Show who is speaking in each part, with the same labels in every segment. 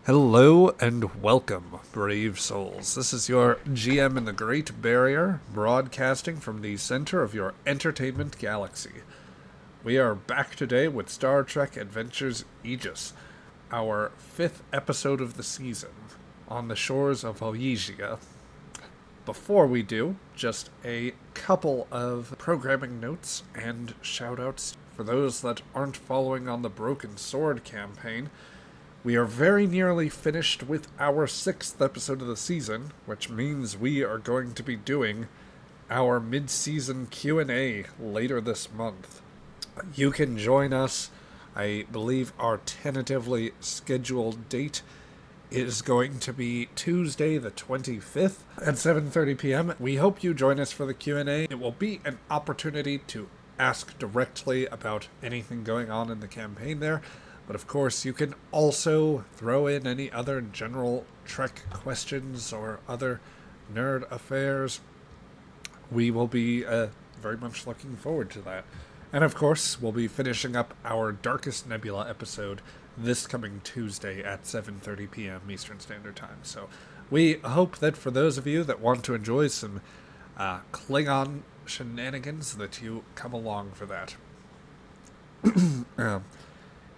Speaker 1: Hello and welcome, brave souls. This is your GM in the Great Barrier, broadcasting from the center of your entertainment galaxy. We are back today with Star Trek Adventures Aegis, our 5th episode of the season, on the shores of Ogygia. Before we do, just a couple of programming notes and shoutouts for those that aren't following on the Broken Sword campaign. We are very nearly finished with our 6th episode of the season, which means we are going to be doing our mid-season Q&A later this month. You can join us. I believe our tentatively scheduled date is going to be Tuesday the 25th at 7:30 p.m. We hope you join us for the Q&A. It will be an opportunity to ask directly about anything going on in the campaign there. But of course, you can also throw in any other general Trek questions or other nerd affairs. We will be very much looking forward to that. And of course, we'll be finishing up our Darkest Nebula episode this coming Tuesday at 7:30 p.m. Eastern Standard Time. So we hope that for those of you that want to enjoy some Klingon shenanigans, that you come along for that.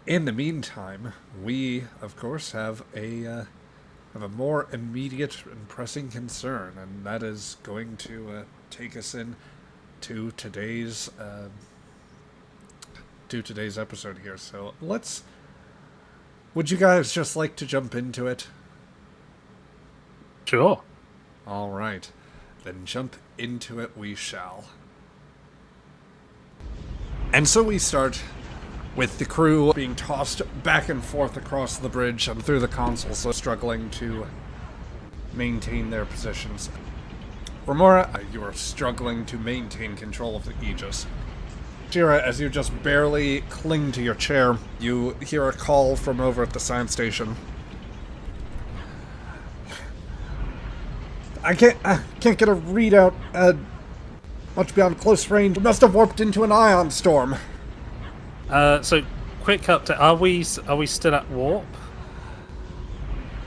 Speaker 1: In the meantime, we, of course, have a more immediate and pressing concern, and that is going to take us in to today's episode here. So would you guys just like to jump into it?
Speaker 2: Sure.
Speaker 1: All right, then jump into it we shall. And so we start with the crew being tossed back and forth across the bridge and through the console, so struggling to maintain their positions. Remora, you are struggling to maintain control of the Aegis. Shira, as you just barely cling to your chair, you hear a call from over at the science station. I can't get a readout, much beyond close range. Must have warped into an ion storm.
Speaker 2: So, quick update. Are we still at warp?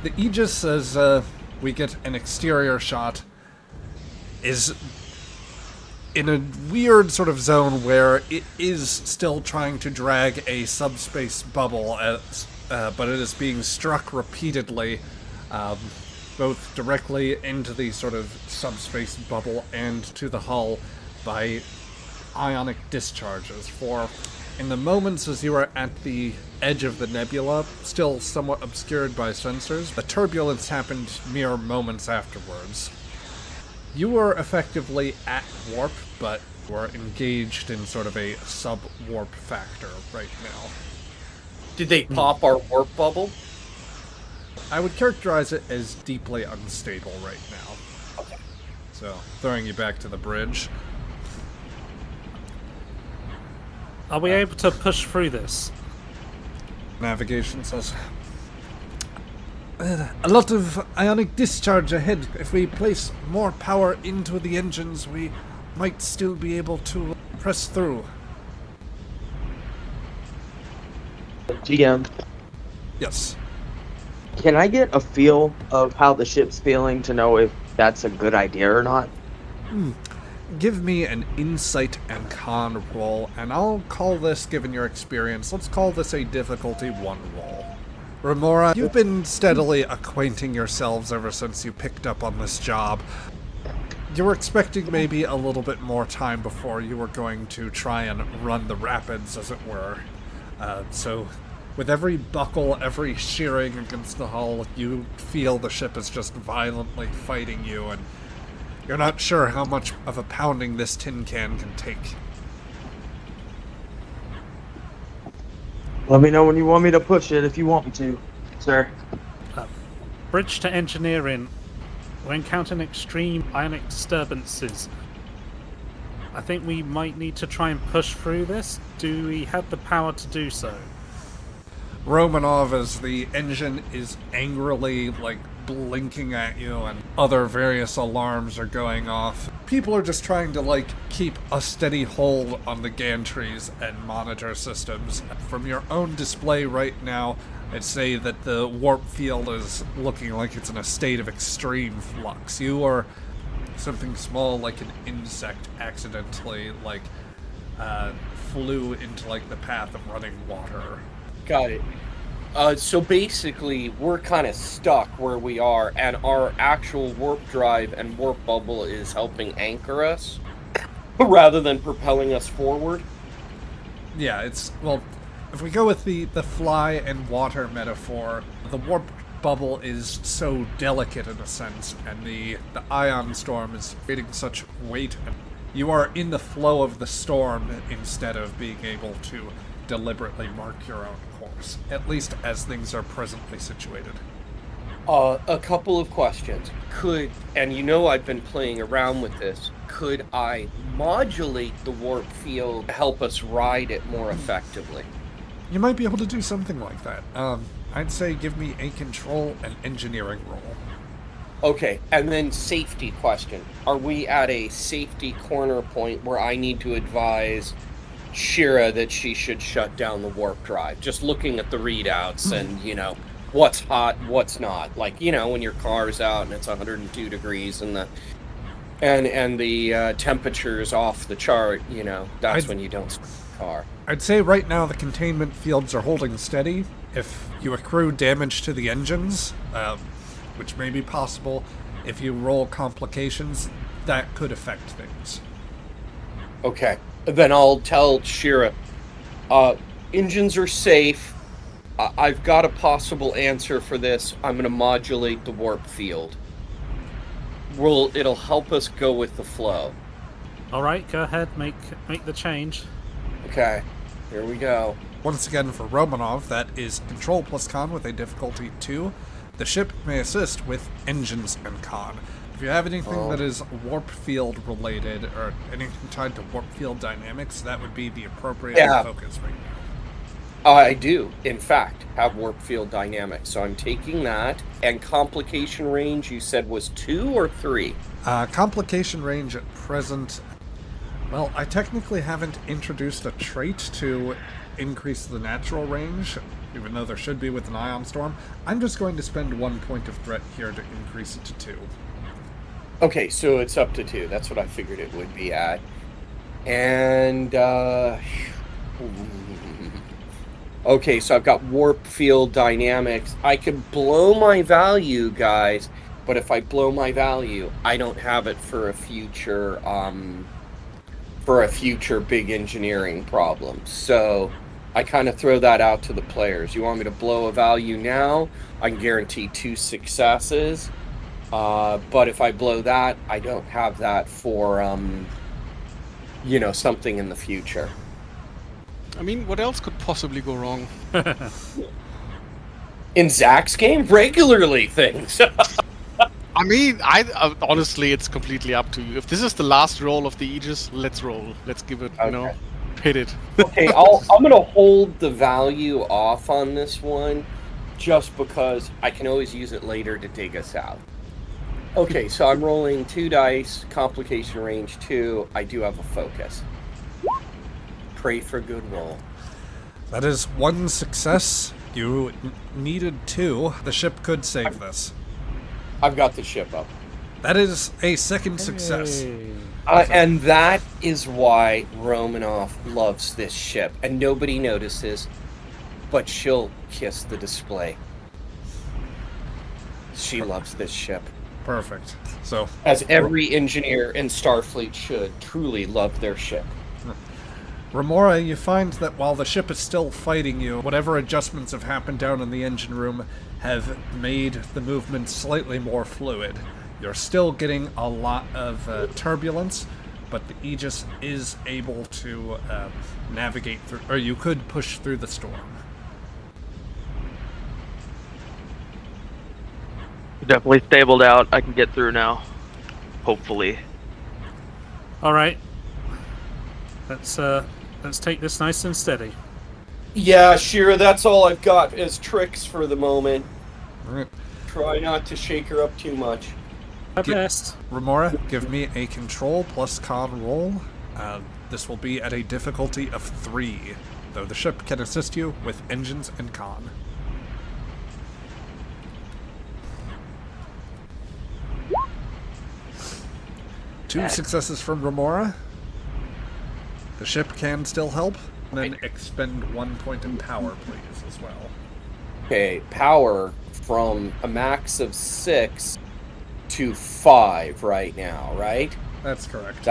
Speaker 1: The Aegis, as we get an exterior shot, is in a weird sort of zone where it is still trying to drag a subspace bubble, but it is being struck repeatedly, both directly into the sort of subspace bubble and to the hull by ionic discharges. For in the moments as you are at the edge of the nebula, still somewhat obscured by sensors, the turbulence happened mere moments afterwards. You were effectively at warp, but were engaged in sort of a sub-warp factor right now.
Speaker 3: Did they pop our warp bubble?
Speaker 1: I would characterize it as deeply unstable right now.
Speaker 3: Okay.
Speaker 1: So, throwing you back to the bridge.
Speaker 2: Are we able to push through this?
Speaker 1: Navigation says, a lot of ionic discharge ahead. If we place more power into the engines, we might still be able to press through.
Speaker 3: GM,
Speaker 1: Yes.
Speaker 3: can I get a feel of how the ship's feeling to know if that's a good idea or not?
Speaker 1: Give me an insight and con roll, and I'll call this, given your experience, let's call this a difficulty 1 roll. Remora, you've been steadily acquainting yourselves ever since you picked up on this job. You were expecting maybe a little bit more time before you were going to try and run the rapids, as it were. So with every buckle, every shearing against the hull, you feel the ship is just violently fighting you, and you're not sure how much of a pounding this tin can take.
Speaker 3: Let me know when you want me to push it, if you want me to, sir.
Speaker 2: Bridge to engineering. We're encountering extreme ionic disturbances. I think we might need to try and push through this. Do we have the power to do so?
Speaker 1: Romanov, as the engine is angrily, blinking at you and other various alarms are going off. People are just trying to, like, keep a steady hold on the gantries and monitor systems. From your own display right now, I'd say that the warp field is looking like it's in a state of extreme flux. You are something small like an insect accidentally, like, flew into, like, the path of running water.
Speaker 4: Got it. So basically, we're kind of stuck where we are, and our actual warp drive and warp bubble is helping anchor us, rather than propelling us forward.
Speaker 1: Yeah, it's, well, if we go with the fly and water metaphor, the warp bubble is so delicate in a sense, and the ion storm is creating such weight, and you are in the flow of the storm instead of being able to deliberately mark your own course, at least as things are presently situated.
Speaker 4: A couple of questions. And you know I've been playing around with this, could I modulate the warp field to help us ride it more effectively?
Speaker 1: You might be able to do something like that. I'd say give me a control and engineering roll.
Speaker 4: Okay, and then safety question. Are we at a safety corner point where I need to advise Shira that she should shut down the warp drive? Just looking at the readouts and, you know, what's hot, what's not. Like, you know, when your car's out and it's 102 degrees and the temperature's off the chart, you know, that's when you don't start the car.
Speaker 1: I'd say right now the containment fields are holding steady. If you accrue damage to the engines, which may be possible, if you roll complications, that could affect things.
Speaker 4: Okay, then I'll tell Shira, engines are safe. I've got a possible answer for this. I'm going to modulate the warp field. It'll help us go with the flow.
Speaker 2: All right, go ahead, make the change.
Speaker 4: Okay, here we go.
Speaker 1: Once again, for Romanov, that is control plus con with a difficulty 2. The ship may assist with engines and con. If you have anything that is warp field related or anything tied to warp field dynamics, that would be the appropriate focus right now.
Speaker 4: I do, in fact, have warp field dynamics, so I'm taking that. And complication range, you said, was 2 or 3?
Speaker 1: Complication range at present, well, I technically haven't introduced a trait to increase the natural range, even though there should be with an ion storm. I'm just going to spend 1 point of threat here to increase it to 2.
Speaker 4: Okay, so it's up to 2. That's what I figured it would be at. And, okay, so I've got warp field dynamics. I could blow my value, guys, but if I blow my value, I don't have it for a future big engineering problem. So I kind of throw that out to the players. You want me to blow a value now? I can guarantee 2 successes. But if I blow that, I don't have that for, you know, something in the future.
Speaker 5: I mean, what else could possibly go wrong?
Speaker 4: In Zach's game, regularly things.
Speaker 5: I mean, honestly, it's completely up to you. If this is the last roll of the Aegis, let's roll. Let's give it, you know, hit it.
Speaker 4: Okay, I'm going to hold the value off on this one, just because I can always use it later to dig us out. Okay, so I'm rolling 2 dice, complication range 2. I do have a focus. Pray for good roll.
Speaker 1: That is 1 success. You needed 2. The ship could save this.
Speaker 4: I've got the ship up.
Speaker 1: That is a second success.
Speaker 4: And that is why Romanov loves this ship. And nobody notices, but she'll kiss the display. She loves this ship.
Speaker 1: Perfect. So,
Speaker 4: as every engineer in Starfleet should truly love their ship.
Speaker 1: Remora, you find that while the ship is still fighting you, whatever adjustments have happened down in the engine room have made the movement slightly more fluid. You're still getting a lot of turbulence, but the Aegis is able to navigate through, or you could push through the storm.
Speaker 6: Definitely stabled out. I can get through now. Hopefully.
Speaker 2: All right. Let's take this nice and steady.
Speaker 4: Yeah, Shira, that's all I've got as tricks for the moment.
Speaker 1: All right.
Speaker 4: try not to shake her up too much.
Speaker 2: My best.
Speaker 1: Remora, give me a control plus con roll. This will be at a difficulty of 3, though the ship can assist you with engines and con. Two successes from Remora. The ship can still help. And then expend 1 point in power, please, as well.
Speaker 4: Okay, power from a max of 6 to 5 right now, right?
Speaker 1: That's correct.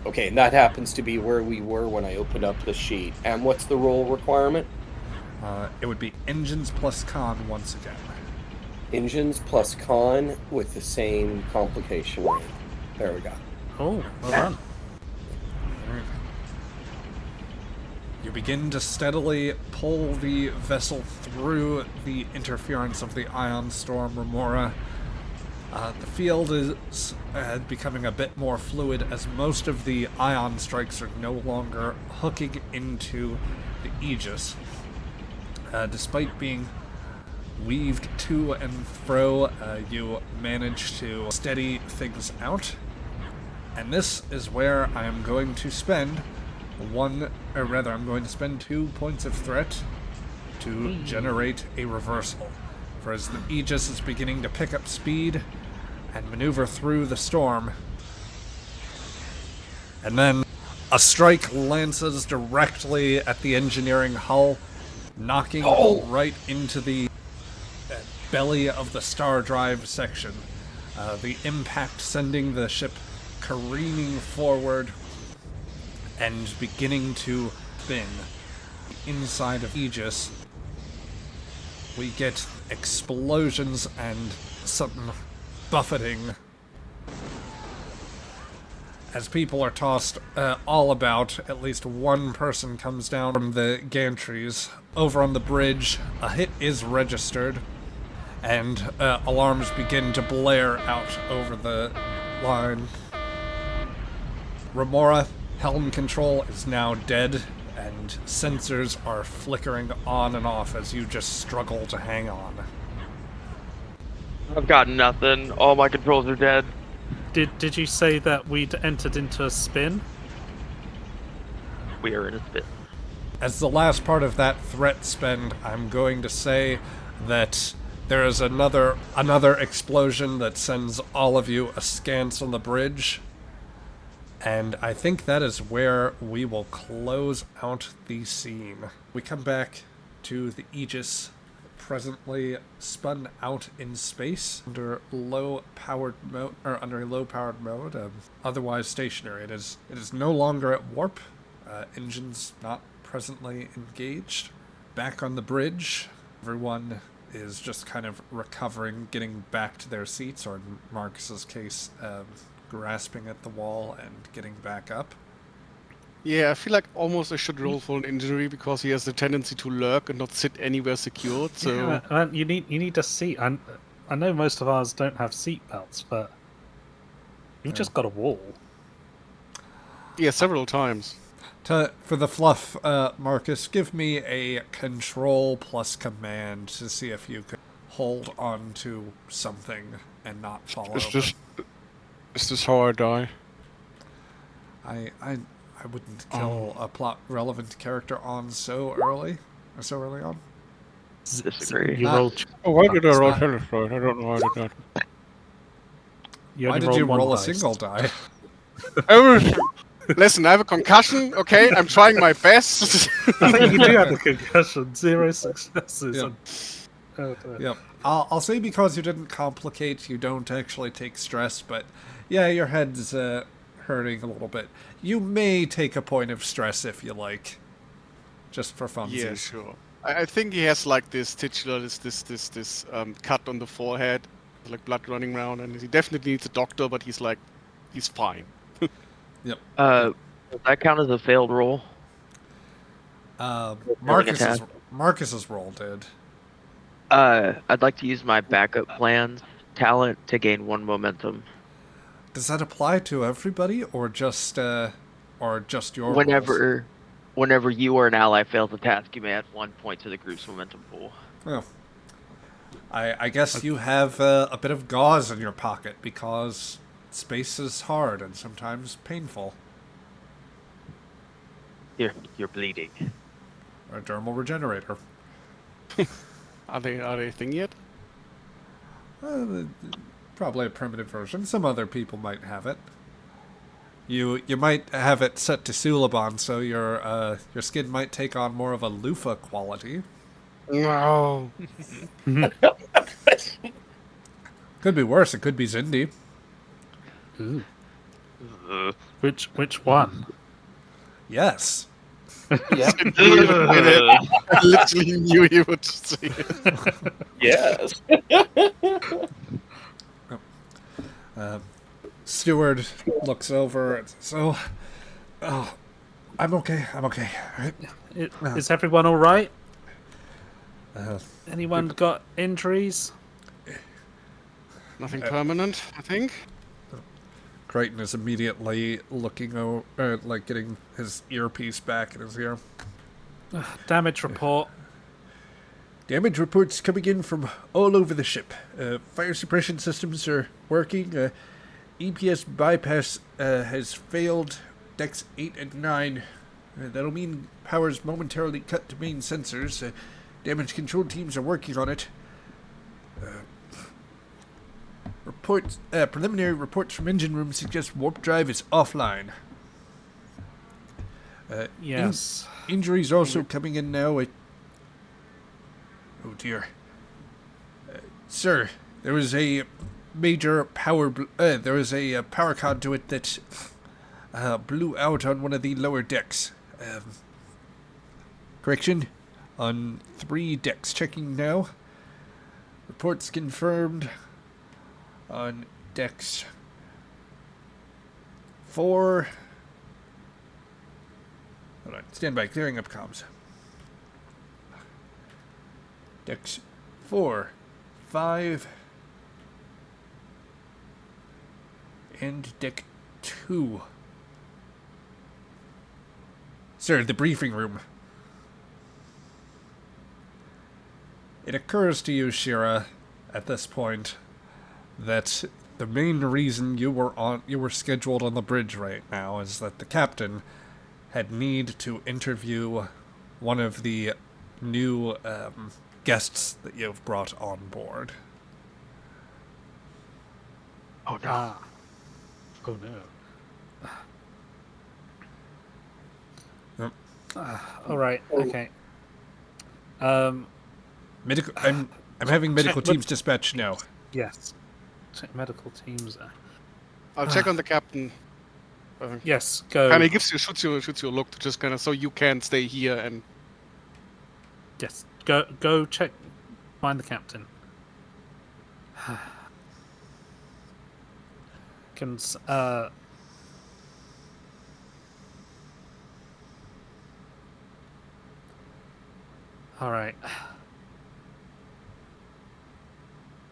Speaker 4: Okay, and that happens to be where we were when I opened up the sheet. And what's the roll requirement?
Speaker 1: It would be engines plus con once again.
Speaker 4: Engines plus con with the same complication rate. There we go.
Speaker 2: Oh, well done.
Speaker 1: You begin to steadily pull the vessel through the interference of the ion storm, Remora. The field is becoming a bit more fluid as most of the ion strikes are no longer hooking into the Aegis. Despite being weaved to and fro, you manage to steady things out. And this is where I am going to spend I'm going to spend 2 points of threat to generate a reversal. For as the Aegis is beginning to pick up speed and maneuver through the storm, and then a strike lances directly at the engineering hull, knocking right into the belly of the star drive section. The impact sending the ship careening forward and beginning to spin. Inside of Aegis, we get explosions and some buffeting as people are tossed all about. At least one person comes down from the gantries. Over on the bridge, a hit is registered, and alarms begin to blare out over the line. Remora, helm control is now dead, and sensors are flickering on and off as you just struggle to hang on.
Speaker 6: I've got nothing. All my controls are dead.
Speaker 2: Did you say that we'd entered into a spin?
Speaker 6: We are in a spin.
Speaker 1: As the last part of that threat spend, I'm going to say that there is another explosion that sends all of you askance on the bridge. And I think that is where we will close out the scene. We come back to the Aegis, presently spun out in space under a low-powered mode, otherwise stationary. It is no longer at warp. Engines not presently engaged. Back on the bridge, everyone is just kind of recovering, getting back to their seats, or in Marcus's case, grasping at the wall and getting back up.
Speaker 5: Yeah, I feel like almost I should roll for an injury because he has the tendency to lurk and not sit anywhere secured. So
Speaker 2: Yeah, you need a seat. I know most of ours don't have seat belts, but you've just got a wall.
Speaker 5: yeah, several times.
Speaker 1: For the fluff, Marcus, give me a control plus command to see if you could hold on to something and not fall over.
Speaker 5: Is this how I die?
Speaker 1: I wouldn't kill a plot-relevant character on so early on.
Speaker 6: Disagree.
Speaker 2: You rolled.
Speaker 5: Oh, why did I roll
Speaker 1: not-
Speaker 5: Telestroid? I don't know why I did that.
Speaker 1: Why
Speaker 2: only
Speaker 1: did you
Speaker 2: rolled one
Speaker 1: roll a
Speaker 2: dice.
Speaker 1: single die?
Speaker 5: Listen, I have a concussion, okay? I'm trying my best.
Speaker 2: I think you do have a concussion. 0 successes.
Speaker 1: Yep.
Speaker 2: And, oh, dear.
Speaker 1: Yep. I'll say because you didn't complicate, you don't actually take stress, but yeah, your head's hurting a little bit. You may take a point of stress if you like, just for funsies.
Speaker 5: Yeah, sure. I think he has like this titular, this cut on the forehead, like blood running around, and he definitely needs a doctor, but he's fine.
Speaker 1: Yep.
Speaker 6: Does that count as a failed roll?
Speaker 1: Marcus's roll did.
Speaker 6: I'd like to use my backup plans talent to gain 1 momentum.
Speaker 1: Does that apply to everybody, or just your rolls?
Speaker 6: Whenever you or an ally fails a task, you may add 1 point to the group's momentum pool.
Speaker 1: Oh. I guess you have a bit of gauze in your pocket because space is hard and sometimes painful.
Speaker 6: You're bleeding.
Speaker 1: Or a dermal regenerator.
Speaker 5: Are they a thing yet?
Speaker 1: Probably a primitive version. Some other people might have it. You might have it set to Suliban, so your skin might take on more of a loofah quality.
Speaker 5: No.
Speaker 1: Could be worse. It could be Zindi.
Speaker 2: Ooh. Which one?
Speaker 1: Yes.
Speaker 4: Yeah.
Speaker 5: I literally knew you would say it.
Speaker 4: Yes.
Speaker 1: Steward looks over and says, "Oh, I'm okay. I'm okay. Right?
Speaker 2: Is everyone all right?
Speaker 1: Uh,
Speaker 2: Anyone got injuries?
Speaker 5: Nothing permanent, I think.
Speaker 1: Crichton is immediately looking over, like getting his earpiece back in his ear.
Speaker 2: Damage report.
Speaker 1: Damage reports coming in from all over the ship. Fire suppression systems are working. EPS bypass has failed. Decks 8 and 9. That'll mean power's momentarily cut to main sensors. Damage control teams are working on it. Preliminary reports from engine room suggest warp drive is offline.
Speaker 2: Yes.
Speaker 1: Injuries also coming in now. Oh dear. Sir, there was a major power power conduit that blew out on one of the lower decks. Correction, on 3 decks. Checking now. Reports confirmed on decks 4. Hold on, stand by, clearing up comms. Decks 4, 5, and deck 2. Sir, the briefing room. It occurs to you, Shira, at this point, that the main reason you were scheduled on the bridge right now is that the captain had need to interview one of the new guests that you've brought on board.
Speaker 6: Oh no.
Speaker 2: Oh no. All right. Okay.
Speaker 1: Medical. I'm having medical teams dispatched now.
Speaker 2: Yes. Check medical teams.
Speaker 5: I'll check on the captain.
Speaker 2: Yes. Go.
Speaker 5: And he shoots you a look to just kind of so you can stay here and.
Speaker 2: Yes. Go check. Find the captain. Can All right.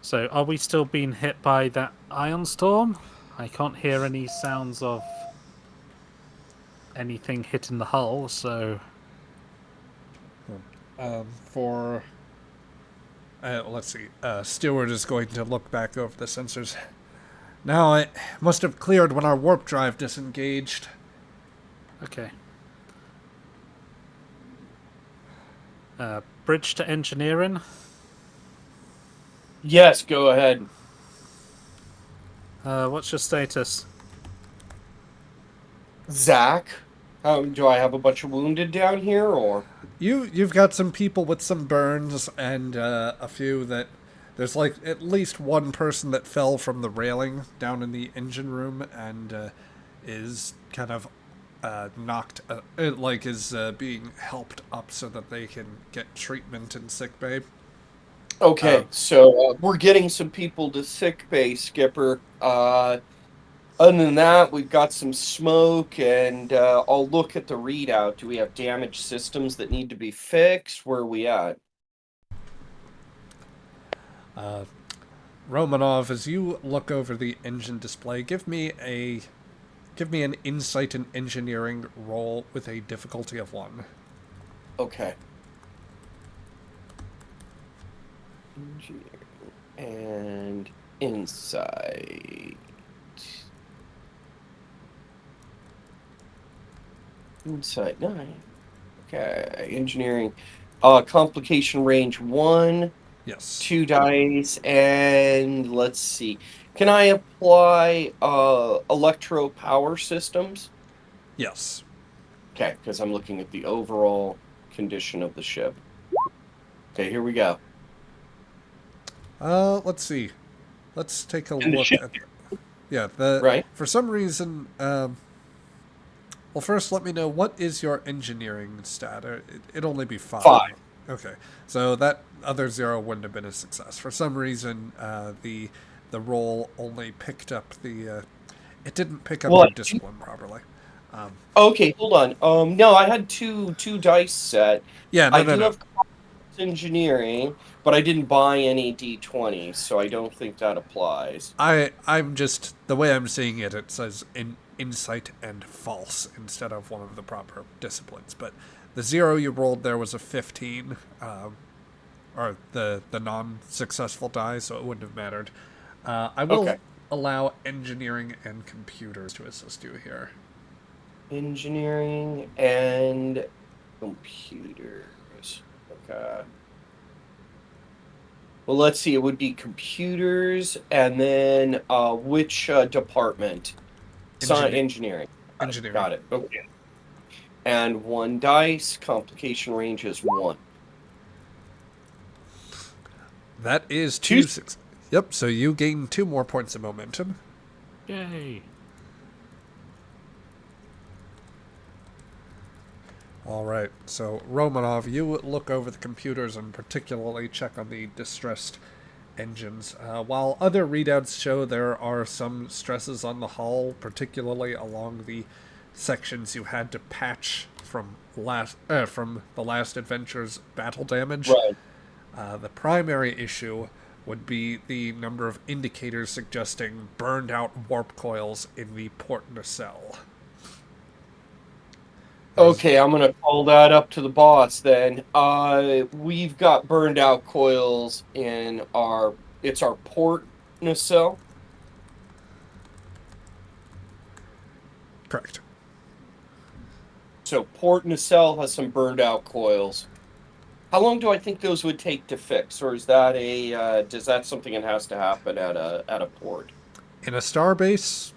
Speaker 2: So, are we still being hit by that ion storm? I can't hear any sounds of anything hitting the hull, so...
Speaker 1: Let's see. Steward is going to look back over the sensors. Now, it must have cleared when our warp drive disengaged.
Speaker 2: Okay. Bridge to engineering.
Speaker 4: Yes, go ahead.
Speaker 2: What's your status?
Speaker 4: Zach, do I have a bunch of wounded down here, or?
Speaker 1: You've got some people with some burns and a few that... There's like at least one person that fell from the railing down in the engine room and is kind of knocked... is being helped up so that they can get treatment in sickbay.
Speaker 4: Okay, so we're getting some people to sickbay, Skipper. Other than that, we've got some smoke, and I'll look at the readout. Do we have damaged systems that need to be fixed? Where are we at?
Speaker 1: Romanov, as you look over the engine display, give me an insight and engineering roll with a difficulty of 1.
Speaker 4: Okay. Engineering and insight. Insight 9. Okay, engineering. Complication range 1,
Speaker 1: Yes.
Speaker 4: 2 dice, and let's see. Can I apply electro power systems?
Speaker 1: Yes.
Speaker 4: Okay, because I'm looking at the overall condition of the ship. Okay, here we go.
Speaker 1: Let's see. Let's take a
Speaker 4: And the
Speaker 1: look
Speaker 4: ship,
Speaker 1: at. Yeah, the
Speaker 4: right?
Speaker 1: for some reason. Well, first, let me know what is your engineering stat. It'd only be 5.
Speaker 4: 5.
Speaker 1: Okay, so that other 0 wouldn't have been a success. For some reason, the roll only picked up the. It didn't pick up your discipline properly.
Speaker 4: Okay, hold on. No, I had two dice set.
Speaker 1: Yeah,
Speaker 4: I
Speaker 1: no, no,
Speaker 4: do
Speaker 1: no.
Speaker 4: have engineering, but I didn't buy any d20s, so I don't think that applies.
Speaker 1: I'm just the way I'm seeing it. It says insight and false instead of one of the proper disciplines. But the 0 you rolled there was a 15, or the non-successful die, so it wouldn't have mattered. I will
Speaker 4: Okay.
Speaker 1: allow engineering and computers to assist you here.
Speaker 4: Engineering and computers. Okay. Well, let's see. It would be computers, and then which department? Engineering.
Speaker 1: Engineering.
Speaker 4: Got it. Okay. And 1 dice. Complication range is 1.
Speaker 1: That is
Speaker 4: 2.
Speaker 1: 2 6. Yep, so you gain 2 more points of momentum.
Speaker 2: Yay.
Speaker 1: All right, so Romanov, you look over the computers and particularly check on the distressed engines. While other readouts show there are some stresses on the hull, particularly along the sections you had to patch from the last adventure's battle damage,
Speaker 4: Right.
Speaker 1: the primary issue would be the number of indicators suggesting burned out warp coils in the port nacelle.
Speaker 4: Okay, I'm gonna call that up to the boss then. We've got burned out coils in our port nacelle.
Speaker 1: Correct.
Speaker 4: So port nacelle has some burned out coils. How long do I think those would take to fix, or is that does that something that has to happen at a port?
Speaker 1: In a starbase,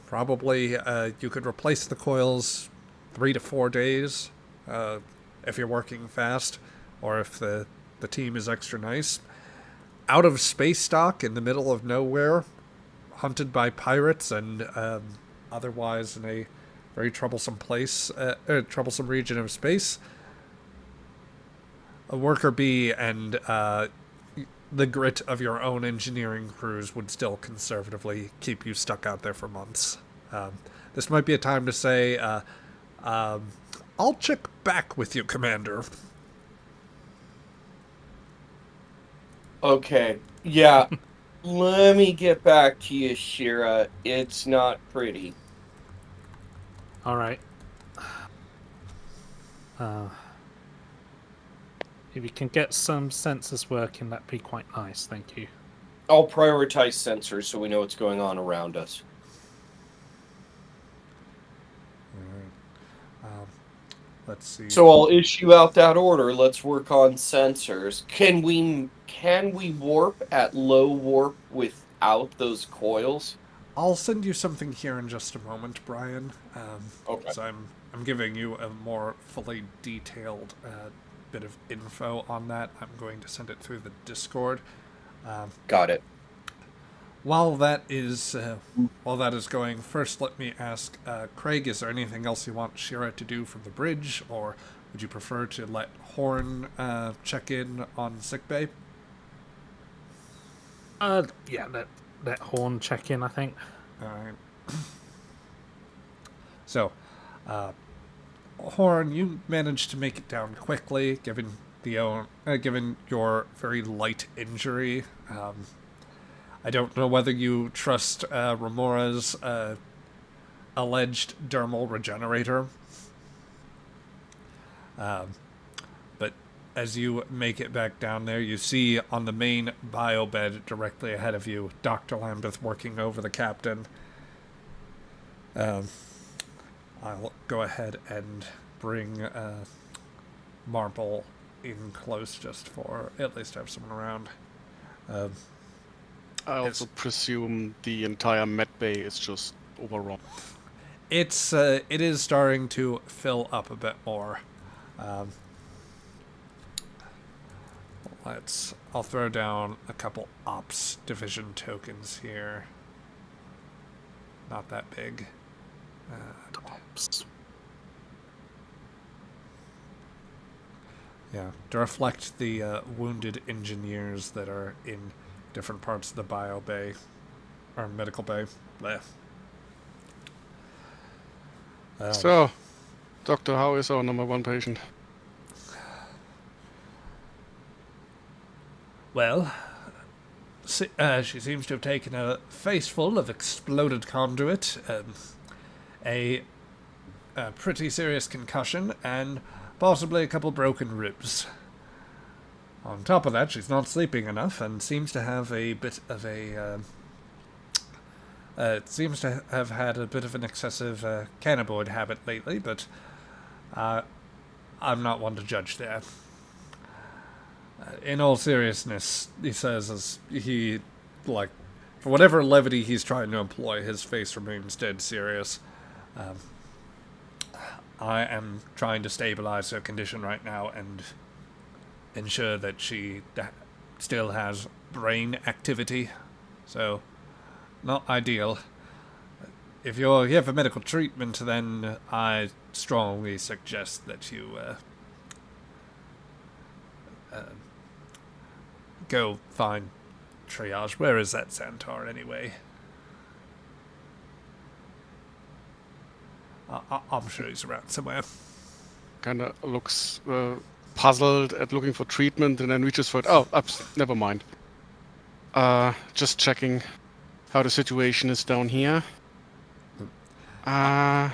Speaker 1: probably you could replace the coils 3 to 4 days if you're working fast, or if the team is extra nice. Out of space dock in the middle of nowhere, hunted by pirates and otherwise in a very troublesome troublesome region of space. A worker bee and the grit of your own engineering crews would still conservatively keep you stuck out there for months. This might be a time to say, I'll check back with you, Commander.
Speaker 4: Okay, yeah. Let me get back to you, Shira. It's not pretty.
Speaker 2: All right. If you can get some sensors working, that'd be quite nice. Thank you.
Speaker 4: I'll prioritize sensors so we know what's going on around us.
Speaker 1: Let's see.
Speaker 4: So I'll issue out that order. Let's work on sensors. Can we warp at low warp without those coils?
Speaker 1: I'll send you something here in just a moment, Brian.
Speaker 4: Okay.
Speaker 1: So I'm giving you a more fully detailed bit of info on that. I'm going to send it through the Discord.
Speaker 4: Got it.
Speaker 1: While that is going, first let me ask Craig: is there anything else you want Shira to do from the bridge, or would you prefer to let Horn check in on sickbay?
Speaker 2: Yeah, let Horn check in, I think.
Speaker 1: All right. So, Horn, you managed to make it down quickly, given your very light injury. I don't know whether you trust Remora's alleged dermal regenerator, but as you make it back down there, you see on the main bio bed directly ahead of you, Dr. Lambeth working over the captain. I'll go ahead and bring Marble in close just for at least have someone around.
Speaker 5: I also presume the entire med bay is just overrun.
Speaker 1: It is starting to fill up a bit more. I'll throw down a couple ops division tokens here. Not that big.
Speaker 2: Ops.
Speaker 1: Yeah, to reflect the wounded engineers that are in different parts of the bio bay, or medical bay. Blech.
Speaker 5: So, Doctor, how is our number 1 patient?
Speaker 1: Well, she seems to have taken a face full of exploded conduit, a pretty serious concussion, and possibly a couple broken ribs. On top of that, she's not sleeping enough and seems to have a bit of a... seems to have had a bit of an excessive cannabinoid habit lately, but I'm not one to judge there. In all seriousness, he says, as he, for whatever levity he's trying to employ, his face remains dead serious. I am trying to stabilize her condition right now and ensure that she still has brain activity. So, not ideal. If you're here for medical treatment, then I strongly suggest that you go find triage. Where is that Xantar anyway? I'm sure he's around somewhere.
Speaker 5: Kind of looks puzzled at looking for treatment and then reaches for it. Oh, ups, never mind. Just checking how the situation is down here.
Speaker 1: I'll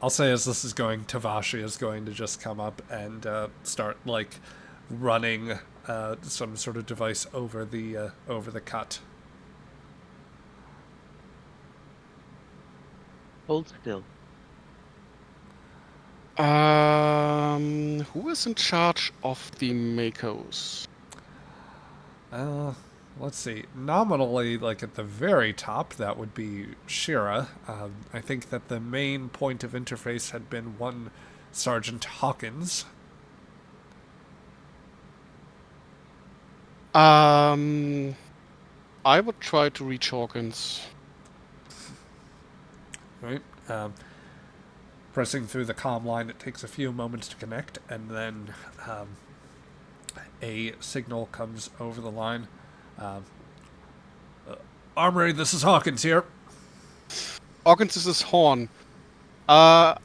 Speaker 1: say as this is going, Tavashi is going to just come up and start running some sort of device over the cut.
Speaker 6: Hold still.
Speaker 5: Who is in charge of the Makos?
Speaker 1: Let's see. Nominally, at the very top, that would be Shira. I think that the main point of interface had been one Sergeant Hawkins.
Speaker 5: I would try to reach Hawkins.
Speaker 1: Right. Pressing through the comm line, it takes a few moments to connect, and then a signal comes over the line. Armory, this is Hawkins here.
Speaker 5: Hawkins, this is Horn. I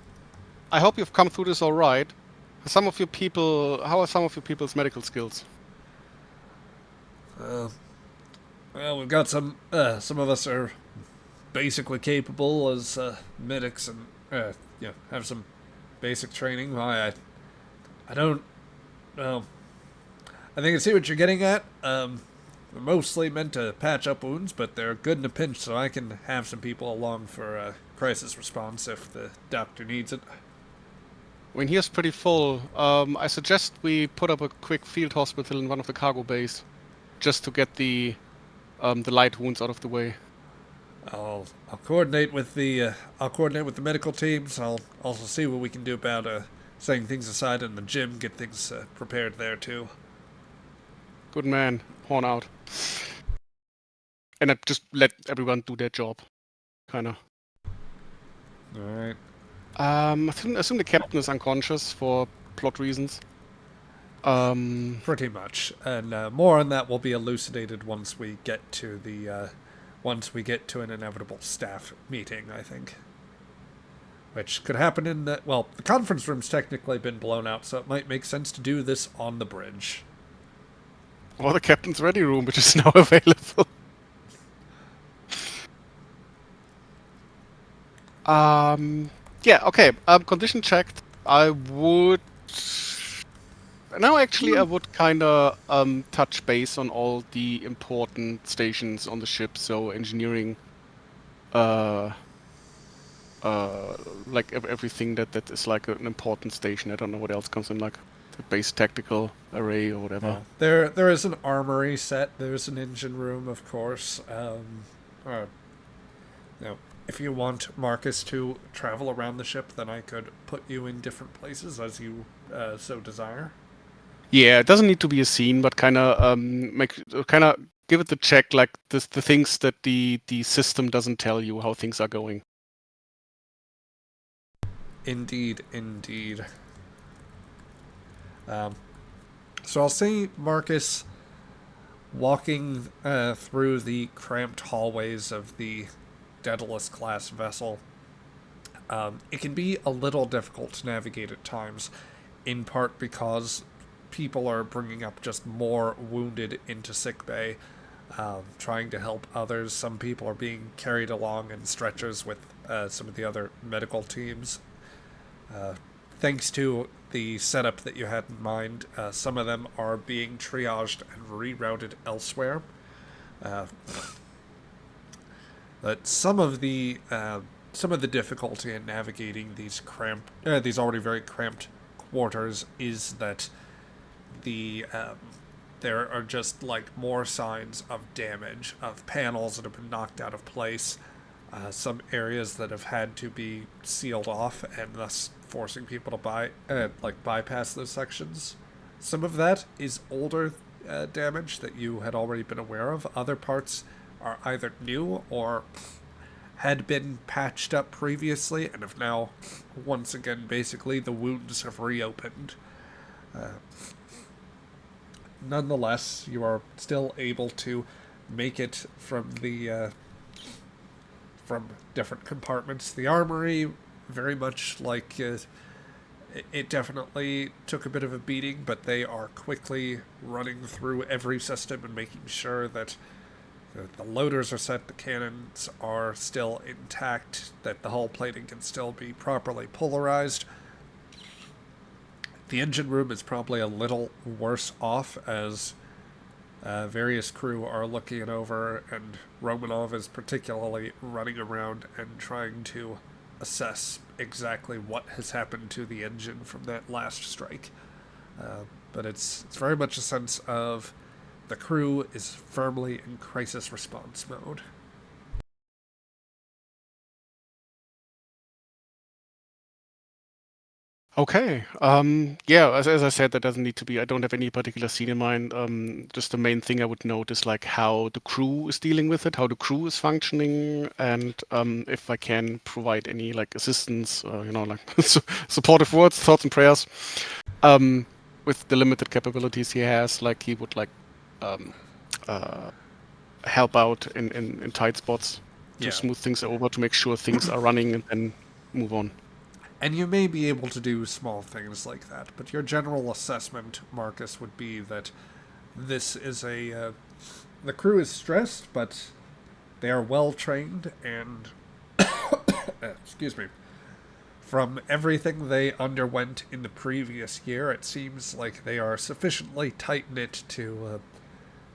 Speaker 5: hope you've come through this all right. How are some of your people's medical skills?
Speaker 1: Well, we've got some of us are basically capable as medics and have some basic training. I don't. Well, I think I see what you're getting at. We're mostly meant to patch up wounds, but they're good in a pinch, so I can have some people along for crisis response if the doctor needs it.
Speaker 5: When here's pretty full, I suggest we put up a quick field hospital in one of the cargo bays, just to get the light wounds out of the way.
Speaker 1: I'll coordinate with the medical teams. I'll also see what we can do about setting things aside in the gym, get things prepared there too.
Speaker 5: Good man. Horn out. And I just let everyone do their job, kind of.
Speaker 1: All right.
Speaker 5: I assume the captain is unconscious for plot reasons.
Speaker 1: Pretty much, and more on that will be elucidated once we get to an inevitable staff meeting, I think. Which could happen in the conference room's technically been blown out, so it might make sense to do this on the bridge.
Speaker 5: Or the captain's ready room, which is now available. Yeah, okay. Condition checked. I would Now, actually, I would kind of touch base on all the important stations on the ship. So engineering, uh, like everything that is like an important station. I don't know what else comes in, like the base tactical array or whatever.
Speaker 1: There is an armory set. There's an engine room, of course. Now, if you want Marcus to travel around the ship, then I could put you in different places as you so desire.
Speaker 5: Yeah, it doesn't need to be a scene, but kind of give it the check, like the things that the system doesn't tell you how things are going.
Speaker 1: Indeed, indeed. So I'll say Marcus walking through the cramped hallways of the Daedalus class vessel. It can be a little difficult to navigate at times, in part because people are bringing up just more wounded into sickbay, trying to help others. Some people are being carried along in stretchers with some of the other medical teams. Thanks to the setup that you had in mind, some of them are being triaged and rerouted elsewhere. But some of the difficulty in navigating these already very cramped quarters is that there are just like more signs of damage, of panels that have been knocked out of place, some areas that have had to be sealed off, and thus forcing people to bypass those sections. Some of that is older damage that you had already been aware of. Other parts are either new or had been patched up previously and have now, once again, basically the wounds have reopened. Nonetheless, you are still able to make it from the from different compartments. The armory, very much like it definitely took a bit of a beating, but they are quickly running through every system and making sure that the loaders are set, the cannons are still intact, that the hull plating can still be properly polarized. The engine room is probably a little worse off, as various crew are looking it over, and Romanov is particularly running around and trying to assess exactly what has happened to the engine from that last strike. But it's very much a sense of the crew is firmly in crisis response mode.
Speaker 5: Okay. Yeah, as I said, that doesn't need to be. I don't have any particular scene in mind. Just the main thing I would note is like how the crew is dealing with it, how the crew is functioning, and if I can provide any like assistance, like supportive words, thoughts, and prayers. With the limited capabilities he has, like he would like help out in tight spots to smooth things over, to make sure things are running, and then move on.
Speaker 1: And you may be able to do small things like that, but your general assessment, Marcus, would be that this is the crew is stressed, but they are well trained, and excuse me, from everything they underwent in the previous year, it seems like they are sufficiently tight-knit to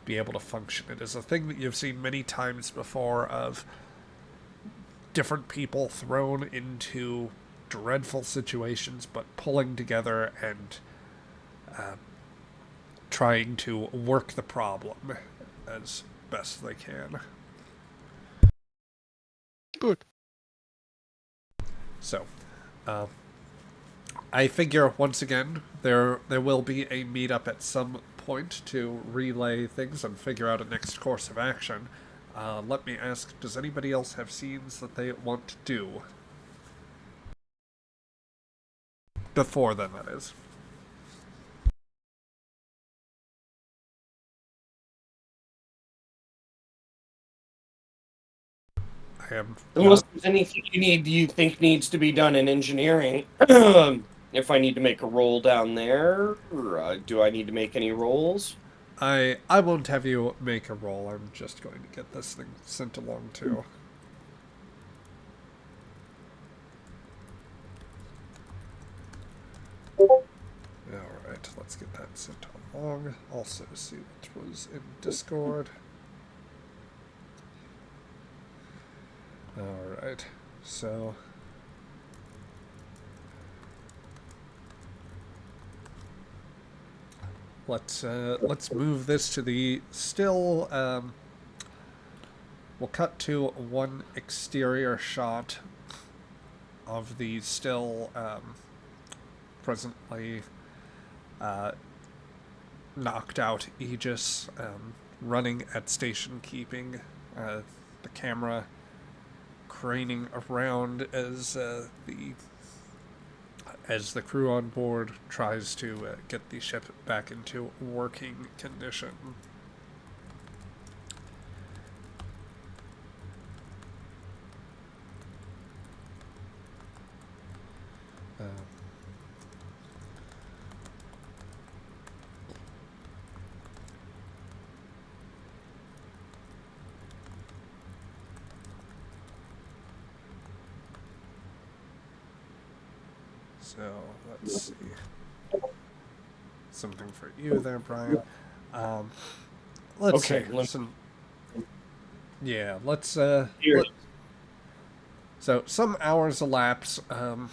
Speaker 1: be able to function. It is a thing that you've seen many times before, of different people thrown into dreadful situations, but pulling together and trying to work the problem as best they can.
Speaker 5: Good.
Speaker 1: So, I figure once again there will be a meetup at some point to relay things and figure out a next course of action. Let me ask, does anybody else have scenes that they want to do? Before then, that is. I am.
Speaker 4: Unless there's anything you think needs to be done in engineering. If I need to make a roll down there, or do I need to make any rolls?
Speaker 1: I won't have you make a roll. I'm just going to get this thing sent along too. Alright, let's let's get that sent along. Also see what was in Discord. Alright, so let's move this to the still we'll cut to one exterior shot of the still presently knocked out Aegis running at station keeping, the camera craning around as the crew on board tries to get the ship back into working condition. So, let's see. Something for you there, Brian. Let's
Speaker 4: Okay,
Speaker 1: see. Let's so some hours elapse on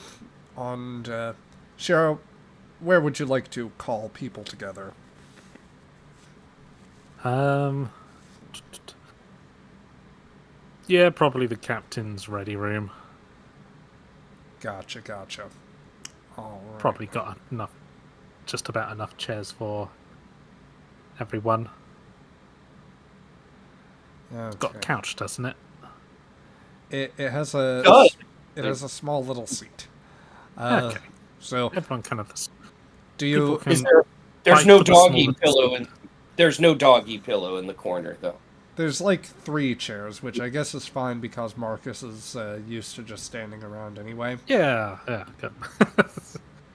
Speaker 1: Shara, where would you like to call people together?
Speaker 2: Yeah, probably the captain's ready room.
Speaker 1: Gotcha. All right.
Speaker 2: Probably got enough, just about enough chairs for everyone. It's got a
Speaker 1: Okay.
Speaker 2: couch, doesn't it?
Speaker 1: It has a
Speaker 4: Does.
Speaker 1: it has a small little seat.
Speaker 2: Okay.
Speaker 1: So
Speaker 2: Everyone kind of.
Speaker 1: do
Speaker 2: People
Speaker 1: you?
Speaker 2: can
Speaker 4: Is there's
Speaker 2: fight
Speaker 4: no
Speaker 2: for the
Speaker 4: doggy
Speaker 2: smaller
Speaker 4: pillow in there's no doggy pillow in the corner though.
Speaker 1: There's like 3 chairs, which I guess is fine because Marcus is used to just standing around anyway.
Speaker 2: Yeah, good.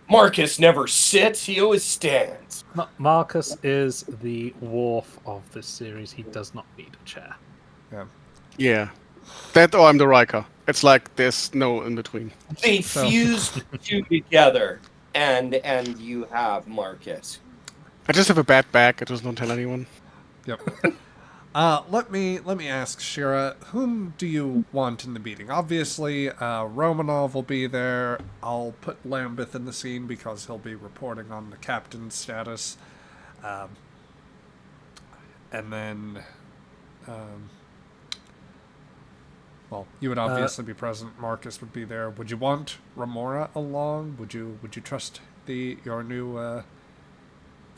Speaker 4: Marcus never sits, he always stands.
Speaker 2: Marcus is the wharf of this series. He does not need a chair.
Speaker 1: Yeah.
Speaker 5: Yeah. That or I'm the Riker. It's like there's no in between.
Speaker 4: They
Speaker 1: So-
Speaker 4: fused the two together and you have Marcus.
Speaker 5: I just have a bad back. I just don't tell anyone.
Speaker 1: Yep. Let me ask Shira, whom do you want in the meeting? Obviously, Romanov will be there. I'll put Lambeth in the scene because he'll be reporting on the captain's status. And then, well, you would obviously be present. Marcus would be there. Would you want Remora along? Would you trust the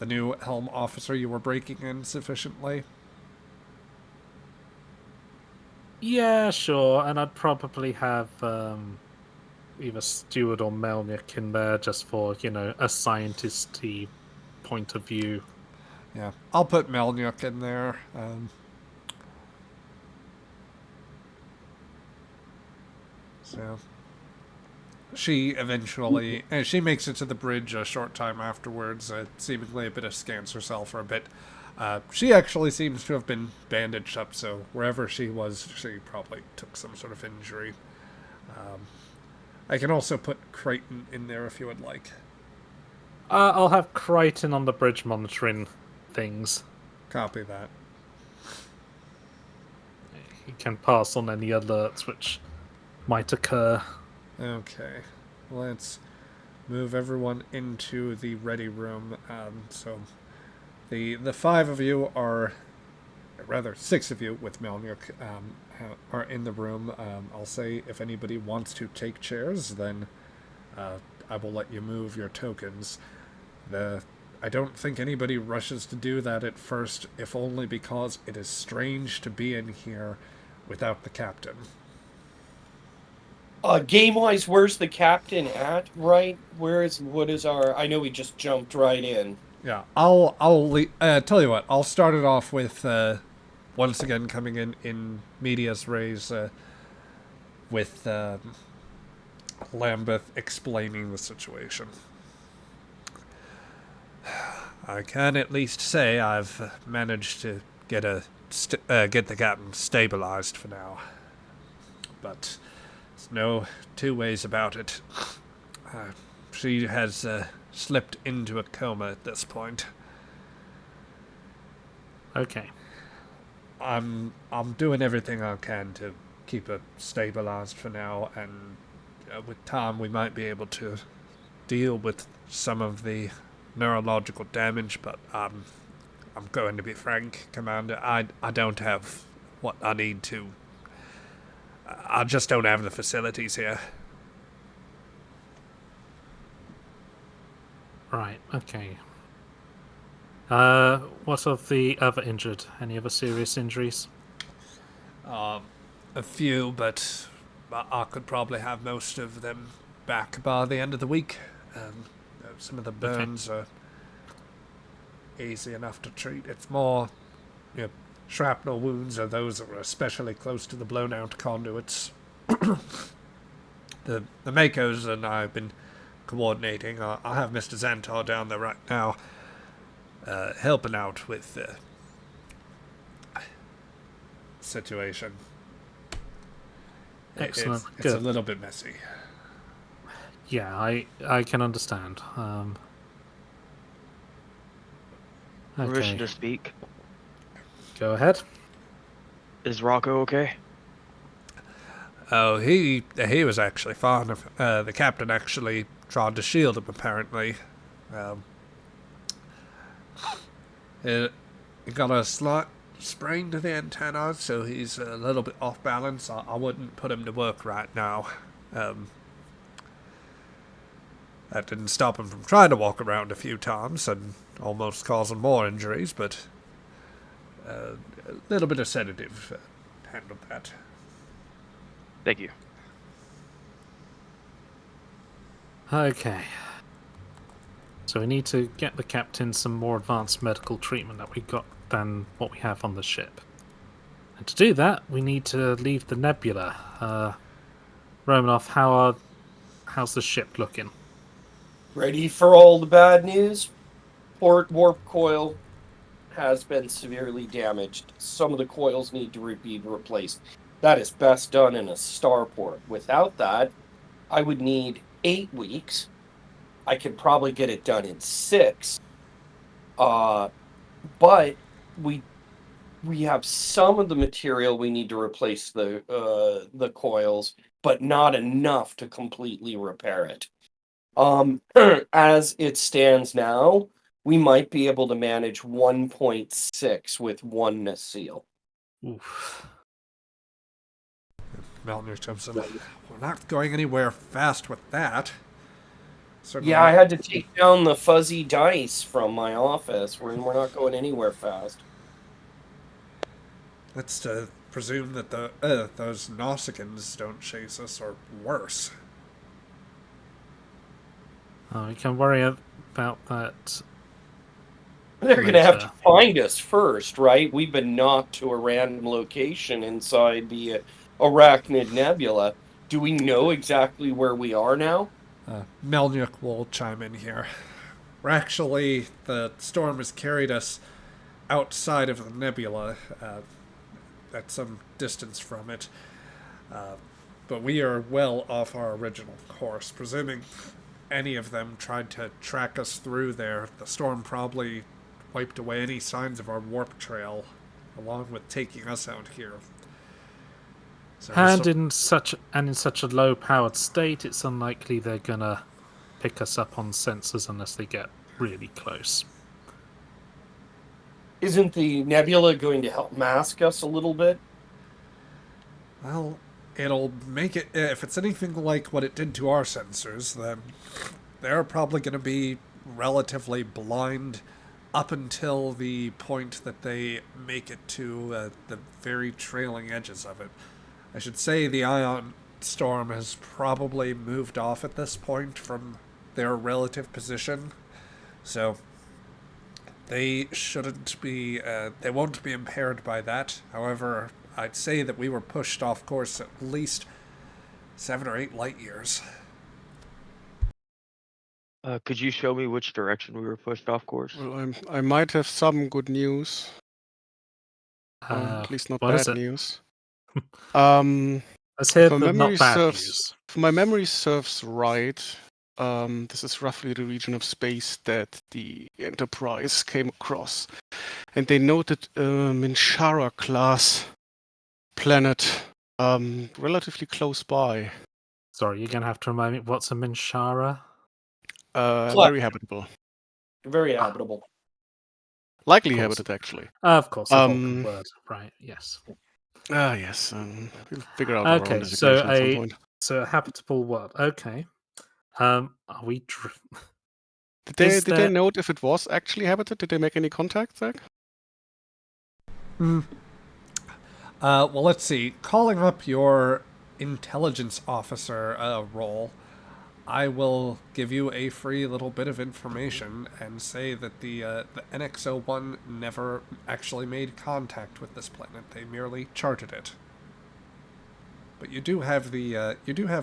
Speaker 1: new helm officer you were breaking in sufficiently?
Speaker 2: Yeah, sure. And I'd probably have either Steward or Melnick in there just for, a scientist-y point of view.
Speaker 1: Yeah, I'll put Melnyuk in there. So she eventually, she makes it to the bridge a short time afterwards, seemingly a bit askance herself for a bit. She actually seems to have been bandaged up, so wherever she was, she probably took some sort of injury. I can also put Crichton in there if you would like.
Speaker 2: I'll have Crichton on the bridge monitoring things.
Speaker 1: Copy that.
Speaker 2: He can pass on any alerts which might occur.
Speaker 1: Okay, let's move everyone into the ready room. So the 5 of you are, rather 6 of you with Melnyuk are in the room. I'll say if anybody wants to take chairs, then I will let you move your tokens. I don't think anybody rushes to do that at first, if only because it is strange to be in here without the captain.
Speaker 4: Game-wise, where's the captain at, right? What is our... I know we just jumped right in.
Speaker 1: Yeah, I'll tell you what, I'll start it off with, once again coming in medias res, with Lambeth explaining the situation. I can at least say I've managed to get the captain stabilized for now. But there's no 2 ways about it. She has slipped into a coma at this point.
Speaker 2: Okay.
Speaker 1: I'm doing everything I can to keep her stabilized for now, and with time we might be able to deal with some of the neurological damage, but I'm going to be frank, Commander. I don't have what I need to. I just don't have the facilities here.
Speaker 2: Right, okay. What of the other injured? Any other serious injuries?
Speaker 1: A few, but I could probably have most of them back by the end of the week. Some of the burns are easy enough to treat. It's more, shrapnel wounds are those that are especially close to the blown out conduits. The Makos and I have been coordinating. I'll have Mr. Xantar down there right now, helping out with the situation.
Speaker 2: Excellent.
Speaker 1: It's
Speaker 2: Good.
Speaker 1: a little bit messy.
Speaker 2: Yeah, I can understand.
Speaker 6: Permission
Speaker 2: Okay,
Speaker 6: to speak.
Speaker 2: go ahead.
Speaker 6: Is Rocco okay?
Speaker 1: Oh, he was actually fine. The captain actually tried to shield him, apparently. He got a slight sprain to the antenna, so he's a little bit off balance. I wouldn't put him to work right now. That didn't stop him from trying to walk around a few times and almost causing more injuries, but a little bit of sedative handled that.
Speaker 6: Thank you.
Speaker 2: Okay. So we need to get the captain some more advanced medical treatment that we got than what we have on the ship. And to do that, we need to leave the nebula. Romanoff, how's the ship looking?
Speaker 4: Ready for all the bad news? Port warp coil has been severely damaged. Some of the coils need to be replaced. That is best done in a starport. Without that, I would need 8 weeks. I could probably get it done in 6. But we have some of the material we need to replace the coils, but not enough to completely repair it. As it stands now, we might be able to manage 1.6 with one nacelle.
Speaker 2: Oof.
Speaker 1: Melnir jumps in. We're not going anywhere fast with that. Certainly
Speaker 4: Yeah, I had to take down the fuzzy dice from my office. We're not going anywhere fast.
Speaker 1: Let's presume that those Nausicaans don't chase us, or worse.
Speaker 2: We can worry about that.
Speaker 4: They're going to have to
Speaker 2: later.
Speaker 4: find us first, right? We've been knocked to a random location inside the Arachnid Nebula. Do we know exactly where we are now?
Speaker 1: Melnyuk will chime in here. The storm has carried us outside of the nebula, at some distance from it. But we are well off our original course. Presuming any of them tried to track us through there, the storm probably wiped away any signs of our warp trail, along with taking us out here. So
Speaker 2: And in such a low-powered state, it's unlikely they're gonna pick us up on sensors unless they get really close.
Speaker 4: Isn't the nebula going to help mask us a little bit?
Speaker 1: Well, it'll make it, if it's anything like what it did to our sensors, then they're probably going to be relatively blind up until the point that they make it to the very trailing edges of it. I should say the ion storm has probably moved off at this point from their relative position, so they shouldn't be, they won't be impaired by that. However, I'd say that we were pushed off course at least 7 or 8 light years.
Speaker 6: Could you show me which direction we were pushed off course?
Speaker 5: Well, I might have some good news. At least not
Speaker 2: what is
Speaker 5: bad
Speaker 2: it?
Speaker 5: news.
Speaker 2: Let's hear
Speaker 5: If my
Speaker 2: the
Speaker 5: memory
Speaker 2: not bad
Speaker 5: serves,
Speaker 2: news.
Speaker 5: if my memory serves right, This is roughly the region of space that the Enterprise came across. And they noted a Minshara class planet relatively close by.
Speaker 2: Sorry, you're gonna have to remind me. What's a Minshara?
Speaker 5: Very habitable.
Speaker 4: Very habitable.
Speaker 5: Likely
Speaker 2: Of course.
Speaker 5: habited, actually.
Speaker 2: Of course, a Vulcan word, right? Yes.
Speaker 5: Yes. We'll figure out our own
Speaker 2: Okay,
Speaker 5: designation at some point.
Speaker 2: so a habitable world. Okay. Are we?
Speaker 5: Did they note if it was actually habited? Did they make any contact, Zach?
Speaker 1: Well, let's see. Calling up your intelligence officer role, I will give you a free little bit of information and say that the NX-01 never actually made contact with this planet. They merely charted it. But you do have the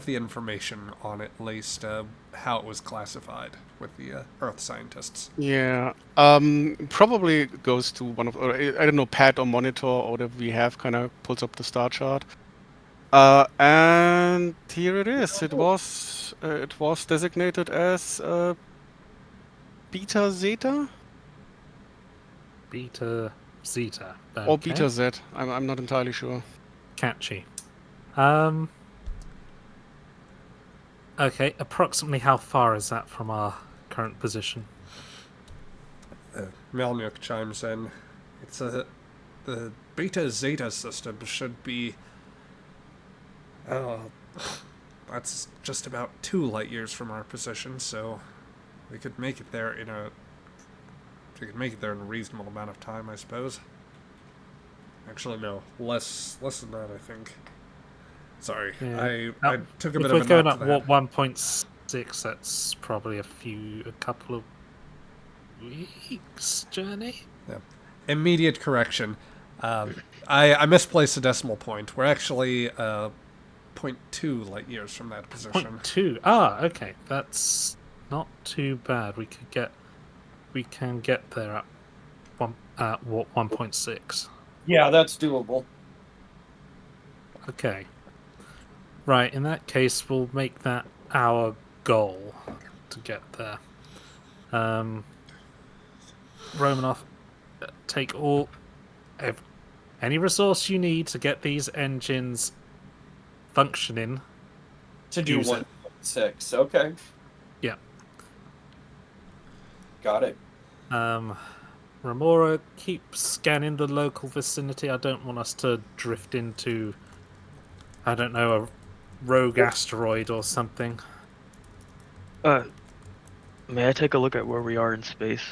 Speaker 1: information on it, at least how it was classified with the Earth scientists.
Speaker 5: Yeah. Probably goes to one of, or I don't know, pad or monitor or whatever we have, kind of pulls up the star chart. And here it is. It was designated as Beta Zeta
Speaker 2: Beta Zeta. Okay.
Speaker 5: or Beta Z. I'm not entirely sure.
Speaker 2: Catchy. Okay, approximately how far is that from our current position?
Speaker 1: Melnyuk chimes in. The Beta Zeta system should be. That's just about 2 light years from our position, so we could make it there in a. We could make it there in a reasonable amount of time, I suppose. Actually, no, less than that, I think. Sorry,
Speaker 2: Yeah.
Speaker 1: I took a bit
Speaker 2: if
Speaker 1: of
Speaker 2: we're
Speaker 1: a
Speaker 2: going
Speaker 1: knock
Speaker 2: up
Speaker 1: to that.
Speaker 2: 1.6, that's probably a couple of weeks journey.
Speaker 1: Yeah. Immediate correction. I misplaced the decimal point. We're actually 0.2 light years from that position.
Speaker 2: 0.2. Ah, okay, that's not too bad. We can get there at 1.6.
Speaker 4: Yeah, that's doable.
Speaker 2: Okay. Right, in that case, we'll make that our goal to get there. Romanoff, take any resource you need to get these engines functioning.
Speaker 4: To do
Speaker 2: Use it.
Speaker 4: 1.6. Okay.
Speaker 2: Yeah.
Speaker 4: Got it.
Speaker 2: Remora, keep scanning the local vicinity. I don't want us to drift into, I don't know, a rogue asteroid or something.
Speaker 6: May I take a look at where we are in space?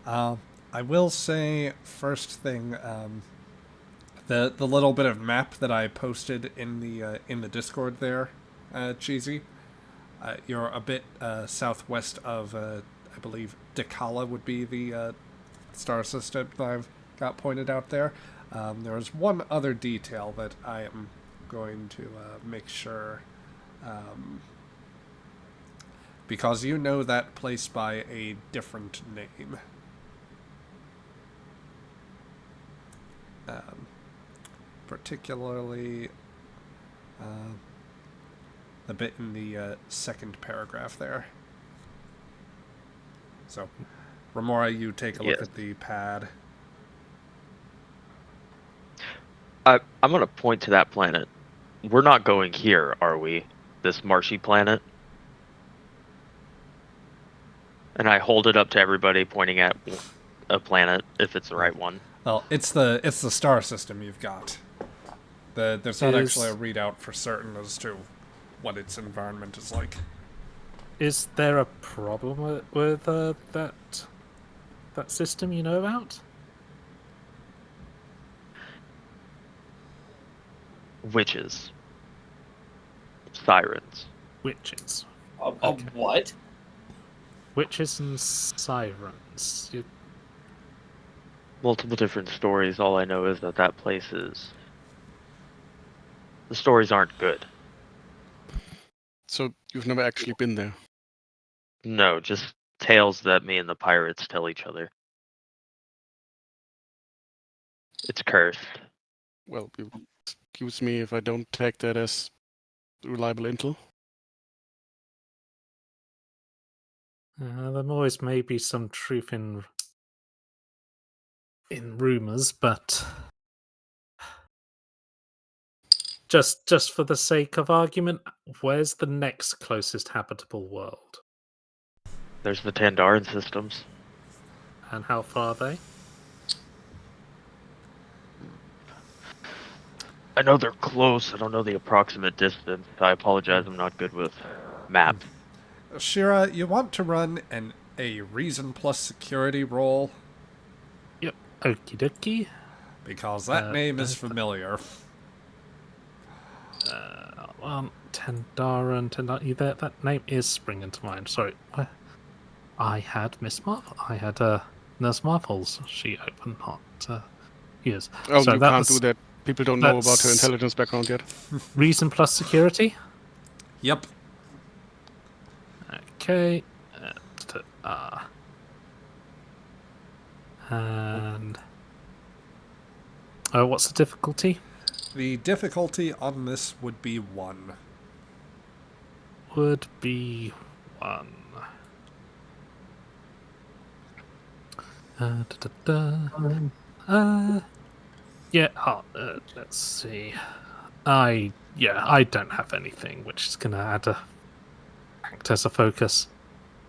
Speaker 1: I will say first thing, the little bit of map that I posted in the Discord there, Cheesy. You're a bit southwest of, I believe, Dakala would be the star system that I've got pointed out there. There is one other detail that I am going to make sure, because you know that place by a different name. Particularly the bit in the second paragraph there. So, Remora, you take a look
Speaker 6: Yes.
Speaker 1: at the pad.
Speaker 6: I'm going to point to that planet. We're not going here, are we? This marshy planet? And I hold it up to everybody, pointing at a planet, if it's the right one.
Speaker 1: Well, it's the star system you've got. There's not actually a readout for certain as to what its environment is like.
Speaker 2: Is there a problem with that system you know about?
Speaker 6: Witches. Sirens.
Speaker 2: Witches.
Speaker 4: Okay. What?
Speaker 2: Witches and sirens.
Speaker 6: Multiple different stories. All I know is that place is... The stories aren't good.
Speaker 5: So you've never actually been there?
Speaker 6: No, just tales that me and the pirates tell each other. It's cursed.
Speaker 5: Well, excuse me if I don't take that as reliable intel.
Speaker 2: There always may be some truth in rumors, but just for the sake of argument, where's the next closest habitable world,
Speaker 6: There's the Tandaran systems.
Speaker 2: and how far are they?
Speaker 6: I know they're close. I don't know the approximate distance. I apologize. I'm not good with maps.
Speaker 1: Shira, you want to run a reason plus security roll?
Speaker 2: Yep. Okie dokie.
Speaker 1: Because that name is familiar.
Speaker 2: Tendaran, you there? That name is springing to mind. Sorry. I had Miss Marvel. I had Nurse Marvel's sheet open, not yours.
Speaker 5: Oh,
Speaker 2: So
Speaker 5: you can't do that. People don't know about her intelligence background yet.
Speaker 2: Reason plus security?
Speaker 1: Yep.
Speaker 2: Okay. And what's the difficulty?
Speaker 1: The difficulty on this would be 1.
Speaker 2: Would be 1. Yeah. Let's see. I don't have anything which is gonna act as a focus.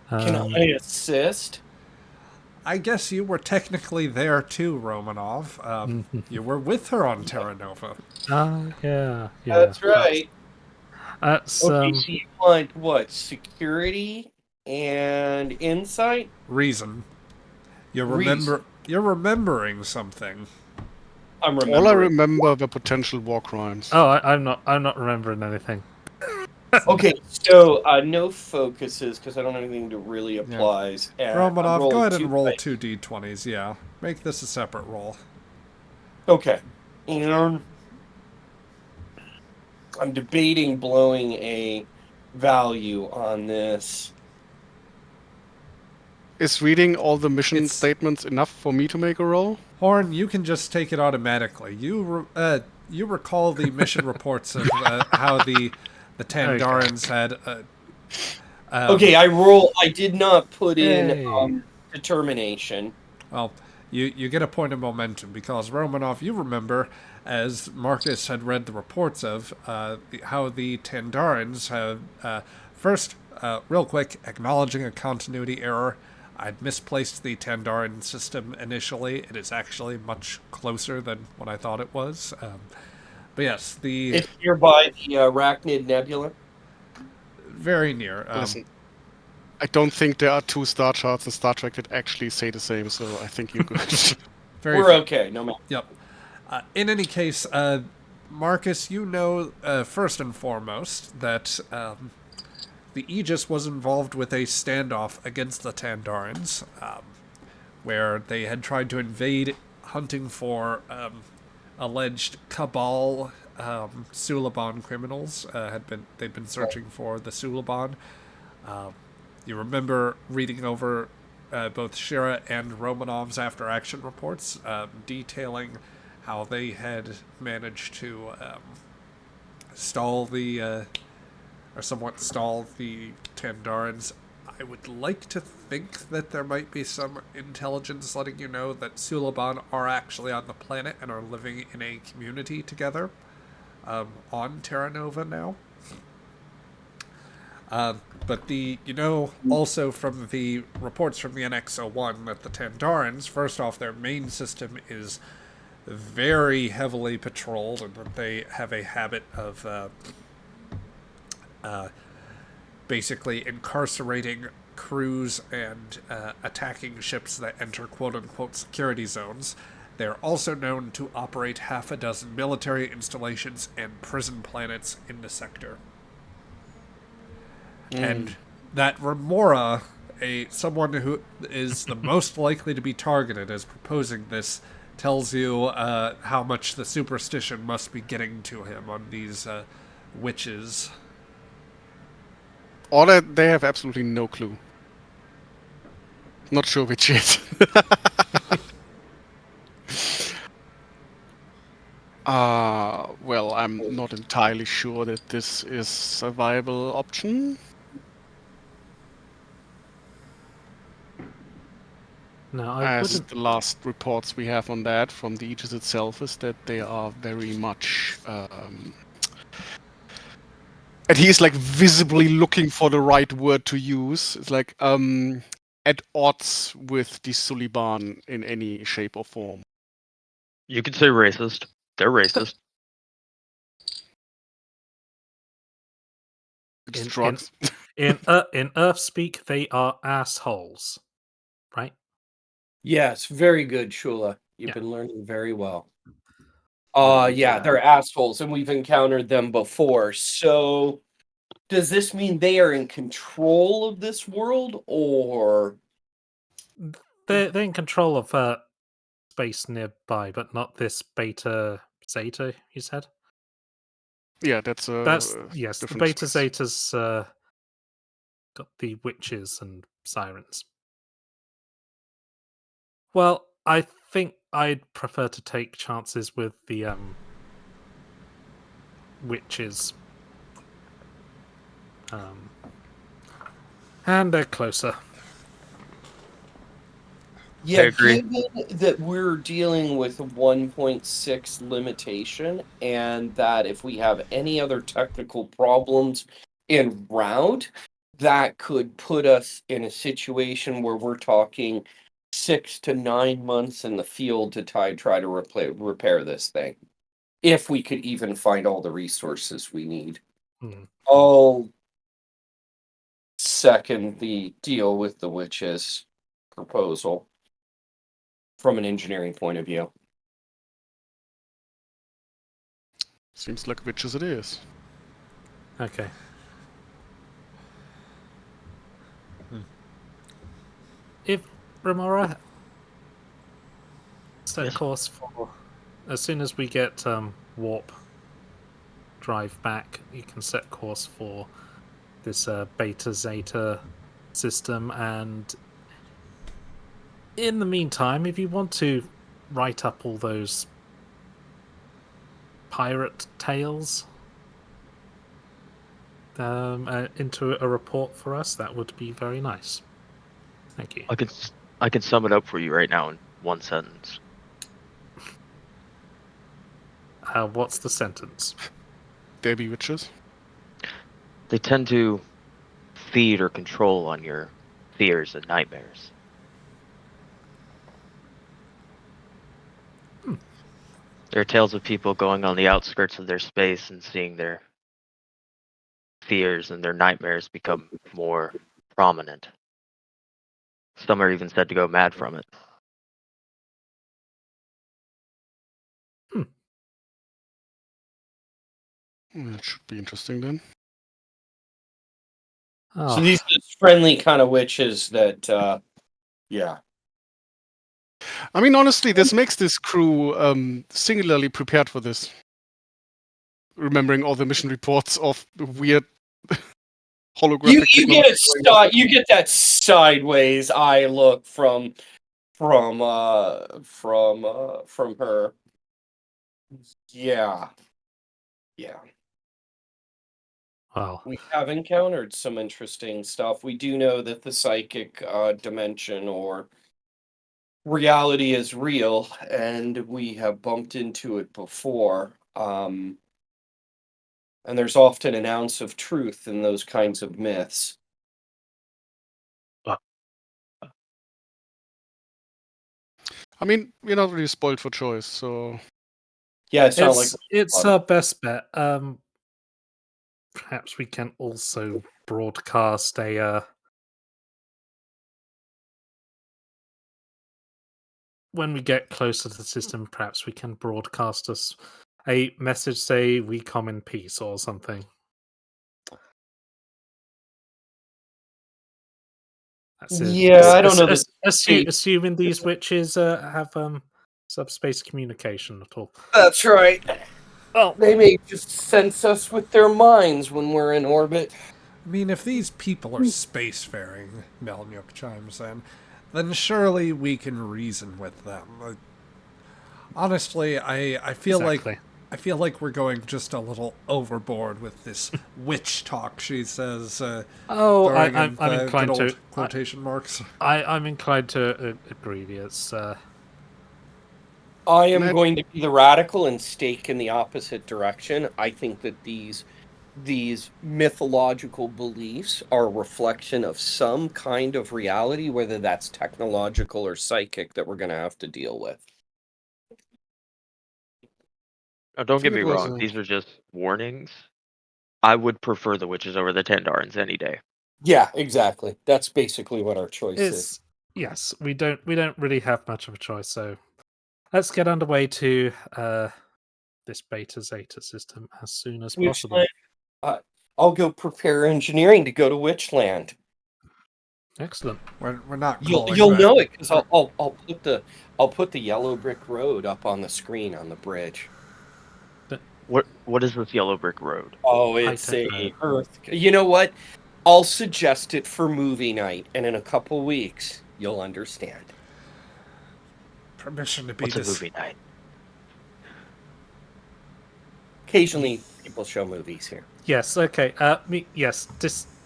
Speaker 4: Can I assist?
Speaker 1: I guess you were technically there too, Romanov. You were with her on Terra Nova.
Speaker 2: Yeah.
Speaker 4: That's right.
Speaker 2: That's
Speaker 4: Okay, so you want what? Security and insight?
Speaker 1: Reason. You're remembering something.
Speaker 4: I'm remembering.
Speaker 5: All I remember were potential war crimes.
Speaker 2: Oh, I'm not remembering anything.
Speaker 4: Okay, so no focuses because I don't have anything to really applies.
Speaker 1: Romanov, go ahead and roll 2 d20s, yeah. Make this a separate roll.
Speaker 4: Okay. And I'm debating blowing a value on this.
Speaker 5: Is reading all the mission statements enough for me to make a roll?
Speaker 1: Horn, you can just take it automatically. You recall the mission reports of how the Tandarans had...
Speaker 4: okay, I did not put in determination.
Speaker 1: Well, you get a point of momentum because, Romanov, you remember, as Marcus had read the reports of how the Tandarans have... first, real quick, acknowledging a continuity error. I'd misplaced the Tandaran system initially. It is actually much closer than what I thought it was. But yes,
Speaker 4: It's nearby the Arachnid Nebula?
Speaker 1: Very near.
Speaker 5: Listen, I don't think there are 2 star charts in Star Trek that actually say the same, so I think you're good.
Speaker 4: We're okay, no matter.
Speaker 1: Yep. In any case, Marcus, you know, first and foremost, that the Aegis was involved with a standoff against the Tandarans, where they had tried to invade, hunting for alleged Cabal Suliban criminals. They'd been searching for the Suliban. You remember reading over both Shira and Romanov's after-action reports, detailing how they had managed to somewhat stall the Tandarans. I would like to think that there might be some intelligence letting you know that Suliban are actually on the planet and are living in a community together on Terra Nova now. But also from the reports from the NX-01 that the Tandarans, first off, their main system is very heavily patrolled, and that they have a habit of basically incarcerating crews and attacking ships that enter quote-unquote security zones. They're also known to operate half a dozen military installations and prison planets in the sector. And that Remora, someone who is the most likely to be targeted as proposing this, tells you how much the superstition must be getting to him on these witches.
Speaker 5: Or that they have absolutely no clue. Not sure which yet. Well, I'm not entirely sure that this is a viable option.
Speaker 2: No, I
Speaker 5: As
Speaker 2: wouldn't.
Speaker 5: the last reports we have on that from the Aegis itself is that they are very much... and he's like visibly looking for the right word to use. It's like at odds with the Suliban in any shape or form.
Speaker 6: You could say racist. They're racist.
Speaker 5: It's
Speaker 2: In-
Speaker 5: drugs.
Speaker 2: In Earth speak, they are assholes, right?
Speaker 4: Yes, very good, Shula. You've
Speaker 2: Yeah.
Speaker 4: been learning very well.
Speaker 3: Oh,
Speaker 4: Yeah, they're assholes, and we've encountered them before. So, does this mean they are in control of this world, or
Speaker 2: They're in control of space nearby, but not this Beta Zeta. You said
Speaker 5: Yeah, that's a
Speaker 2: that's yes. The
Speaker 5: different
Speaker 2: Beta
Speaker 5: space.
Speaker 2: Zeta's got the witches and sirens. Well, I think I'd prefer to take chances with the witches. And they're closer.
Speaker 4: yeah,
Speaker 6: agree.
Speaker 4: given that we're dealing with a 1.6 limitation, and that if we have any other technical problems en route, that could put us in a situation where we're talking 6 to 9 months in the field to try to repair this thing. If we could even find all the resources we need.
Speaker 2: Hmm.
Speaker 4: I'll second the deal with the witches proposal from an engineering point of view.
Speaker 5: Seems like witches it is.
Speaker 2: Okay. If Remora set
Speaker 6: Yes.
Speaker 2: course for as soon as we get warp drive back, you can set course for this Beta Zeta system, and in the meantime, if you want to write up all those pirate tales into a report for us, that would be very nice. Thank you.
Speaker 6: I can sum it up for you right now in one sentence.
Speaker 2: What's the sentence?
Speaker 5: There be witches.
Speaker 6: They tend to feed or control on your fears and nightmares. There are tales of people going on the outskirts of their space and seeing their fears and their nightmares become more prominent. Some are even said to go mad from it.
Speaker 5: That should be interesting then.
Speaker 2: Oh,
Speaker 4: So these are the friendly kind of witches that, yeah.
Speaker 5: I mean, honestly, this makes this crew singularly prepared for this. Remembering all the mission reports of the weird holographic
Speaker 4: You
Speaker 5: technology
Speaker 4: get
Speaker 5: going on.
Speaker 4: you get that sideways eye look from her. Yeah. Yeah.
Speaker 2: well,
Speaker 4: We have encountered some interesting stuff. We do know that the psychic dimension or reality is real, and we have bumped into it before. And there's often an ounce of truth in those kinds of myths.
Speaker 5: I mean, we're not really spoiled for choice, so
Speaker 4: Yeah, it's not like
Speaker 2: it's our best bet. Perhaps we can also broadcast a when we get closer to the system. Perhaps we can broadcast a message, say "We come in peace" or something. That's it.
Speaker 4: Yeah, I don't know that.
Speaker 2: Assuming these witches have subspace communication at all.
Speaker 4: That's right.
Speaker 2: Well,
Speaker 4: They may just sense us with their minds when we're in orbit.
Speaker 1: I mean, if these people are spacefaring, Melnyuk chimes in, then surely we can reason with them. Honestly, I feel
Speaker 2: exactly.
Speaker 1: I feel like we're going just a little overboard with this witch talk, she says,
Speaker 2: Oh,
Speaker 1: throwing
Speaker 2: I'm
Speaker 1: in the
Speaker 2: inclined
Speaker 1: good old
Speaker 2: to.
Speaker 1: quotation marks.
Speaker 2: I'm inclined to agree. It's
Speaker 4: I am
Speaker 5: Matt,
Speaker 4: going to be the radical and stake in the opposite direction. I think that these mythological beliefs are a reflection of some kind of reality, whether that's technological or psychic, that we're going to have to deal with.
Speaker 6: Oh,
Speaker 5: I
Speaker 6: don't get
Speaker 5: think
Speaker 6: me
Speaker 5: it was
Speaker 6: wrong. These are just warnings. I would prefer the witches over the Tendarans any day.
Speaker 4: Yeah, exactly. That's basically what our choice is.
Speaker 2: it's yes. We don't really have much of a choice. So let's get underway to this beta zeta system as soon as possible.
Speaker 4: Witchland. I'll go prepare engineering to go to Witchland.
Speaker 2: Excellent.
Speaker 1: We're not
Speaker 4: You'll
Speaker 1: calling
Speaker 4: you'll
Speaker 1: that.
Speaker 4: know it because I'll put the yellow brick road up on the screen on the bridge.
Speaker 6: What is this yellow brick road?
Speaker 4: Oh,
Speaker 2: I
Speaker 4: it's
Speaker 2: don't
Speaker 4: a
Speaker 2: know.
Speaker 4: Earth. You know what? I'll suggest it for movie night, and in a couple weeks you'll understand.
Speaker 1: Permission to be
Speaker 6: What's a movie night?
Speaker 4: Occasionally, people show movies here.
Speaker 2: Yes. Okay. Yes.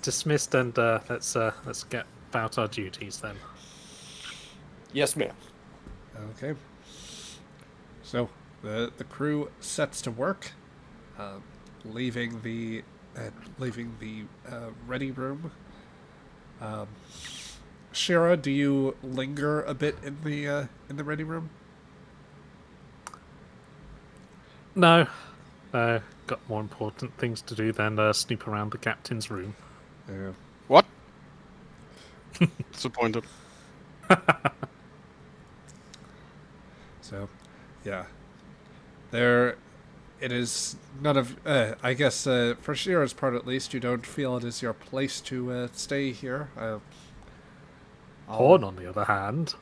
Speaker 2: Dismissed, and let's get about our duties then.
Speaker 4: Yes, ma'am.
Speaker 1: Okay. So the crew sets to work, leaving the ready room. Shira, do you linger a bit in the ready room?
Speaker 2: No. Got more important things to do than snoop around the captain's room.
Speaker 1: Yeah.
Speaker 5: what? Disappointed.
Speaker 1: So, yeah. There, it is none of. I guess for Shira's part at least, you don't feel it is your place to stay here.
Speaker 2: Horn, on the other hand,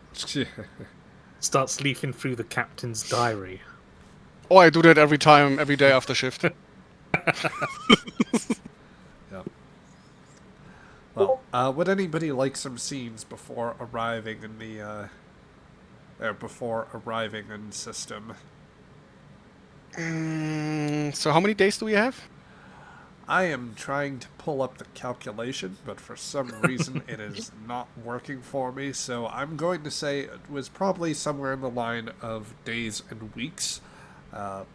Speaker 2: starts leafing through the captain's diary.
Speaker 5: Oh, I do that every day after shift.
Speaker 1: Yeah. Well, would anybody like some scenes before arriving in the before arriving in system?
Speaker 5: So how many days do we have?
Speaker 1: I am trying to pull up the calculation, but for some reason it is not working for me, so I'm going to say it was probably somewhere in the line of days and weeks,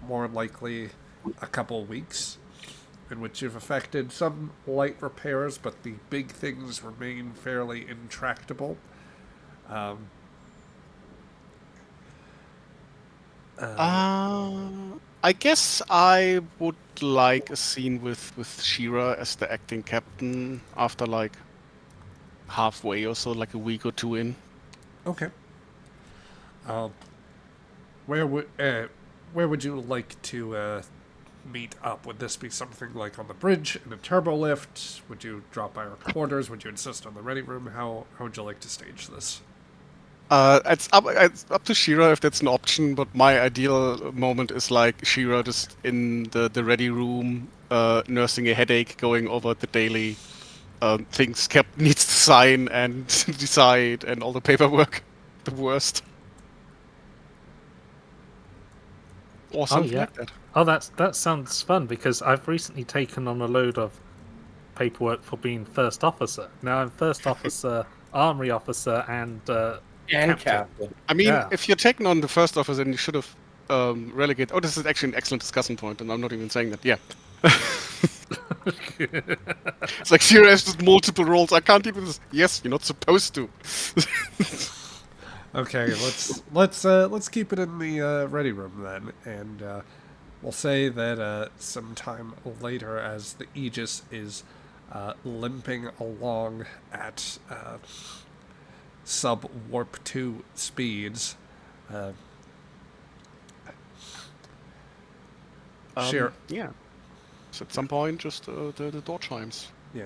Speaker 1: more likely a couple weeks, in which you've effected some light repairs, but the big things remain fairly intractable.
Speaker 5: I guess I would like a scene with Shira as the acting captain after like halfway or so, like a week or two in.
Speaker 1: Okay. Where would you like to meet up? Would this be something like on the bridge in a turbo lift? Would you drop by our quarters? Would you insist on the ready room? How would you like to stage this?
Speaker 5: It's up to Shira if that's an option, but my ideal moment is like Shira just in the ready room, nursing a headache, going over the daily things Cap needs to sign and decide, and all the paperwork. The worst. Or something like that.
Speaker 2: Oh, that sounds fun because I've recently taken on a load of paperwork for being first officer. Now I'm first officer, armory officer, and captain.
Speaker 5: I mean,
Speaker 2: Yeah.
Speaker 5: if you're taking on the first officer, then you should have relegated. Oh, this is actually an excellent discussion point, and I'm not even saying that. Yeah. It's like Shira has just multiple roles. I can't even. Yes, you're not supposed to.
Speaker 1: Okay, let's keep it in the ready room then, and we'll say that sometime later, as the Aegis is limping along at sub warp 2 speeds. Sure.
Speaker 5: Yeah. So at some point, just the door chimes.
Speaker 1: Yeah.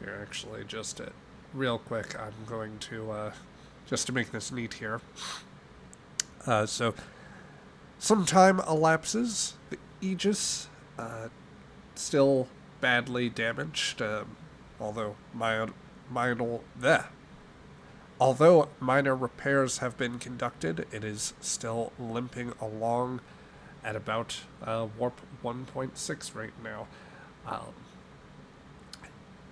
Speaker 1: Here, actually, just real quick, I'm going to just to make this neat here. So, some time elapses. The Aegis still badly damaged, although minor repairs have been conducted, it is still limping along at about warp 1.6 right now.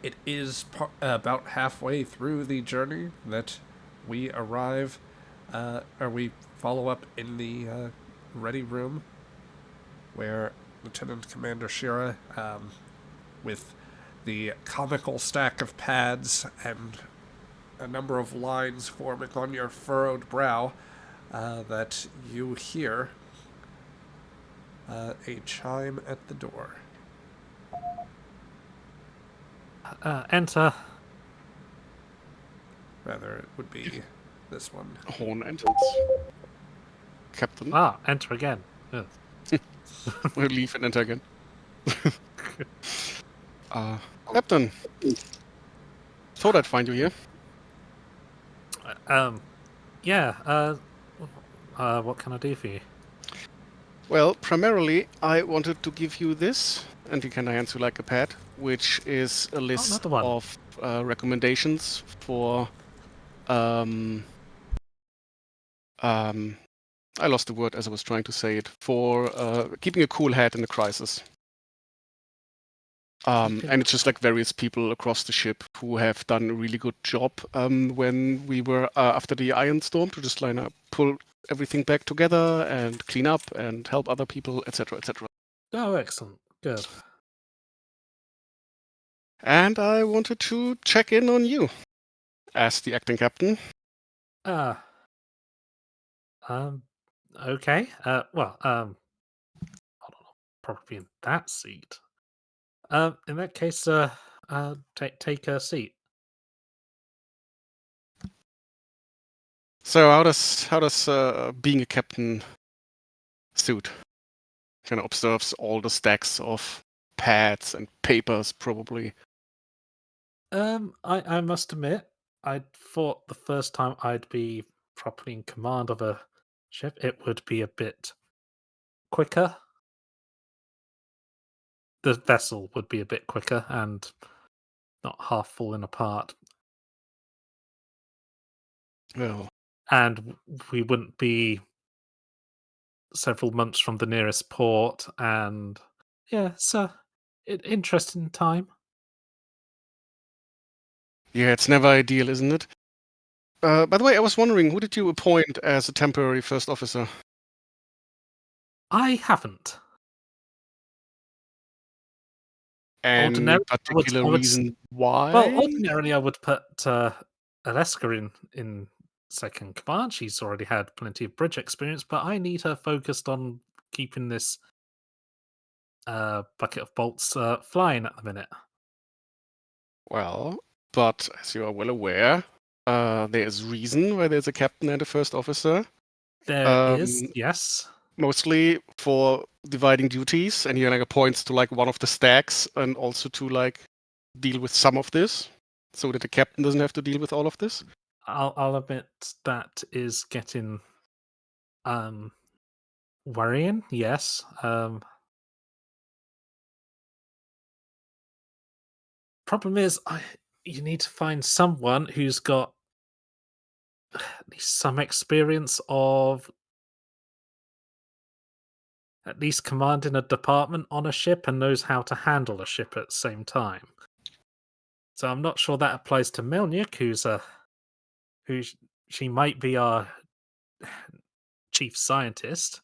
Speaker 1: It is about halfway through the journey that we arrive, or we follow up in the ready room, where Lieutenant Commander Shira, with the comical stack of pads and a number of lines forming on your furrowed brow, that you hear a chime at the door.
Speaker 2: Enter.
Speaker 1: Rather, it would be this one.
Speaker 5: Horn enters. Captain.
Speaker 2: Enter again. Yes.
Speaker 5: We'll leave and enter again. Captain. Thought I'd find you here.
Speaker 2: Yeah. What can I do for you?
Speaker 5: Well, primarily, I wanted to give you this, and you can answer like a pad, which is a list
Speaker 2: another one.
Speaker 5: of recommendations for I lost the word as I was trying to say it, for keeping a cool head in a crisis. And it's just like various people across the ship who have done a really good job when we were after the Iron Storm to just pull everything back together and clean up and help other people, etc., etc.
Speaker 2: Oh, excellent. Good.
Speaker 5: And I wanted to check in on you as the acting captain.
Speaker 2: Okay. Well, I don't know. Probably in that seat. In that case, take a seat.
Speaker 5: So how does being a captain suit? Kind of observes all the stacks of pads and papers, probably.
Speaker 2: I must admit, I thought the first time I'd be properly in command of a ship, it would be a bit quicker. The vessel would be a bit quicker and not half falling apart.
Speaker 5: Well,
Speaker 2: And we wouldn't be several months from the nearest port. And yeah, it's an interesting time.
Speaker 5: yeah, it's never ideal, isn't it? By the way, I was wondering, who did you appoint as a temporary first officer?
Speaker 2: I haven't.
Speaker 5: Any
Speaker 2: Ordinarily,
Speaker 5: particular
Speaker 2: I would
Speaker 5: reason why?
Speaker 2: Well, ordinarily I would put Alaska in second command. She's already had plenty of bridge experience, but I need her focused on keeping this bucket of bolts flying at the minute.
Speaker 5: Well, but as you are well aware, there is reason why there's a captain and a first officer.
Speaker 2: There is, yes.
Speaker 5: Mostly for dividing duties, and he like points to like one of the stacks, and also to like deal with some of this, so that the captain doesn't have to deal with all of this.
Speaker 2: I'll admit that is getting worrying. Yes. Problem is, you need to find someone who's got at least some experience of at least commanding a department on a ship and knows how to handle a ship at the same time. So I'm not sure that applies to Melnyk, she might be our chief scientist,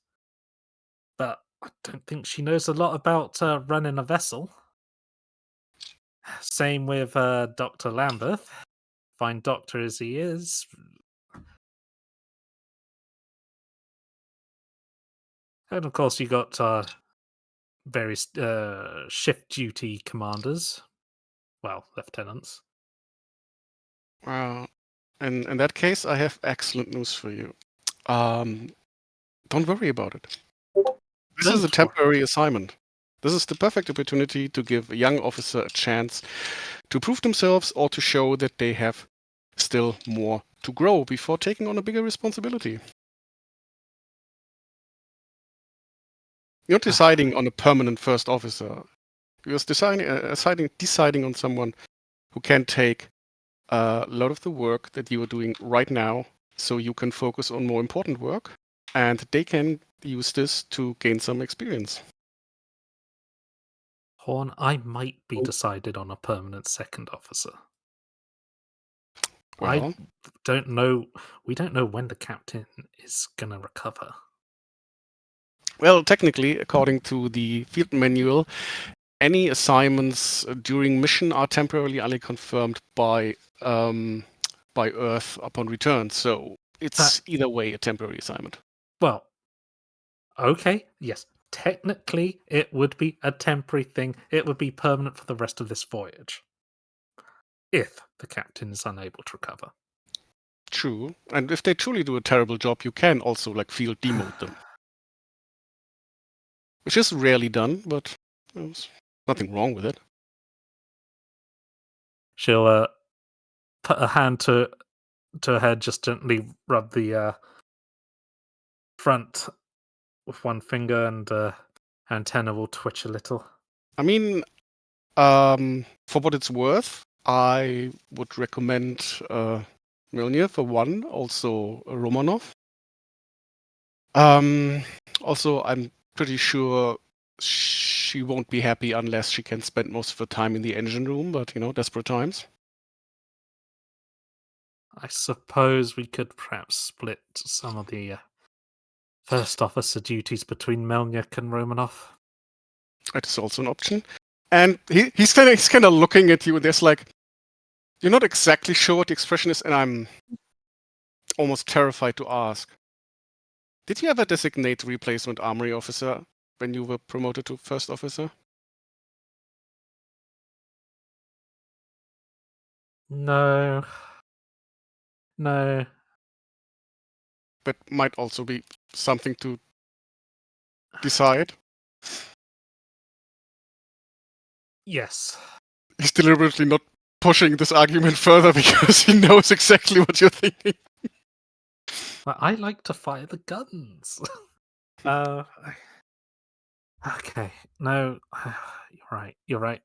Speaker 2: but I don't think she knows a lot about running a vessel. Same with Dr. Lambeth, fine doctor as he is. And of course, you got various shift duty commanders, well, lieutenants.
Speaker 5: Well, in that case, I have excellent news for you. Don't worry about it. This is a temporary assignment. This is the perfect opportunity to give a young officer a chance to prove themselves or to show that they have still more to grow before taking on a bigger responsibility. You're not deciding on a permanent first officer. You're deciding on someone who can take a lot of the work that you are doing right now, so you can focus on more important work and they can use this to gain some experience.
Speaker 2: Horn, I might be decided on a permanent second officer. I
Speaker 5: Well,
Speaker 2: don't know. We don't know when the captain is going to recover.
Speaker 5: well, technically, according to the field manual, any assignments during mission are temporarily only confirmed by Earth upon return. So it's either way a temporary assignment.
Speaker 2: Well, okay, yes. Technically, it would be a temporary thing. It would be permanent for the rest of this voyage. If the captain is unable to recover.
Speaker 5: True, and if they truly do a terrible job, you can also like field demote them, which is rarely done, but there's nothing wrong with it.
Speaker 2: She'll put her hand to her head, just gently rub the front with one finger, and her antenna will twitch a little.
Speaker 5: I mean, for what it's worth, I would recommend Mjolnir for one, also Romanov. Also, I'm pretty sure she won't be happy unless she can spend most of her time in the engine room, but desperate times.
Speaker 2: I suppose we could perhaps split some of the first officer duties between Melnyk and Romanov.
Speaker 5: That is also an option. And he's kind of looking at you, and there's like, you're not exactly sure what the expression is, and I'm almost terrified to ask. Did you ever designate replacement armory officer when you were promoted to first officer?
Speaker 2: No.
Speaker 5: That might also be something to decide.
Speaker 2: Yes.
Speaker 5: He's deliberately not pushing this argument further because he knows exactly what you're thinking.
Speaker 2: I like to fire the guns. Okay. No, you're right.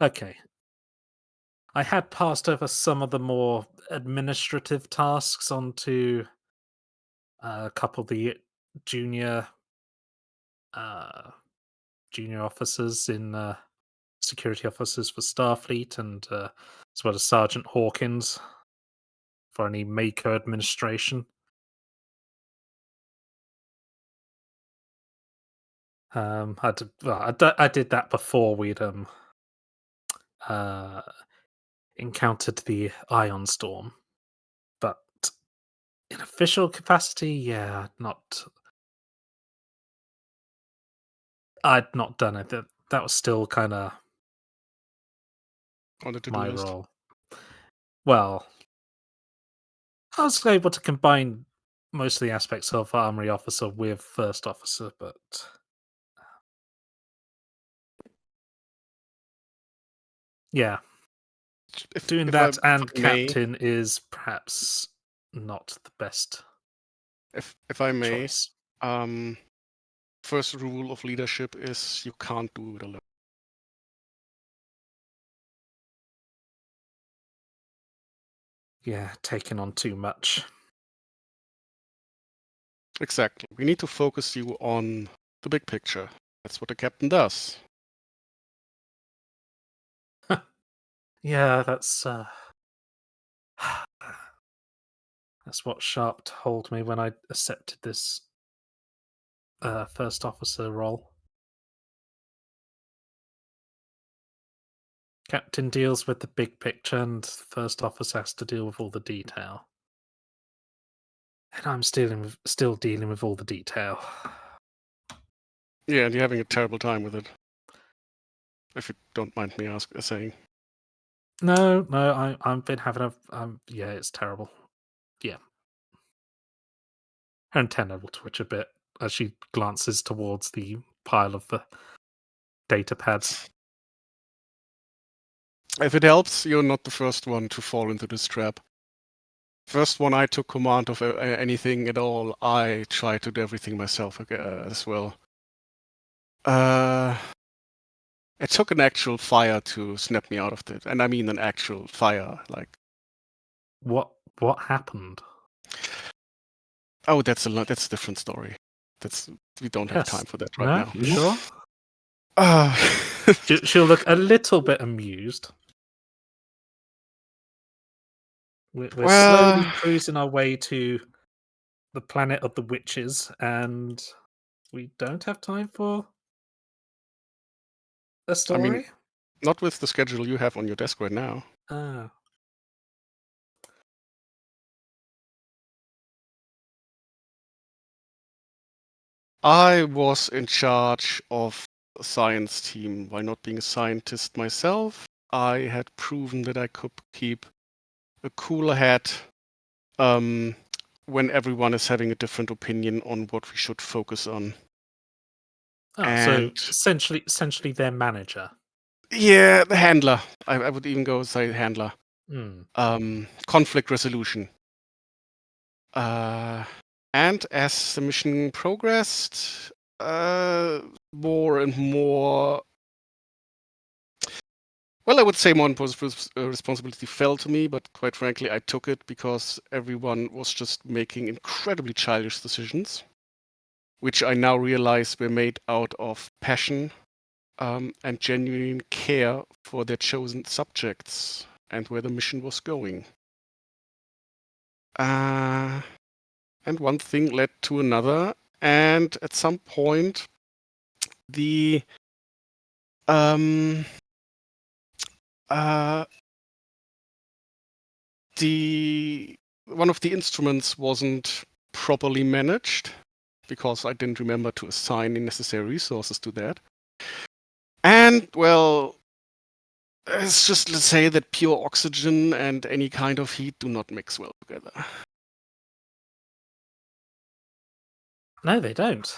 Speaker 2: Okay. I had passed over some of the more administrative tasks onto a couple of the junior officers in security officers for Starfleet, and as well as Sergeant Hawkins for any Mako administration. I did that before we'd encountered the Ion Storm, but in official capacity, yeah, I'd not done it. That was still kind of
Speaker 5: On the to-do
Speaker 2: my
Speaker 5: list.
Speaker 2: role. Well, I was able to combine most of the aspects of Armory Officer with First Officer, but yeah, doing that and Captain is perhaps not the best
Speaker 5: if I may,
Speaker 2: choice.
Speaker 5: First rule of leadership is you can't do it alone.
Speaker 2: Yeah, taking on too much.
Speaker 5: Exactly. We need to focus you on the big picture. That's what the captain does.
Speaker 2: Yeah, that's what Sharp told me when I accepted this First Officer role. Captain deals with the big picture, and First Officer has to deal with all the detail. And I'm still dealing with all the detail.
Speaker 5: Yeah, and you're having a terrible time with it. If you don't mind me saying.
Speaker 2: No, I've been having yeah, it's terrible. Yeah. Her antenna will twitch a bit as she glances towards the pile of the data pads.
Speaker 5: If it helps, you're not the first one to fall into this trap. First one I took command of anything at all, I tried to do everything myself as well. It took an actual fire to snap me out of it, and I mean an actual fire. Like
Speaker 2: What happened?
Speaker 5: Oh, that's a different story. We don't have
Speaker 2: Yes.
Speaker 5: time for that right now.
Speaker 2: You sure?
Speaker 5: Uh,
Speaker 2: She'll look a little bit amused. We're slowly
Speaker 5: well,
Speaker 2: cruising our way to the planet of the witches, and we don't have time for a
Speaker 5: I
Speaker 2: story?
Speaker 5: mean, not with the schedule you have on your desk right now.
Speaker 2: Ah.
Speaker 5: I was in charge of a science team. By not being a scientist myself, I had proven that I could keep a cooler head when everyone is having a different opinion on what we should focus on.
Speaker 2: Oh, so
Speaker 5: And
Speaker 2: essentially their manager.
Speaker 5: yeah, the handler. I would even go say handler.
Speaker 2: Hmm.
Speaker 5: Conflict resolution. And as the mission progressed, more and more. Well, I would say more responsibility fell to me, but quite frankly, I took it because everyone was just making incredibly childish decisions, which I now realize were made out of passion and genuine care for their chosen subjects and where the mission was going. And one thing led to another, and at some point, the one of the instruments wasn't properly managed because I didn't remember to assign the necessary resources to that. And well, let's say that pure oxygen and any kind of heat do not mix well together.
Speaker 2: No, they don't.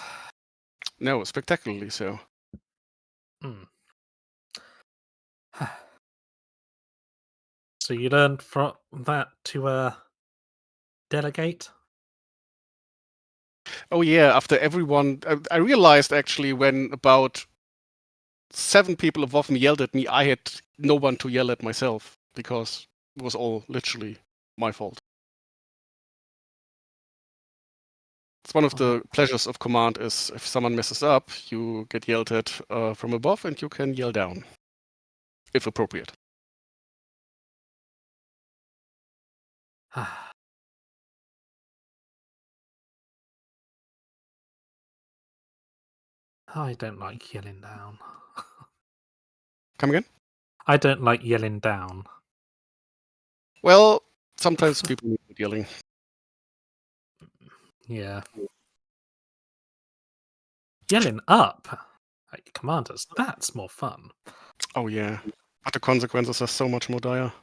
Speaker 5: No, spectacularly so.
Speaker 2: Hmm. So you learned from that to delegate?
Speaker 5: Oh yeah, after everyone, I realized actually when about 7 people above me yelled at me, I had no one to yell at myself because it was all literally my fault. It's one of the pleasures of command is if someone messes up, you get yelled at from above and you can yell down, if appropriate.
Speaker 2: I don't like yelling down.
Speaker 5: Come again?
Speaker 2: I don't like yelling down.
Speaker 5: Well, sometimes people need yelling.
Speaker 2: Yeah. Yelling up at your commanders, that's more fun.
Speaker 5: Oh yeah, but the consequences are so much more dire.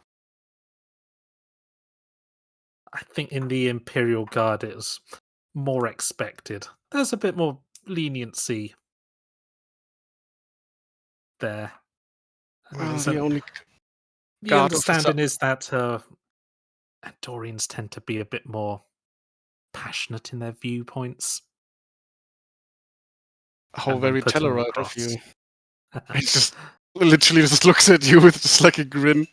Speaker 2: I think in the Imperial Guard it's more expected. There's a bit more leniency there.
Speaker 5: Well, the only
Speaker 2: The
Speaker 5: guard officer.
Speaker 2: understanding is that Andorians tend to be a bit more passionate in their viewpoints.
Speaker 5: How
Speaker 2: And then
Speaker 5: very
Speaker 2: put them
Speaker 5: Tellarite of
Speaker 2: across.
Speaker 5: you. He just literally just looks at you with just like a grin.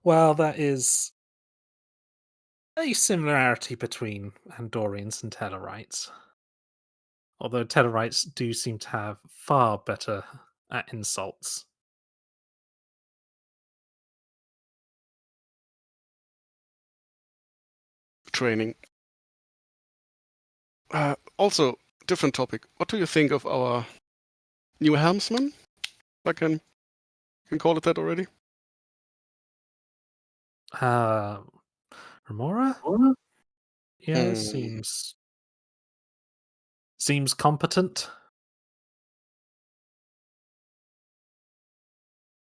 Speaker 2: Well, that is a similarity between Andorians and Tellarites. Although Tellarites do seem to have far better at insults.
Speaker 5: Training. Also, different topic. What do you think of our new helmsman? If I can call it that already.
Speaker 2: Remora? Yeah, seems competent.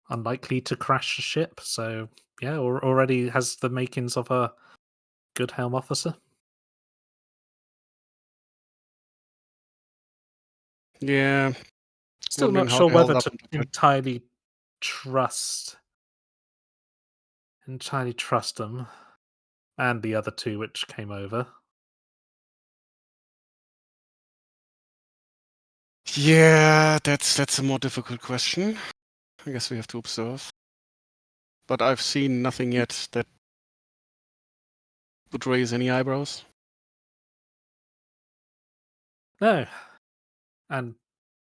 Speaker 2: Unlikely to crash a ship, so yeah, already has the makings of a good helm officer.
Speaker 5: Yeah.
Speaker 2: Still
Speaker 5: Wondering
Speaker 2: not
Speaker 5: how
Speaker 2: sure
Speaker 5: they held
Speaker 2: whether
Speaker 5: up
Speaker 2: to
Speaker 5: under that.
Speaker 2: entirely trust them and the other two which came over.
Speaker 5: Yeah, that's a more difficult question. I guess we have to observe. But I've seen nothing yet that would raise any eyebrows.
Speaker 2: No. And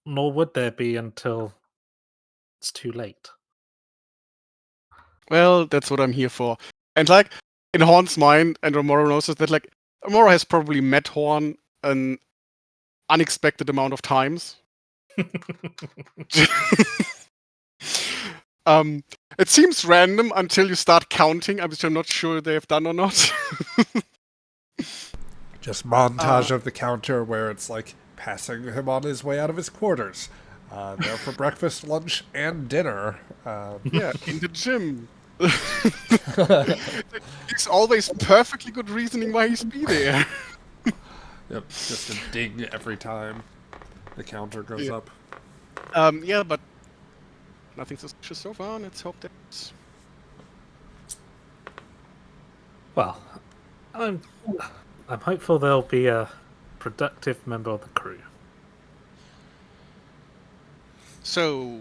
Speaker 2: nor would there be until it's too late.
Speaker 5: Well, that's what I'm here for. And like, in Horn's mind, and Romoro knows this, that like, Romoro has probably met Horn an unexpected amount of times. It seems random until you start counting, which I'm not sure they've done or not.
Speaker 1: Just montage of the counter where it's like passing him on his way out of his quarters. There for breakfast, lunch, and dinner.
Speaker 5: Yeah, in the gym. It's always perfectly good reasoning why he's be there.
Speaker 1: Yep, just a ding every time the counter goes up.
Speaker 5: Yeah, but nothing suspicious so far. Let's hope that's...
Speaker 2: Well, I'm hopeful there'll be a productive member of the crew.
Speaker 5: So,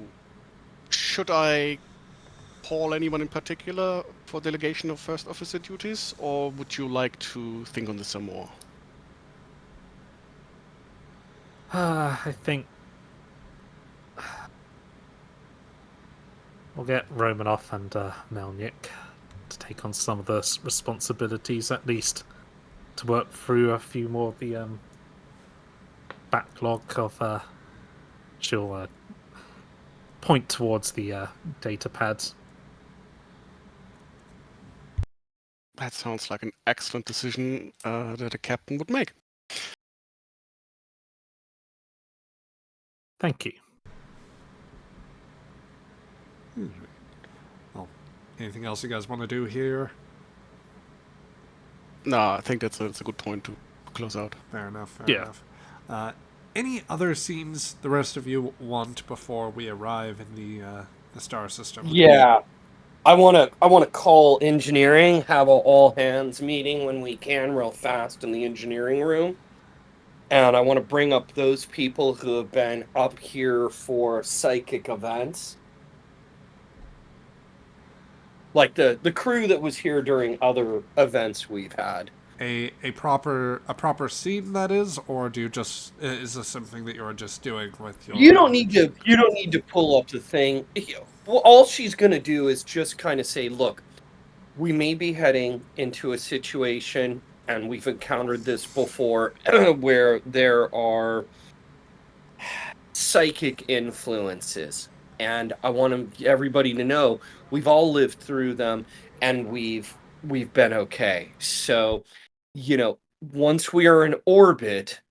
Speaker 5: should I call anyone in particular for delegation of first officer duties, or would you like to think on this some more?
Speaker 2: I think we'll get Romanoff and Melnyk to take on some of the responsibilities, at least to work through a few more of the backlog of. She'll point towards the data pads.
Speaker 5: That sounds like an excellent decision that a captain would make.
Speaker 2: Thank you.
Speaker 1: Well, anything else you guys want to do here?
Speaker 5: No, I think that's a good point to close out.
Speaker 1: Fair enough, fair
Speaker 2: Yeah.
Speaker 1: enough. Any other scenes the rest of you want before we arrive in the star system?
Speaker 4: Yeah. I wanna call engineering, have a all hands meeting when we can, real fast in the engineering room. And I want to bring up those people who have been up here for psychic events. Like the crew that was here during other events we've had.
Speaker 1: A proper scene, that is, or do you just is this something that you're just doing with your?
Speaker 4: You don't need to pull up the thing. Well, all she's gonna do is just kind of say, "Look, we may be heading into a situation, and we've encountered this before, where there are psychic influences, and I want everybody to know we've all lived through them, and we've been okay. So, once we are in orbit,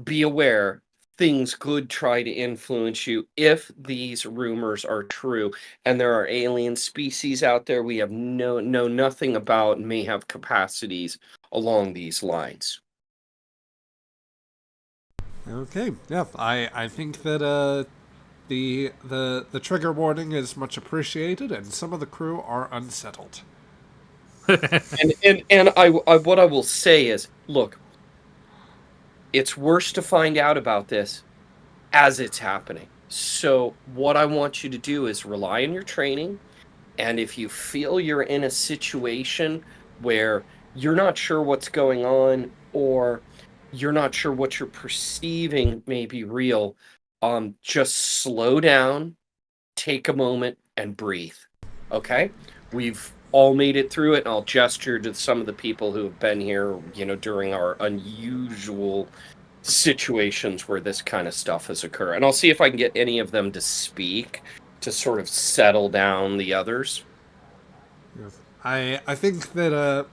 Speaker 4: be aware things could try to influence you if these rumors are true, and there are alien species out there we have know nothing about and may have capacities along these lines."
Speaker 1: Okay, yeah, I think that the trigger warning is much appreciated, and some of the crew are unsettled.
Speaker 4: And I what I will say is, look, it's worse to find out about this as it's happening. So what I want you to do is rely on your training, and if you feel you're in a situation where you're not sure what's going on, or you're not sure what you're perceiving may be real, just slow down, take a moment, and breathe. Okay? We've all made it through it, and I'll gesture to some of the people who have been here, during our unusual situations where this kind of stuff has occurred. And I'll see if I can get any of them to speak to sort of settle down the others.
Speaker 1: Yes. I think that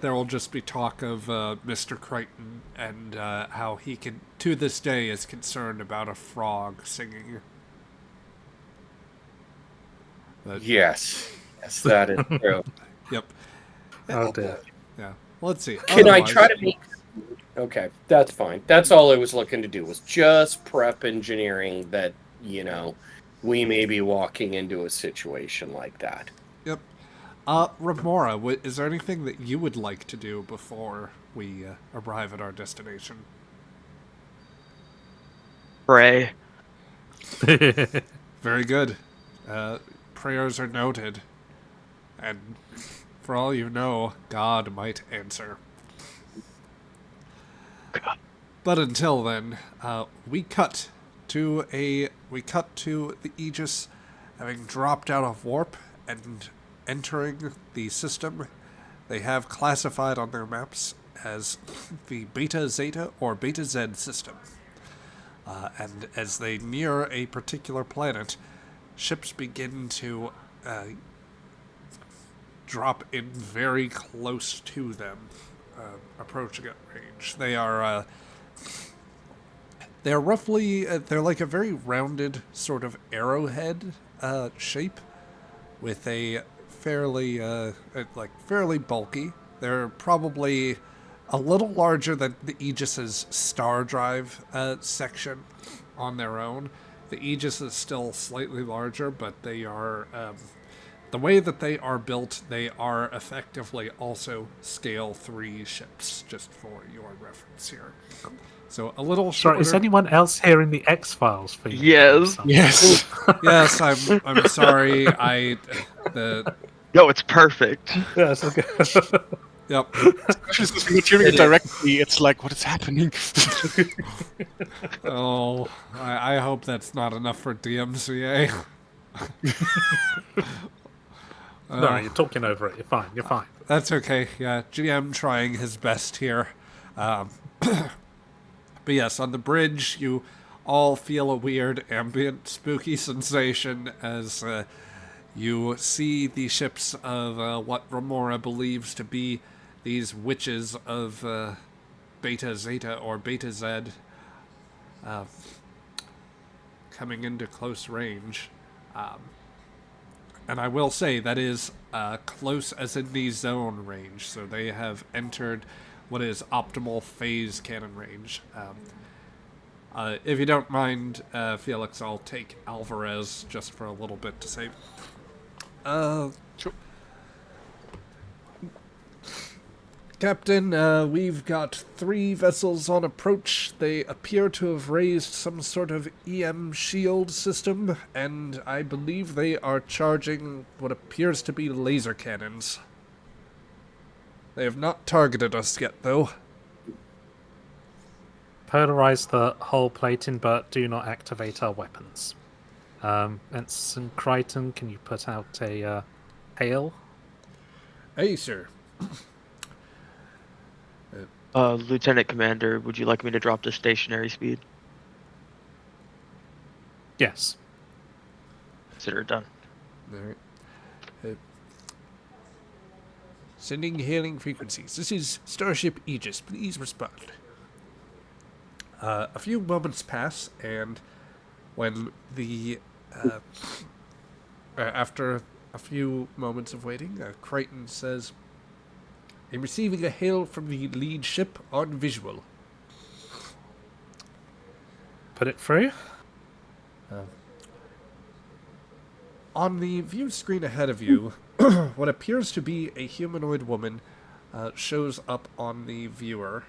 Speaker 1: there will just be talk of Mr. Crichton and how he can, to this day, is concerned about a frog singing.
Speaker 4: Yes, that is true.
Speaker 1: Yep.
Speaker 2: Oh dear.
Speaker 1: Yeah. Let's see.
Speaker 4: Can I
Speaker 1: Otherwise-
Speaker 4: try to make... Okay, that's fine. That's all I was looking to do, was just prep engineering that, we may be walking into a situation like that.
Speaker 1: Yep. Remora, is there anything that you would like to do before we arrive at our destination?
Speaker 6: Pray.
Speaker 1: Very good. Prayers are noted. And For all you know, God might answer. But until then, we cut to the Aegis having dropped out of warp and entering the system they have classified on their maps as the Beta Zeta or Beta Z system. And as they near a particular planet, ships begin to drop in very close to them, approaching at range. They're roughly, they're like a very rounded sort of arrowhead shape with a fairly bulky. They're probably a little larger than the Aegis's star drive section on their own. The Aegis is still slightly larger, but they are, the way that they are built, they are effectively also scale 3 ships, just for your reference here. So a little shorter.
Speaker 2: Sorry, is anyone else hearing the X-Files for you?
Speaker 6: Yes.
Speaker 5: Yes.
Speaker 1: Yes, I'm sorry.
Speaker 6: No, it's perfect.
Speaker 2: Yes, okay.
Speaker 1: Yep.
Speaker 5: Since we're hearing it directly, it's like, what is happening?
Speaker 1: Oh, I hope that's not enough for DMCA.
Speaker 2: No, you're talking over it. You're fine. You're fine.
Speaker 1: That's okay. Yeah, GM trying his best here. But yes, on the bridge, you all feel a weird, ambient, spooky sensation as you see the ships of what Remora believes to be these witches of Beta Zeta or Beta Z coming into close range. And I will say that is close as in the zone range, so they have entered what is optimal phase cannon range. If you don't mind, Felix, I'll take Alvarez just for a little bit to say.
Speaker 5: Sure.
Speaker 1: Captain, we've got 3 vessels on approach. They appear to have raised some sort of EM shield system, and I believe they are charging what appears to be laser cannons. They have not targeted us yet, though.
Speaker 2: Polarize the hull plating, but do not activate our weapons. Ensign Crichton, can you put out a hail?
Speaker 1: Hey, sir.
Speaker 6: Lieutenant Commander, would you like me to drop to stationary speed?
Speaker 2: Yes.
Speaker 6: Consider it done.
Speaker 1: Alright. Sending hailing frequencies. This is Starship Aegis. Please respond. A few moments pass, and when the after a few moments of waiting, Crichton says, "I'm receiving a hail from the lead ship on visual."
Speaker 2: Put it through.
Speaker 1: On the view screen ahead of you, what appears to be a humanoid woman shows up on the viewer.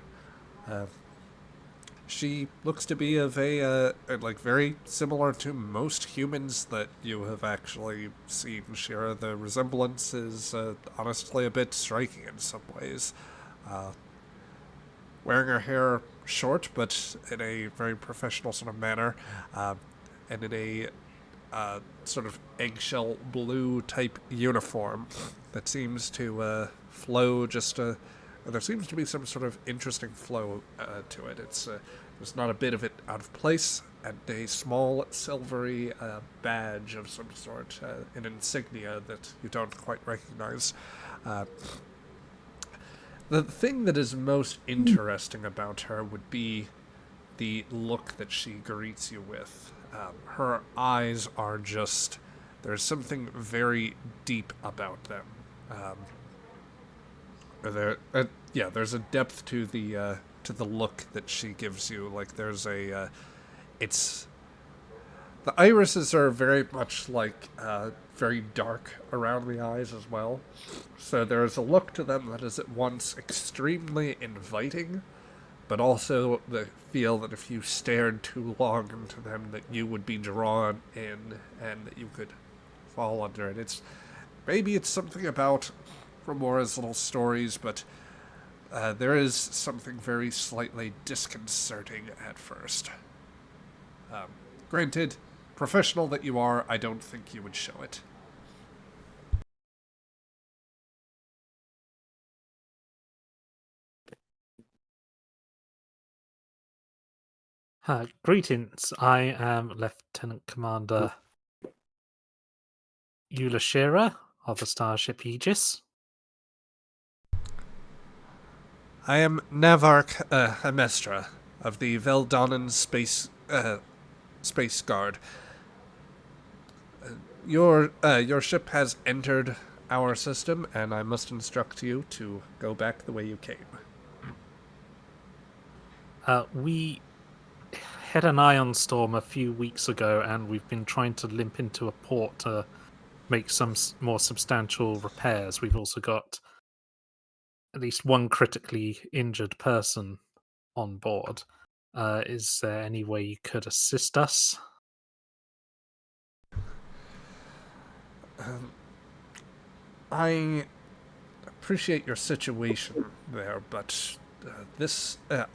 Speaker 1: She looks to be of a, very similar to most humans that you have actually seen, Shira. The resemblance is honestly a bit striking in some ways. Wearing her hair short, but in a very professional sort of manner, and in a sort of eggshell blue type uniform that seems to flow there seems to be some sort of interesting flow to it. There's not a bit of it out of place, and a small silvery badge of some sort, an insignia that you don't quite recognize. The thing that is most interesting about her would be the look that she greets you with. Her eyes are just... there's something very deep about them. There's a depth to the look that she gives you. Like, there's a... it's... the irises are very much like very dark around the eyes as well. So there's a look to them that is at once extremely inviting, but also the feel that if you stared too long into them, that you would be drawn in and that you could fall under it. Maybe it's something about Remora's little stories, but there is something very slightly disconcerting at first. Granted, professional that you are, I don't think you would show it.
Speaker 2: Greetings. I am Lieutenant Commander Eulashira of the starship Aegis.
Speaker 1: I am Navark Amestra of the Veldonnan Space Guard. Your ship has entered our system, and I must instruct you to go back the way you came.
Speaker 2: We had an ion storm a few weeks ago, and we've been trying to limp into a port to make some more substantial repairs. We've also got at least one critically injured person on board. Is there any way you could assist us?
Speaker 1: I appreciate your situation there, but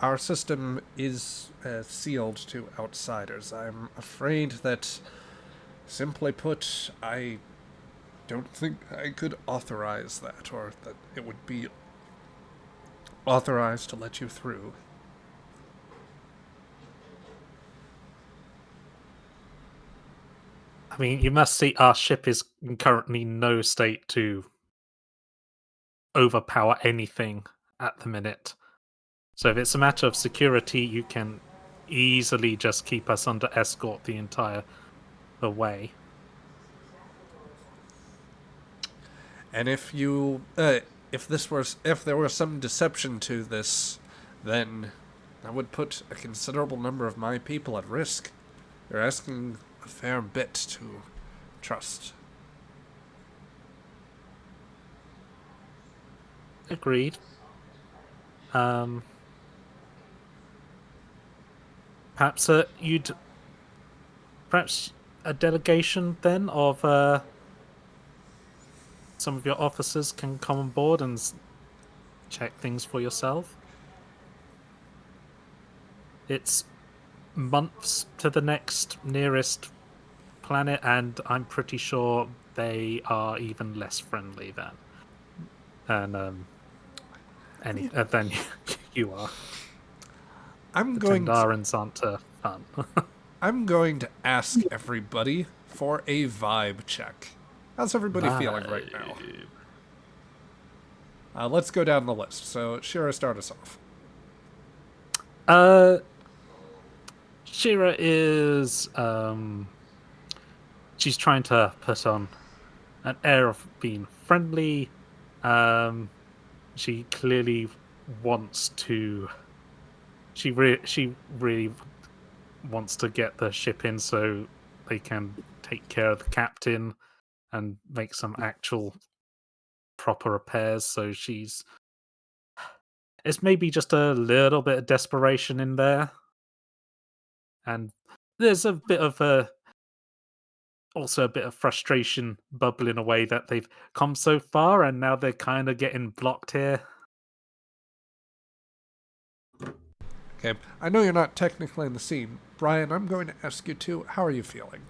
Speaker 1: our system is sealed to outsiders. I'm afraid that, simply put, I don't think I could authorize that, or that it would be authorized to let you through.
Speaker 2: I mean, you must see our ship is currently in no state to overpower anything at the minute. So if it's a matter of security, you can easily just keep us under escort the entire way.
Speaker 1: And if there were some deception to this, then that would put a considerable number of my people at risk. You're asking a fair bit to trust.
Speaker 2: Agreed. Perhaps perhaps a delegation then of some of your officers can come on board and check things for yourself. It's months to the next nearest planet, and I'm pretty sure they are even less friendly than you are. The Tendarans aren't fun.
Speaker 1: I'm going to ask everybody for a vibe check. How's everybody feeling right now? Let's go down the list. So, Shira, start us off.
Speaker 2: Shira is she's trying to put on an air of being friendly. She clearly wants to. She really wants to get the ship in so they can take care of the captain and make some actual proper repairs. So it's maybe just a little bit of desperation in there, and there's also a bit of frustration bubbling away that they've come so far and now they're kind of getting blocked here.
Speaker 1: Okay, I know you're not technically in the scene. Brian, I'm going to ask you too, how are you feeling?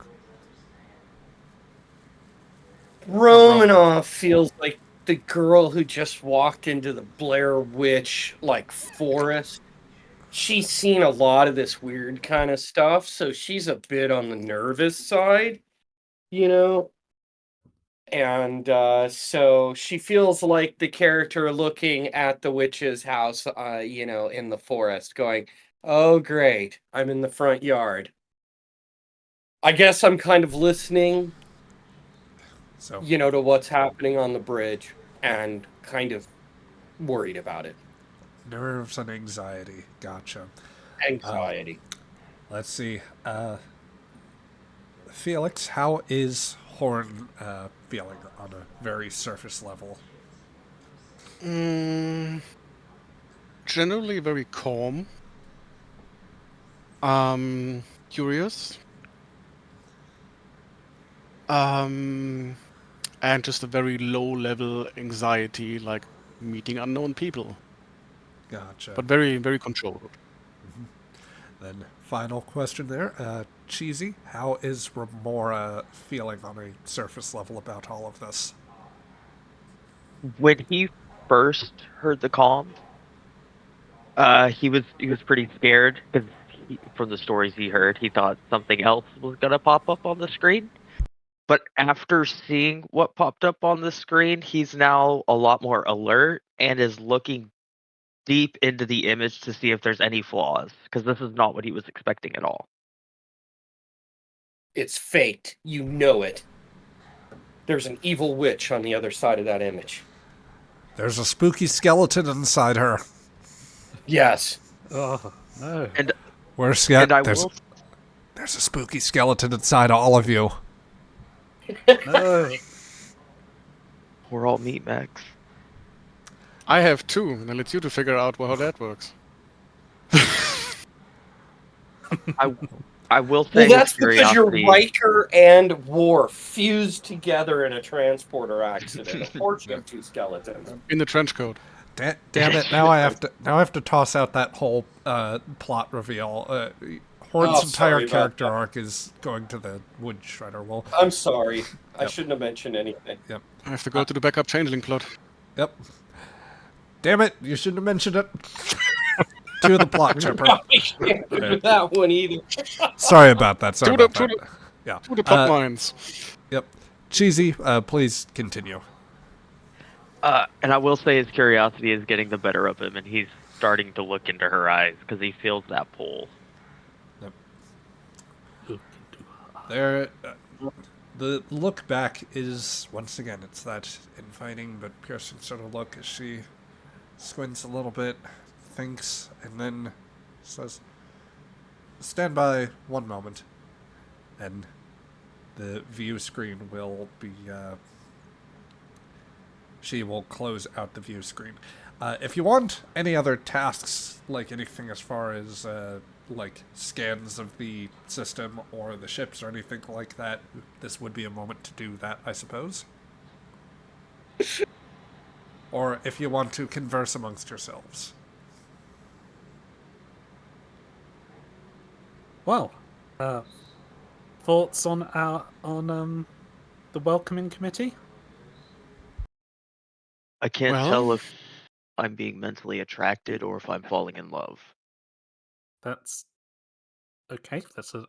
Speaker 4: Romanoff feels like the girl who just walked into the Blair Witch, forest. She's seen a lot of this weird kind of stuff, so she's a bit on the nervous side, you know? And so she feels like the character looking at the witch's house, in the forest, going, oh, great, I'm in the front yard. I guess I'm kind of listening, to what's happening on the bridge and kind of worried about it.
Speaker 1: Nerves and anxiety. Gotcha.
Speaker 4: Anxiety.
Speaker 1: Let's see. Felix, how is Horn feeling on a very surface level?
Speaker 5: Generally very calm. Curious. and just a very low-level anxiety, like meeting unknown people,
Speaker 1: Gotcha.
Speaker 5: but very, very controlled.
Speaker 1: Then, final question there. Cheesy, how is Remora feeling on a surface level about all of this?
Speaker 6: When he first heard the comms, he was pretty scared because from the stories he heard, he thought something else was gonna pop up on the screen. But after seeing what popped up on the screen, he's now a lot more alert and is looking deep into the image to see if there's any flaws, because this is not what he was expecting at all.
Speaker 4: It's faked. You know it. There's an evil witch on the other side of that image.
Speaker 1: There's a spooky skeleton inside her.
Speaker 4: Yes.
Speaker 2: Oh, no.
Speaker 6: And
Speaker 1: Worse yet,
Speaker 6: and I
Speaker 1: there's
Speaker 6: will
Speaker 1: a spooky skeleton inside all of you.
Speaker 2: No.
Speaker 6: we're all meat Max.
Speaker 5: I have two, and I'll let you to figure out how that works.
Speaker 6: I will say
Speaker 4: Well,
Speaker 6: his
Speaker 4: that's because you're
Speaker 6: curiosity-
Speaker 4: Riker and Worf fused together in a transporter accident. Of course, you have two skeletons.
Speaker 5: In the trench coat.
Speaker 1: Damn it! Now I have to toss out that whole plot reveal. Horn's entire
Speaker 4: sorry about
Speaker 1: character
Speaker 4: that.
Speaker 1: arc is going to the wood shredder. Well,
Speaker 4: I'm sorry. I
Speaker 1: Yep.
Speaker 4: shouldn't have mentioned anything.
Speaker 1: yep,
Speaker 5: I have to go to the backup changeling plot.
Speaker 1: yep. Damn it! You shouldn't have mentioned it. To the plot chipper.
Speaker 4: Probably can't do that one either.
Speaker 1: Sorry about that. Sorry
Speaker 5: To
Speaker 1: about
Speaker 5: the-
Speaker 1: that. Yeah.
Speaker 5: To the plot lines.
Speaker 1: Yep. Cheesy, please continue.
Speaker 6: And I will say his curiosity is getting the better of him, and he's starting to look into her eyes because he feels that pull.
Speaker 1: There, the look back is, once again, it's that inviting but piercing sort of look as she squints a little bit, thinks, and then says, "Stand by one moment." And the view screen will be, she will close out the view screen. If you want any other tasks, like anything as far as, like scans of the system or the ships or anything like that, this would be a moment to do that, I suppose. Or if you want to converse amongst yourselves.
Speaker 2: Well, thoughts on the welcoming committee?
Speaker 6: I can't
Speaker 5: Well-
Speaker 6: tell if I'm being mentally attracted or if I'm falling in love.
Speaker 2: That's okay. That's an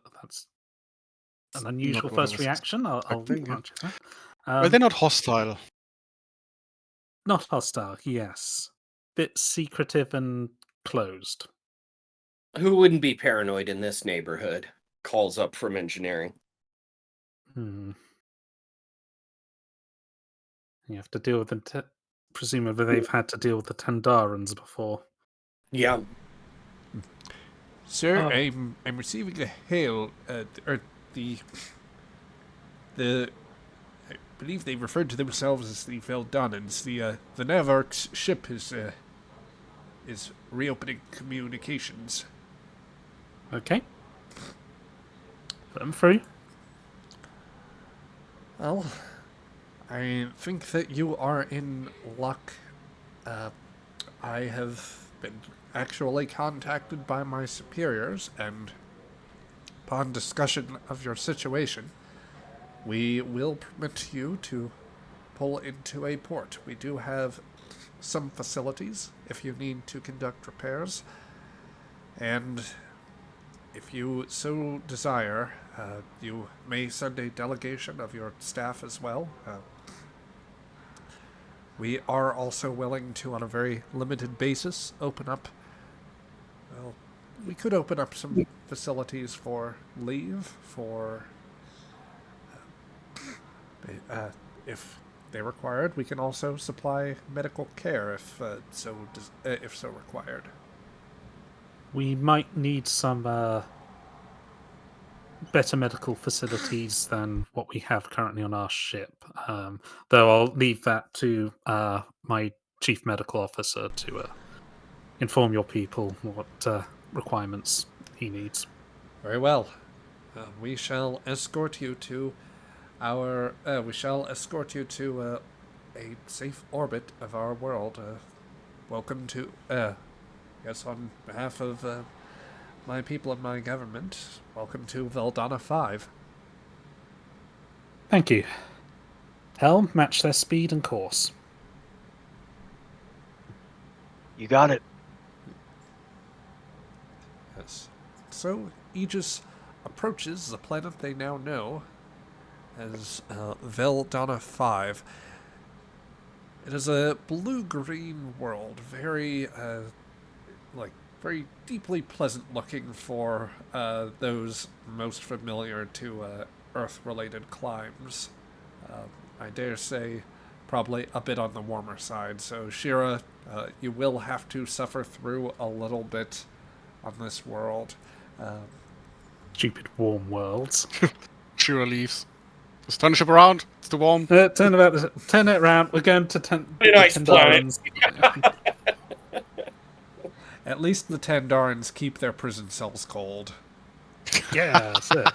Speaker 5: Not
Speaker 2: unusual
Speaker 5: what I
Speaker 2: first
Speaker 5: was
Speaker 2: reaction. I'll
Speaker 5: expecting, yeah.
Speaker 2: grant you that.
Speaker 5: Well, they're not hostile.
Speaker 2: Not hostile. Yes, bit secretive and closed.
Speaker 4: Who wouldn't be paranoid in this neighborhood? Calls up from engineering.
Speaker 2: Hmm. You have to deal with the. Presumably, they've had to deal with the Tandarans before.
Speaker 4: Yeah.
Speaker 1: Sir,
Speaker 6: Oh.
Speaker 1: I'm receiving a hail, or the I believe they referred to themselves as the Veldonnans. The Navark's ship is reopening communications.
Speaker 2: Okay. Put them through.
Speaker 1: Well, I think that you are in luck. I have been actually contacted by my superiors, and upon discussion of your situation, we will permit you to pull into a port. We do have some facilities if you need to conduct repairs, and if you so desire, you may send a delegation of your staff as well. We are also willing to, on a very limited basis, open up. Well, we could open up some facilities for leave, for if they required. We can also supply medical care if so required.
Speaker 2: We might need some better medical facilities than what we have currently on our ship. Though I'll leave that to my chief medical officer to inform your people what requirements he needs.
Speaker 1: Very well. We shall escort you to we shall escort you to a safe orbit of our world. Welcome to, yes, on behalf of my people and my government, welcome to Veldonna 5.
Speaker 2: Thank you. Helm, match their speed and course.
Speaker 6: You got it.
Speaker 1: Yes. So, Aegis approaches the planet they now know as Veldonna 5. It is a blue-green world, very, very deeply pleasant looking for those most familiar to Earth-related climes. I dare say probably a bit on the warmer side, so Shira, you will have to suffer through a little bit on this world.
Speaker 2: Stupid warm worlds.
Speaker 5: Shira leaves. Just turn the ship around. It's too warm.
Speaker 2: Turn it around. We're going to
Speaker 4: Very nice
Speaker 2: Tendarans.
Speaker 1: At least the Tandarans keep their prison cells cold.
Speaker 2: Yeah, that's it.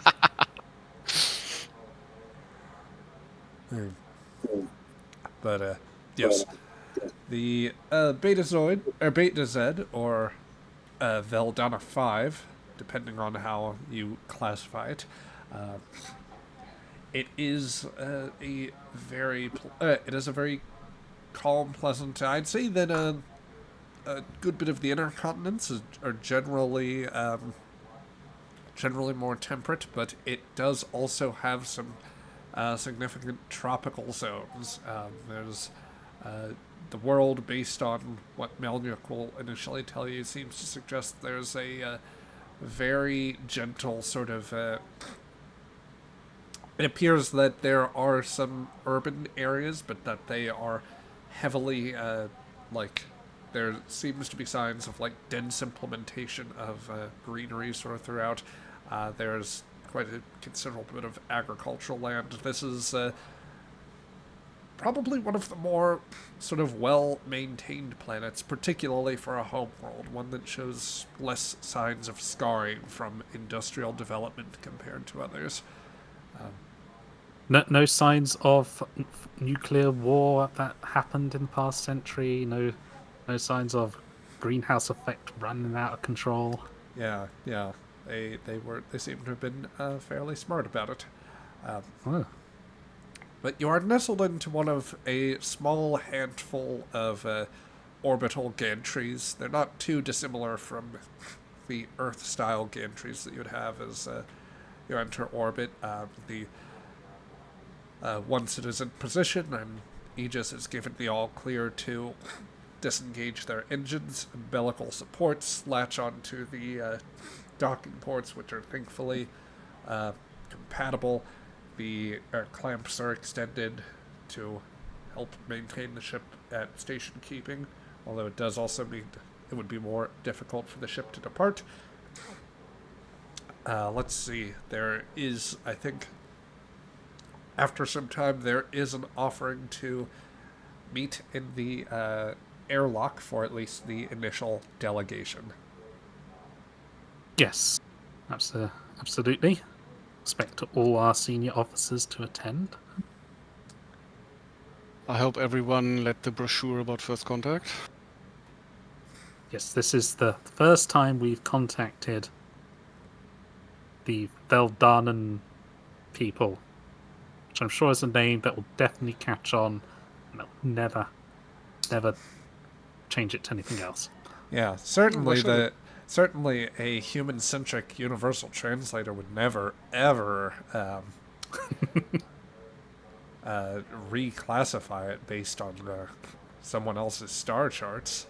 Speaker 1: But, yes. The Betazoid, or Beta Z, or Veldonna 5, depending on how you classify it, it is a very calm, pleasant. I'd say that a good bit of the inner continents are generally more temperate, but it does also have some significant tropical zones. There's the world, based on what Melnyuk will initially tell you, seems to suggest there's a very gentle sort of. It appears that there are some urban areas, but that they are heavily there seems to be signs of dense implementation of greenery sort of throughout. There's quite a considerable bit of agricultural land. This is probably one of the more sort of well-maintained planets, particularly for a homeworld, one that shows less signs of scarring from industrial development compared to others.
Speaker 2: No signs of nuclear war that happened in the past century. No signs of greenhouse effect running out of control.
Speaker 1: Yeah. They seem to have been fairly smart about it. But you are nestled into one of a small handful of orbital gantries. They're not too dissimilar from the Earth-style gantries that you'd have as you enter orbit. Once it is in position, and Aegis is given the all-clear to disengage their engines, umbilical supports, latch onto the docking ports, which are thankfully compatible. The clamps are extended to help maintain the ship at station keeping, although it does also mean it would be more difficult for the ship to depart. Let's see. There is, I think, after some time, there is an offering to meet in the airlock for at least the initial delegation.
Speaker 2: Yes, absolutely. Expect all our senior officers to attend.
Speaker 5: I hope everyone read the brochure about first contact.
Speaker 2: Yes, this is the first time we've contacted the Veldonnan people, which I'm sure is a name that will definitely catch on, and they'll never change it to anything else.
Speaker 1: Yeah, certainly a human-centric universal translator would never, ever reclassify it based on someone else's star charts.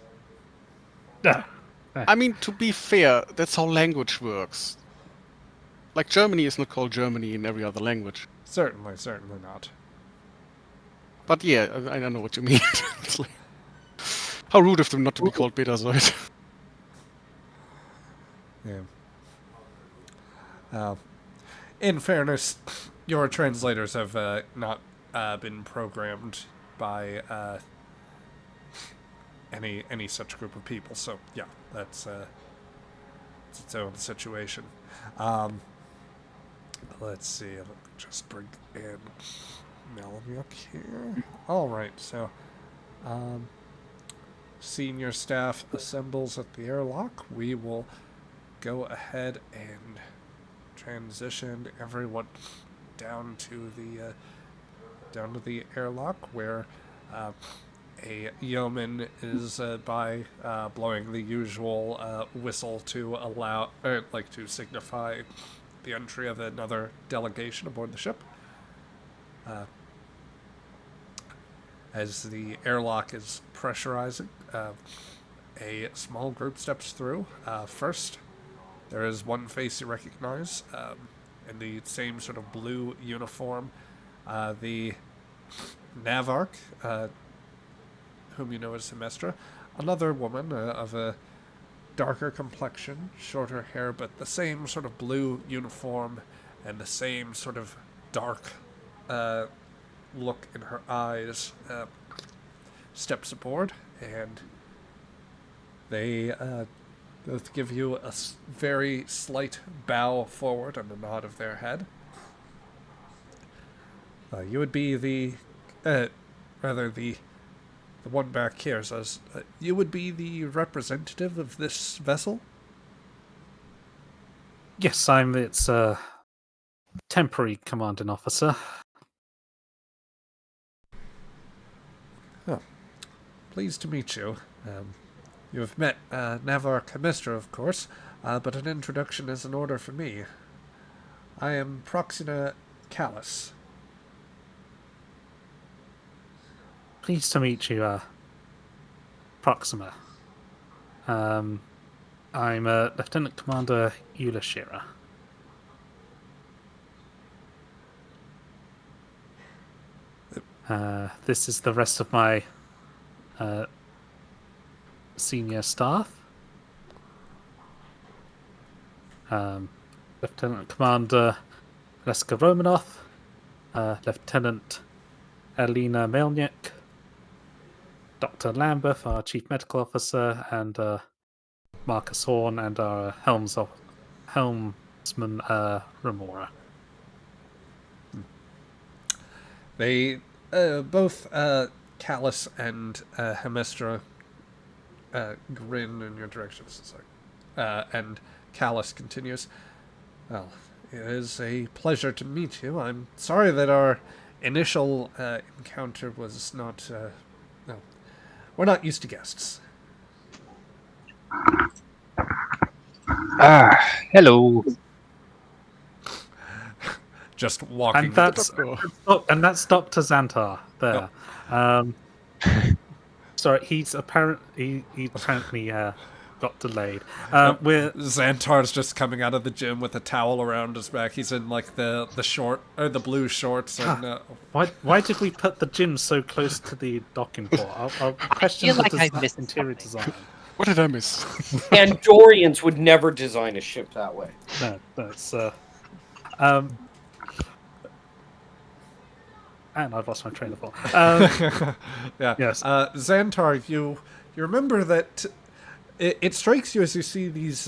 Speaker 5: I mean, to be fair, that's how language works. Like, Germany is not called Germany in every other language.
Speaker 1: Certainly not.
Speaker 5: But yeah, I know what you mean. It's like, how rude of them not to be called Betazoid.
Speaker 1: Yeah. In fairness, your translators have not been programmed by any such group of people. So yeah, that's it's its own situation. Let's see. just bring in Melnick here. Alright, so senior staff assembles at the airlock. We will go ahead and transition everyone down to the airlock, where a yeoman is by blowing the usual whistle to allow, to signify the entry of another delegation aboard the ship. As the airlock is pressurizing, a small group steps through. First, there is one face you recognize, in the same sort of blue uniform, the Navarch, whom you know as Semestra. Another woman of a darker complexion, shorter hair, but the same sort of blue uniform and the same sort of dark look in her eyes, steps aboard, and they both give you a very slight bow forward and a nod of their head. You would be the one back here says, you would be the representative of this vessel?
Speaker 2: Yes, I'm its temporary commanding officer.
Speaker 1: Oh, pleased to meet you. You have met Navar Camestra, of course, but an introduction is in order for me. I am Proxima Callus.
Speaker 2: Pleased to meet you, Proxima. I'm Lieutenant Commander Eula. This is the rest of my senior staff. Lieutenant Commander Leska Romanov, Lieutenant Alina Melnick, Dr. Lambeth, our Chief Medical Officer, and Marcus Horn, and our helmsman Remora.
Speaker 1: They both Callus and Hemestra grin in your direction. And Callus continues, well, it is a pleasure to meet you. I'm sorry that our initial encounter was not... no, we're not used to guests.
Speaker 7: Hello.
Speaker 1: Just walking.
Speaker 2: And that's Dr. Xantar there.
Speaker 1: Oh.
Speaker 2: Sorry, he's apparently got delayed.
Speaker 1: Xantar's just coming out of the gym with a towel around his back. He's in like the short or the blue shorts. And
Speaker 2: why did we put the gym so close to the docking port? I'll question the interior design.
Speaker 5: What did I miss?
Speaker 4: Andorians would never design a ship that way.
Speaker 2: No, that's and I've lost my train of thought.
Speaker 1: yeah.
Speaker 2: Yes.
Speaker 1: Xantar, you remember that it strikes you as you see these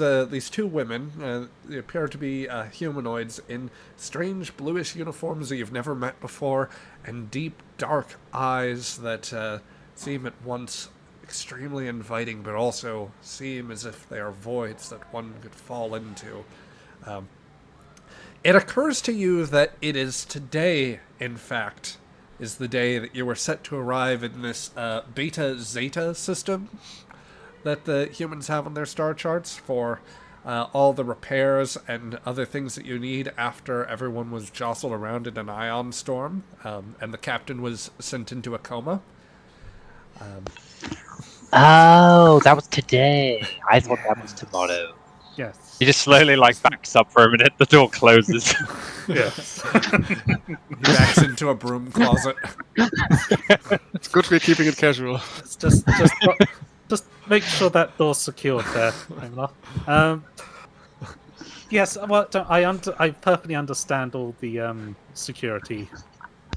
Speaker 1: two women. They appear to be humanoids in strange bluish uniforms that you've never met before, and deep dark eyes that seem at once extremely inviting, but also seem as if they are voids that one could fall into. It occurs to you that it is today, in fact, is the day that you were set to arrive in this Beta-Zeta system that the humans have on their star charts for all the repairs and other things that you need after everyone was jostled around in an ion storm, and the captain was sent into a coma.
Speaker 7: Oh, that was today. I thought that was tomorrow.
Speaker 2: Yes.
Speaker 7: He just slowly backs up for a minute. The door closes.
Speaker 2: Yes.
Speaker 1: He backs into a broom closet.
Speaker 5: It's good we're keeping it casual.
Speaker 2: It's just make sure that door's secured there. Yes. Well, I perfectly understand all the security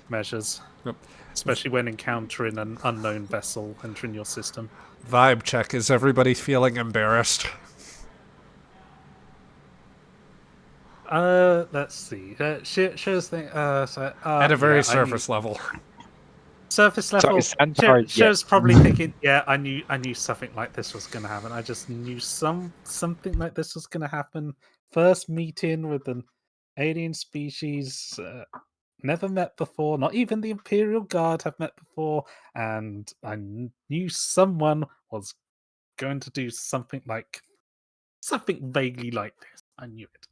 Speaker 2: measures,
Speaker 1: Yep.
Speaker 2: especially when encountering an unknown vessel entering your system.
Speaker 1: Vibe check. Is everybody feeling embarrassed?
Speaker 2: Let's see. Shira's thing.
Speaker 1: At a very
Speaker 2: yeah,
Speaker 1: surface level.
Speaker 2: Surface level.
Speaker 7: Centaur,
Speaker 2: Shira's probably thinking, yeah, I knew something like this was going to happen. I just knew something like this was going to happen. First meeting with an alien species never met before. Not even the Imperial Guard have met before, and I knew someone was going to do something vaguely like this. I knew it.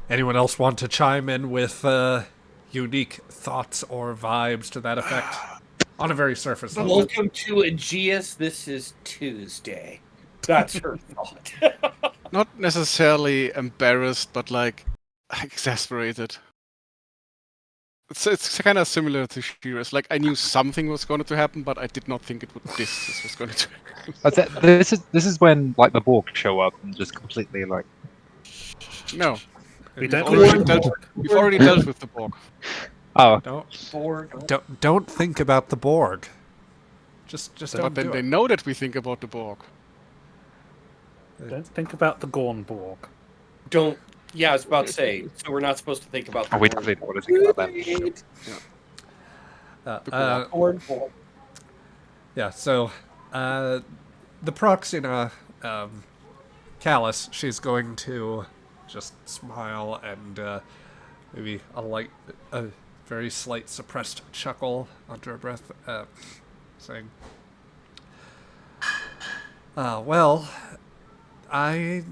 Speaker 1: Anyone else want to chime in with unique thoughts or vibes to that effect? On a very surface level.
Speaker 4: Welcome to Aegis. This is Tuesday. That's her thought.
Speaker 5: Not necessarily embarrassed, but like exasperated. It's kind of similar to Shira's. Like I knew something was going to happen, but I did not think it would. This was going to happen.
Speaker 7: This is when like the Borg show up and just completely like.
Speaker 5: No,
Speaker 2: We
Speaker 5: we've
Speaker 2: don't
Speaker 5: already dealt with the Borg.
Speaker 7: Oh,
Speaker 1: Don't think about the Borg. Just
Speaker 5: But
Speaker 1: don't
Speaker 5: then
Speaker 1: do
Speaker 5: they
Speaker 1: it.
Speaker 5: know that we think about the Borg.
Speaker 2: Don't think about the Gornborg.
Speaker 4: Don't. Yeah, I was about to say. So we're not supposed to think about.
Speaker 7: we definitely don't want to think about that.
Speaker 1: Yeah, so the Proxina Callus, she's going to just smile and maybe a very slight suppressed chuckle under her breath, saying, well, I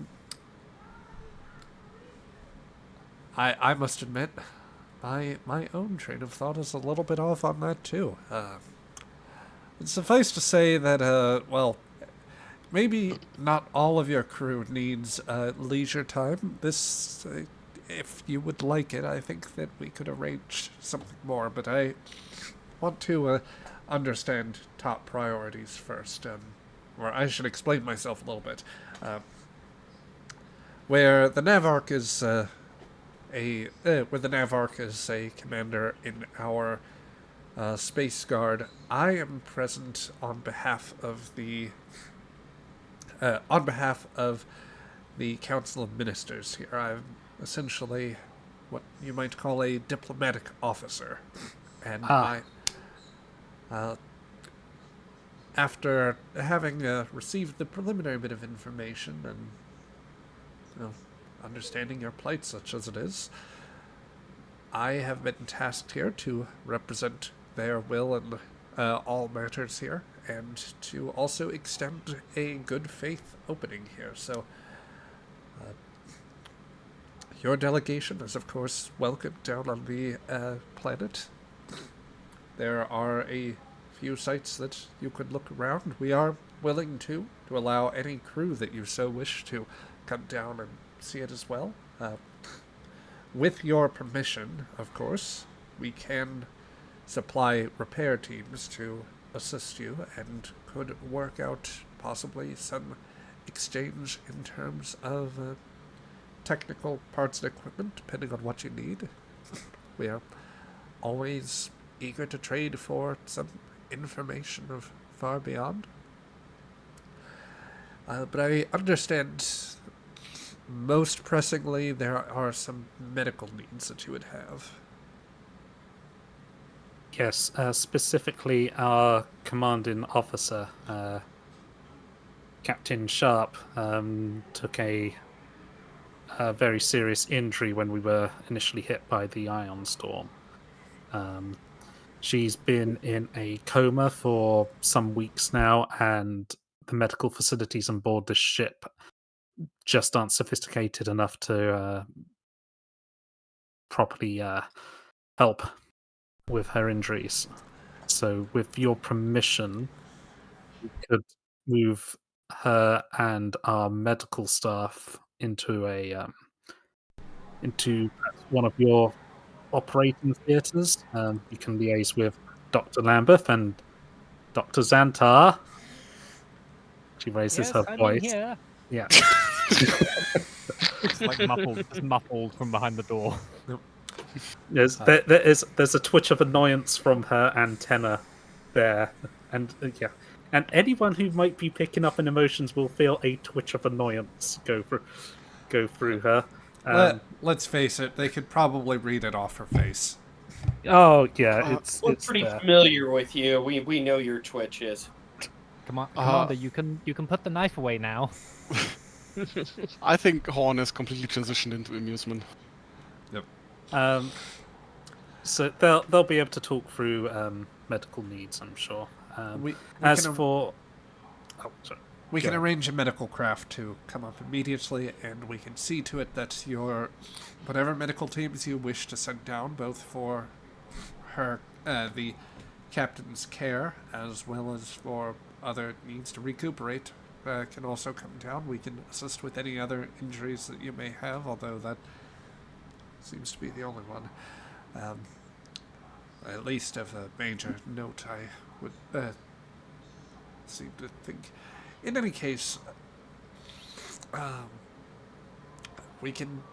Speaker 1: must admit, my own train of thought is a little bit off on that too. Suffice to say that, well, maybe not all of your crew needs leisure time. This, if you would like it, I think that we could arrange something more, but I want to understand top priorities first. Or I should explain myself a little bit. Where the Navarch is a commander in our Space Guard, I am present on behalf of the Council of Ministers here. I'm essentially what you might call a diplomatic officer, and after having received the preliminary bit of information and understanding your plight such as it is, I have been tasked here to represent their will in all matters here, and to also extend a good faith opening here. So, your delegation is, of course, welcome down on the planet. There are a few sites that you could look around. We are willing to allow any crew that you so wish to come down and see it as well. With your permission, of course, we can supply repair teams to assist you and could work out possibly some exchange in terms of technical parts and equipment, depending on what you need. We are always eager to trade for some information of far beyond. But I understand most pressingly there are some medical needs that you would have.
Speaker 2: Yes, specifically our commanding officer, Captain Sharp, took a very serious injury when we were initially hit by the ion storm. She's been in a coma for some weeks now, and the medical facilities on board the ship just aren't sophisticated enough to properly help with her injuries. So, with your permission, we could move her and our medical staff into into one of your operating theatres. You can liaise with Dr. Lambeth and Dr. Xantar. She raises her voice.
Speaker 8: Here.
Speaker 2: Yeah.
Speaker 8: It's like muffled from behind the door.
Speaker 2: There's a twitch of annoyance from her antenna there, and yeah, and anyone who might be picking up on emotions will feel a twitch of annoyance go through. go through her.
Speaker 1: Let's face it, they could probably read it off her face.
Speaker 2: Oh yeah, it's
Speaker 4: We're
Speaker 2: it's
Speaker 4: pretty
Speaker 2: there.
Speaker 4: familiar with you. We know your twitches.
Speaker 8: Commander, you can put the knife away now.
Speaker 5: I think Horn has completely transitioned into amusement.
Speaker 1: Yep.
Speaker 2: So they'll be able to talk through medical needs, I'm sure.
Speaker 1: We
Speaker 2: As
Speaker 1: can,
Speaker 2: for, oh sorry,
Speaker 1: we
Speaker 2: go
Speaker 1: can
Speaker 2: ahead.
Speaker 1: arrange a medical craft to come up immediately, and we can see to it that your whatever medical teams you wish to send down, both for her, the captain's care, as well as for other needs to recuperate, can also come down. We can assist with any other injuries that you may have, although that seems to be the only one. At least of a major note, I would seem to think. In any case, we can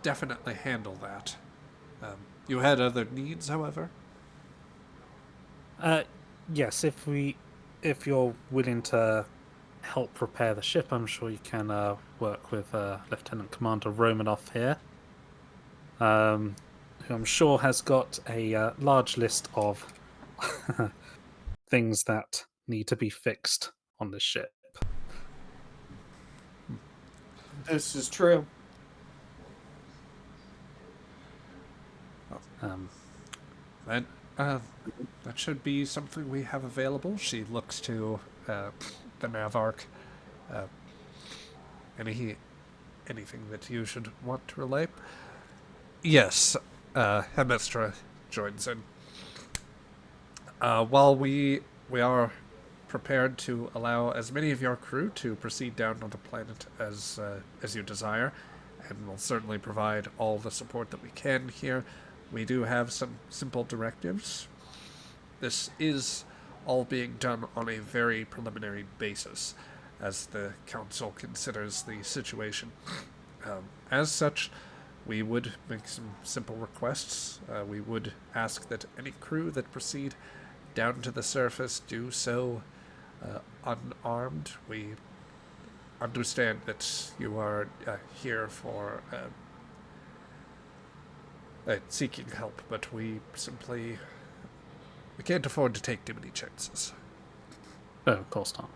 Speaker 1: definitely handle that. You had other needs, however?
Speaker 2: Yes, if you're willing to help repair the ship, I'm sure you can work with Lieutenant Commander Romanoff here, who I'm sure has got a large list of things that need to be fixed on the ship.
Speaker 4: This is true.
Speaker 1: That, that should be something we have available. She looks to the Navarch. Anything that you should want to relay? Yes, Hemestra joins in. While we are prepared to allow as many of your crew to proceed down on the planet as you desire, and will certainly provide all the support that we can here, we do have some simple directives. This is all being done on a very preliminary basis, as the Council considers the situation. As such, we would make some simple requests. We would ask that any crew that proceed down to the surface do so unarmed. We understand that you are here for seeking help, but we can't afford to take too many chances.
Speaker 2: Oh, of course not.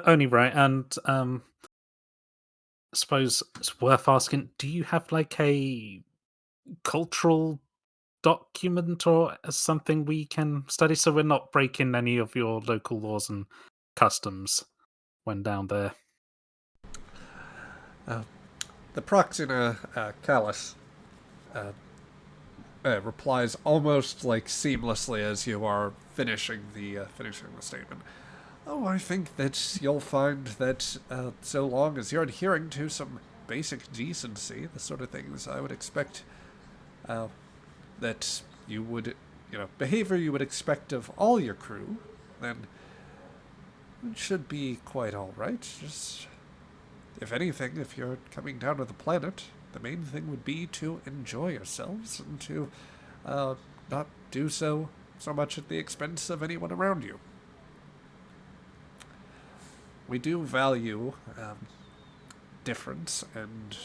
Speaker 2: Only right, and I suppose it's worth asking, do you have like a cultural document or something we can study so we're not breaking any of your local laws and customs when down there?
Speaker 1: The Proxima Callus replies almost like seamlessly as you are finishing the statement. Oh, I think that you'll find that so long as you're adhering to some basic decency, the sort of things I would expect that you would, behavior you would expect of all your crew, then it should be quite all right. Just, if anything, if you're coming down to the planet, the main thing would be to enjoy yourselves and to not do so much at the expense of anyone around you. We do value difference, and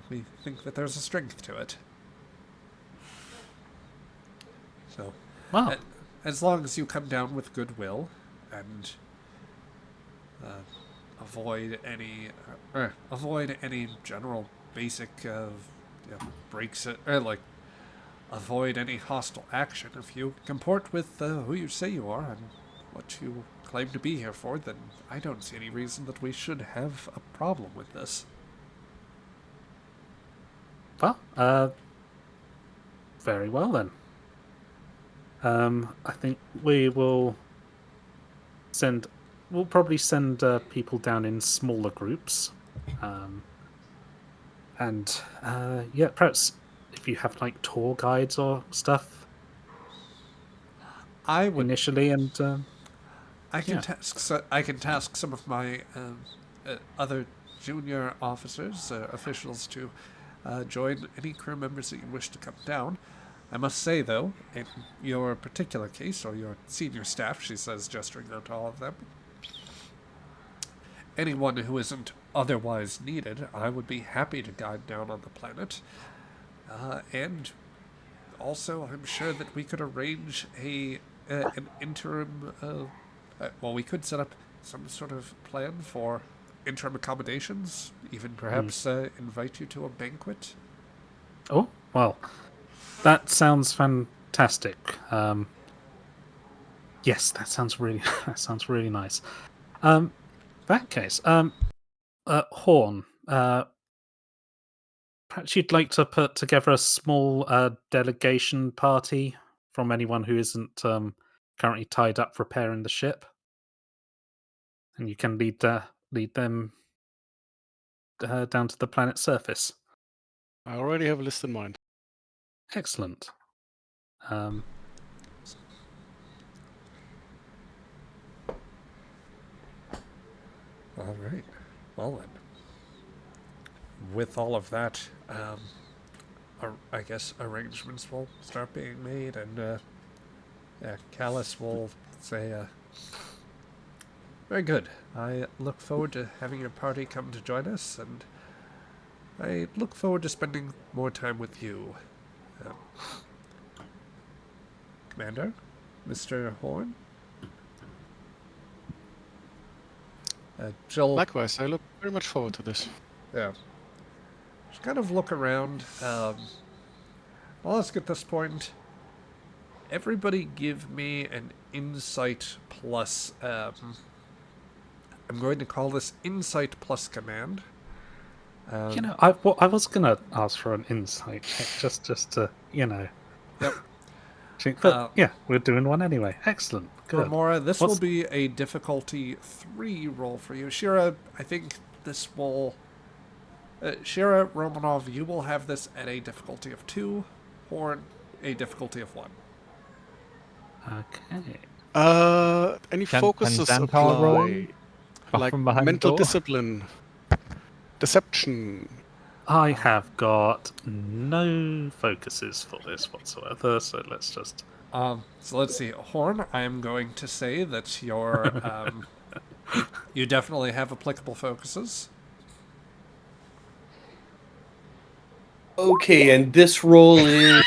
Speaker 1: we think that there's a strength to it. So,
Speaker 2: Wow.
Speaker 1: as long as you come down with goodwill and avoid any general basic breaks, avoid any hostile action. If you comport with who you say you are and what you claim to be here for, then I don't see any reason that we should have a problem with this.
Speaker 2: Well, very well then. I think we'll probably send people down in smaller groups. And perhaps if you have like tour guides or stuff
Speaker 1: I would
Speaker 2: initially, and
Speaker 1: I can task some of my other junior officers, officials, to join any crew members that you wish to come down. I must say, though, in your particular case, or your senior staff, she says, gesturing out to all of them, anyone who isn't otherwise needed, I would be happy to guide down on the planet. And also, I'm sure that we could arrange an interim. Well, we could set up some sort of plan for interim accommodations. Even perhaps invite you to a banquet.
Speaker 2: Oh, well, that sounds fantastic. Yes, that sounds really nice. That case, Horn, perhaps you'd like to put together a small delegation party from anyone who isn't currently tied up repairing the ship, and you can lead them down to the planet's surface.
Speaker 5: I already have a list in mind.
Speaker 2: Excellent.
Speaker 1: All right. Well then, with all of that, I guess arrangements will start being made, and Callus will say, "Very good. I look forward to having your party come to join us, and I look forward to spending more time with you, Commander, Mr. Horn." Jill.
Speaker 5: Likewise, I look very much forward to this.
Speaker 1: Yeah. Just kind of look around. Well, let's get this point. Everybody give me an insight plus... I'm going to call this insight plus command.
Speaker 2: I was going to ask for an insight check, just to,
Speaker 1: Yep.
Speaker 2: But yeah, we're doing one anyway. Excellent. Good.
Speaker 1: Remora, this will be a difficulty 3 roll for you. Shira, I think this will... Shira, Romanov, you will have this at a difficulty of 2, Horn, a difficulty of 1.
Speaker 2: Okay.
Speaker 5: Any
Speaker 8: Can
Speaker 5: focuses
Speaker 8: Xantar roll?
Speaker 5: apply?
Speaker 8: Back
Speaker 5: Like
Speaker 8: from behind the
Speaker 5: mental
Speaker 8: door?
Speaker 5: discipline, deception.
Speaker 2: I have got no focuses for this whatsoever, so let's just...
Speaker 1: So let's see. Horn, I am going to say that your you definitely have applicable focuses.
Speaker 4: Okay, and this roll is...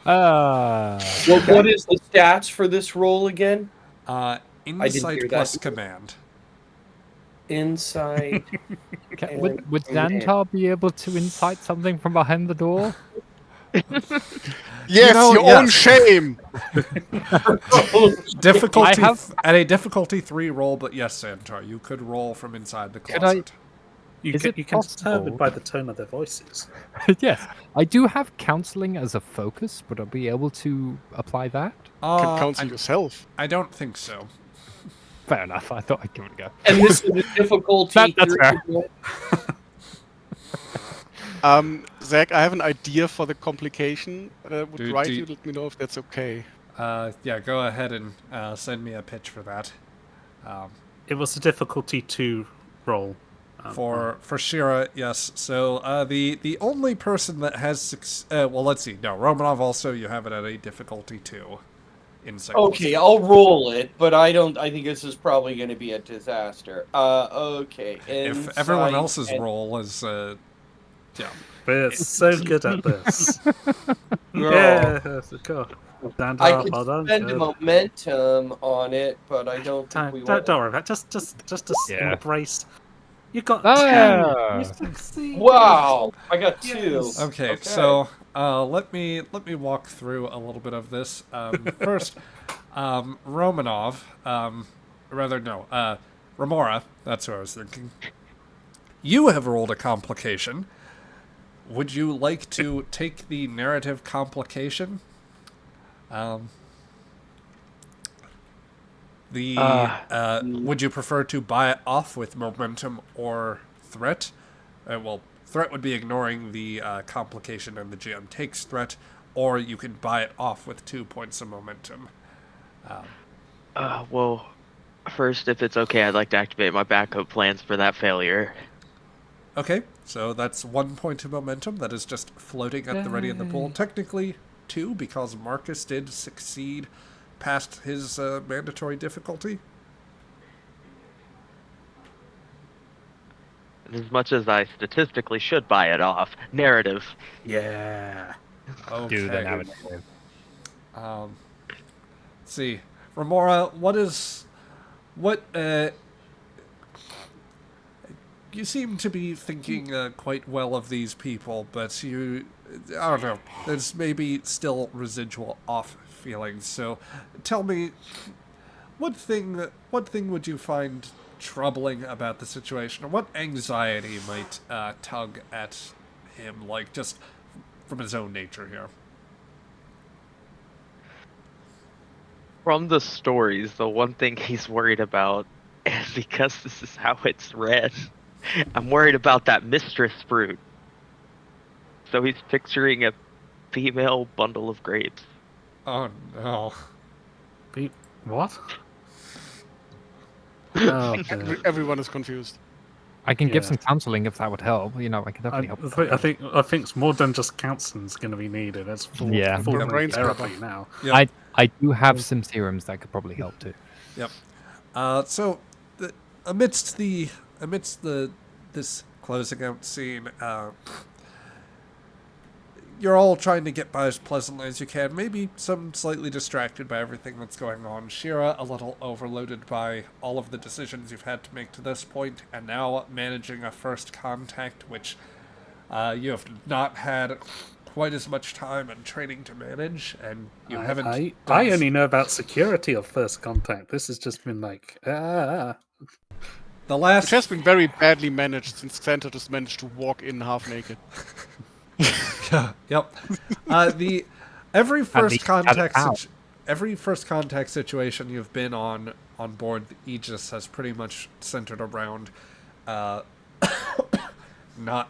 Speaker 8: Uh,
Speaker 4: What is the stats for this roll again?
Speaker 1: Insight
Speaker 4: hear
Speaker 1: plus
Speaker 4: that.
Speaker 1: command.
Speaker 4: Insight.
Speaker 8: would Xantar be able to incite something from behind the door?
Speaker 5: Yes,
Speaker 1: know,
Speaker 5: your own
Speaker 1: yes.
Speaker 5: shame.
Speaker 1: Difficulty
Speaker 8: I have-
Speaker 1: at a difficulty 3 roll, but yes, Xantar, you could roll from inside the
Speaker 8: Could I-
Speaker 1: closet.
Speaker 2: You
Speaker 8: Is
Speaker 2: can,
Speaker 8: it
Speaker 2: you can determine
Speaker 8: possible-
Speaker 2: by the tone of their voices.
Speaker 8: Yes, I do have counseling as a focus. Would I be able to apply that?
Speaker 5: Can counsel yourself.
Speaker 1: I don't think so.
Speaker 8: Fair enough. I thought I'd give it a go.
Speaker 4: And this is a difficulty
Speaker 8: That's
Speaker 4: 3
Speaker 8: fair.
Speaker 4: roll?
Speaker 5: Zach, I have an idea for the complication. Would
Speaker 1: Do-
Speaker 5: write
Speaker 1: do-
Speaker 5: you, let me know if that's okay.
Speaker 1: Yeah, go ahead and send me a pitch for that.
Speaker 2: It was a difficulty 2 roll.
Speaker 1: For Shira, yes. So the only person that has well, let's see. No, Romanov also. You have it at a difficulty 2. Insight.
Speaker 4: Okay, I'll roll it, but I think this is probably going to be a disaster. Okay.
Speaker 1: If everyone
Speaker 4: insight
Speaker 1: else's
Speaker 4: and-
Speaker 1: roll is, yeah.
Speaker 2: We're so good at this.
Speaker 4: No.
Speaker 2: Yeah, cool. Stand
Speaker 4: I
Speaker 2: up,
Speaker 4: could
Speaker 2: well done,
Speaker 4: spend
Speaker 2: good.
Speaker 4: momentum on it, but I don't think we want.
Speaker 2: Don't worry about it. Just
Speaker 8: Yeah.
Speaker 2: embrace. You got
Speaker 8: Ah.
Speaker 2: 2. You succeeded.
Speaker 4: Wow, I got 2.
Speaker 2: Yes.
Speaker 1: Okay, so let me walk through a little bit of this. First, Romanov, Remora. That's what I was thinking. You have rolled a complication. Would you like to take the narrative complication? Would you prefer to buy it off with momentum or threat? Well, threat would be ignoring the complication and the GM takes threat, or you can buy it off with 2 points of momentum.
Speaker 6: Well, first, if it's okay, I'd like to activate my backup plans for that failure.
Speaker 1: Okay, so that's 1 point of momentum that is just floating at the ready in the pool. Technically 2, because Marcus did succeed past his mandatory difficulty.
Speaker 6: As much as I statistically should buy it off, narrative.
Speaker 2: Yeah.
Speaker 1: Okay.
Speaker 8: Do the narrative.
Speaker 1: Let's see, Remora, what you seem to be thinking quite well of these people, but I don't know, there's maybe still residual off feelings. So, tell me, what thing would you find troubling about the situation, or what anxiety might tug at him, like just from his own nature here?
Speaker 6: From the stories, the one thing he's worried about is because this is how it's read. I'm worried about that mistress fruit. So he's picturing a female bundle of grapes.
Speaker 1: Oh no.
Speaker 2: What? Oh, dear.
Speaker 5: Everyone is confused.
Speaker 8: I can give
Speaker 2: Yeah.
Speaker 8: some counseling if that would help. You know, I can definitely help.
Speaker 2: I think it's more than just counseling's going to be needed. It's full,
Speaker 8: Yeah.
Speaker 2: full
Speaker 5: Your brain's
Speaker 2: therapy
Speaker 5: better.
Speaker 2: now.
Speaker 1: Yep.
Speaker 8: I do have some serums that could probably help too.
Speaker 1: Yep. So, amidst this closing out scene, you're all trying to get by as pleasantly as you can. Maybe some slightly distracted by everything that's going on. Shira a little overloaded by all of the decisions you've had to make to this point, and now managing a first contact, which you have not had quite as much time and training to manage, and you haven't.
Speaker 2: I
Speaker 1: done
Speaker 2: only know about security of first contact. This has just been like,
Speaker 1: the
Speaker 5: Which
Speaker 1: last.
Speaker 5: has been very badly managed since Santa just managed to walk in half naked.
Speaker 1: Yep. Every first
Speaker 8: least cut it out.
Speaker 1: every first contact situation you've been on board the Aegis has pretty much centered around not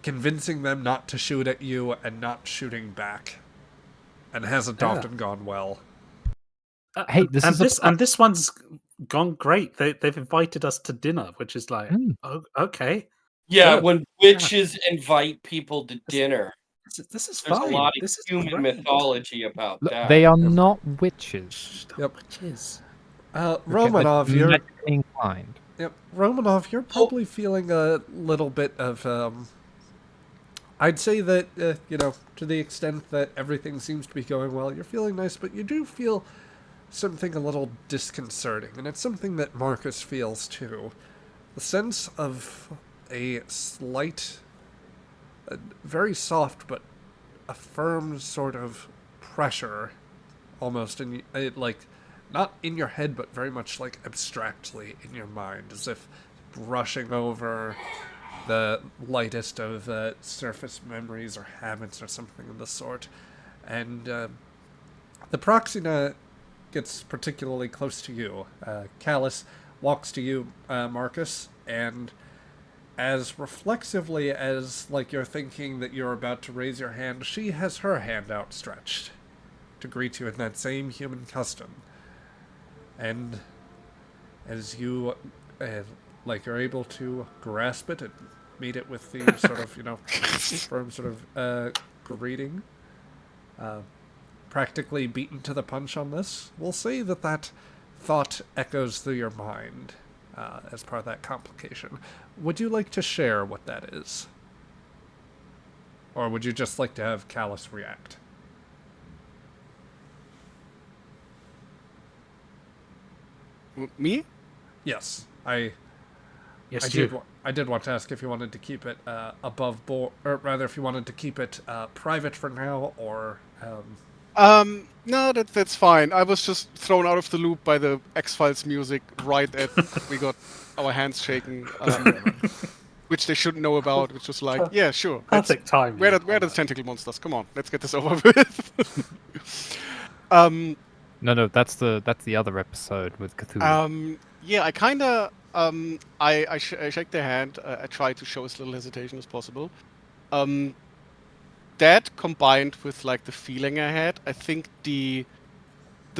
Speaker 1: convincing them not to shoot at you and not shooting back, and hasn't often gone well.
Speaker 8: Hey, this
Speaker 2: and
Speaker 8: is
Speaker 2: this one's gone great. They've invited us to dinner, which is like, oh, okay,
Speaker 4: Yeah,
Speaker 2: Good.
Speaker 4: when witches invite people to dinner,
Speaker 2: this is
Speaker 4: there's
Speaker 2: fine.
Speaker 4: a lot of
Speaker 2: This is
Speaker 4: human
Speaker 2: great.
Speaker 4: mythology about
Speaker 8: Look,
Speaker 4: that.
Speaker 8: they are not witches.
Speaker 1: Yep.
Speaker 2: Witches.
Speaker 1: Romanov,
Speaker 8: They're
Speaker 1: you're
Speaker 8: magically inclined.
Speaker 1: Yep, Romanov, you're probably feeling a little bit of. I'd say that to the extent that everything seems to be going well, you're feeling nice, but you do feel something a little disconcerting, and it's something that Marcus feels too. The sense of a slight, very soft but a firm sort of pressure, almost in like, not in your head, but very much like abstractly in your mind, as if brushing over the lightest of surface memories or habits or something of the sort. And the Proxina gets particularly close to you. Callus walks to you, Marcus, and as reflexively as like you're thinking that you're about to raise your hand, she has her hand outstretched to greet you in that same human custom. And as you are able to grasp it and meet it with the sort of firm sort of greeting, practically beaten to the punch on this, we'll say that thought echoes through your mind as part of that complication. Would you like to share what that is? Or would you just like to have Callus react?
Speaker 5: Me?
Speaker 1: Yes,
Speaker 2: Yes,
Speaker 1: I did want to ask if you wanted to keep it above board, or rather, if you wanted to keep it private for now, or
Speaker 5: No, that's fine. I was just thrown out of the loop by the X-Files music right at we got our hands shaking, which they shouldn't know about, which was like, yeah, sure.
Speaker 2: Perfect time.
Speaker 5: Where are the tentacle monsters? Come on, let's get this over with.
Speaker 8: No, that's the other episode with Cthulhu.
Speaker 5: Yeah, I kind of I shake their hand. I try to show as little hesitation as possible. That combined with like the feeling I had, I think the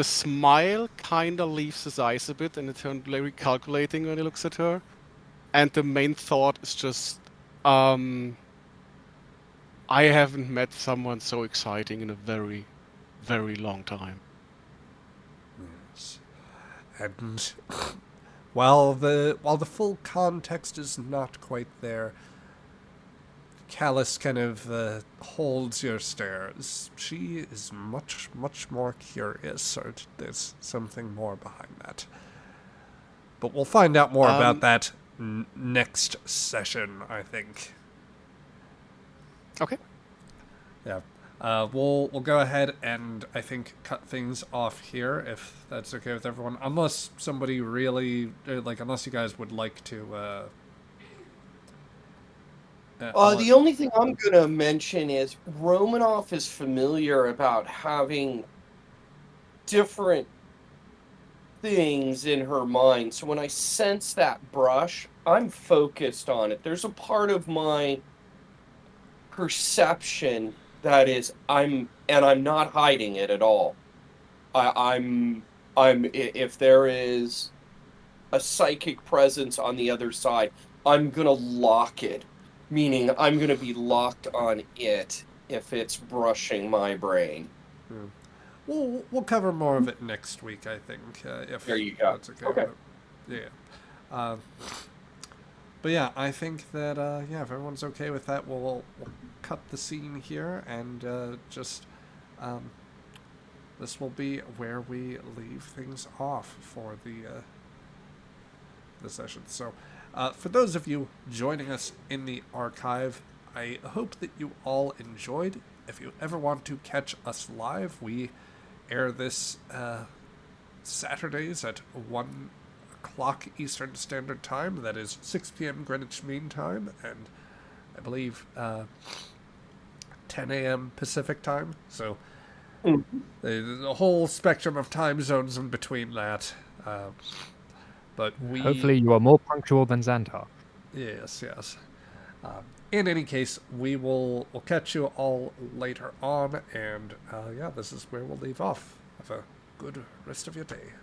Speaker 5: smile kind of leaves his eyes a bit, and it turned very calculating when he looks at her. And the main thought is just, I haven't met someone so exciting in a very, very long time.
Speaker 1: yes. And while the full context is not quite there, Callus kind of holds your stares. She is much, much more curious, or there's something more behind that. But we'll find out more about that next session, I think.
Speaker 5: Okay.
Speaker 1: Yeah. We'll go ahead and, I think, cut things off here, if that's okay with everyone. Unless somebody really, unless you guys would like to...
Speaker 4: The only thing I'm going to mention is Romanoff is familiar about having different things in her mind. So when I sense that brush, I'm focused on it. There's a part of my perception that is I'm not hiding it at all. If there is a psychic presence on the other side, I'm gonna lock it. Meaning I'm gonna be locked on it if it's brushing my brain.
Speaker 1: We'll cover more of it next week, I think, if
Speaker 4: There you go.
Speaker 1: that's okay.
Speaker 4: Okay.
Speaker 1: Yeah. But yeah, I think that, if everyone's okay with that, we'll cut the scene here, and just, this will be where we leave things off for the session. So, for those of you joining us in the archive, I hope that you all enjoyed. If you ever want to catch us live, we air this Saturdays at 1 o'clock Eastern Standard Time. That is 6 p.m. Greenwich Mean Time, and I believe 10 a.m. Pacific Time. So the whole spectrum of time zones in between that. But
Speaker 8: Hopefully you are more punctual than Xantar.
Speaker 1: Yes. In any case, we'll catch you all later on, and this is where we'll leave off. Have a good rest of your day.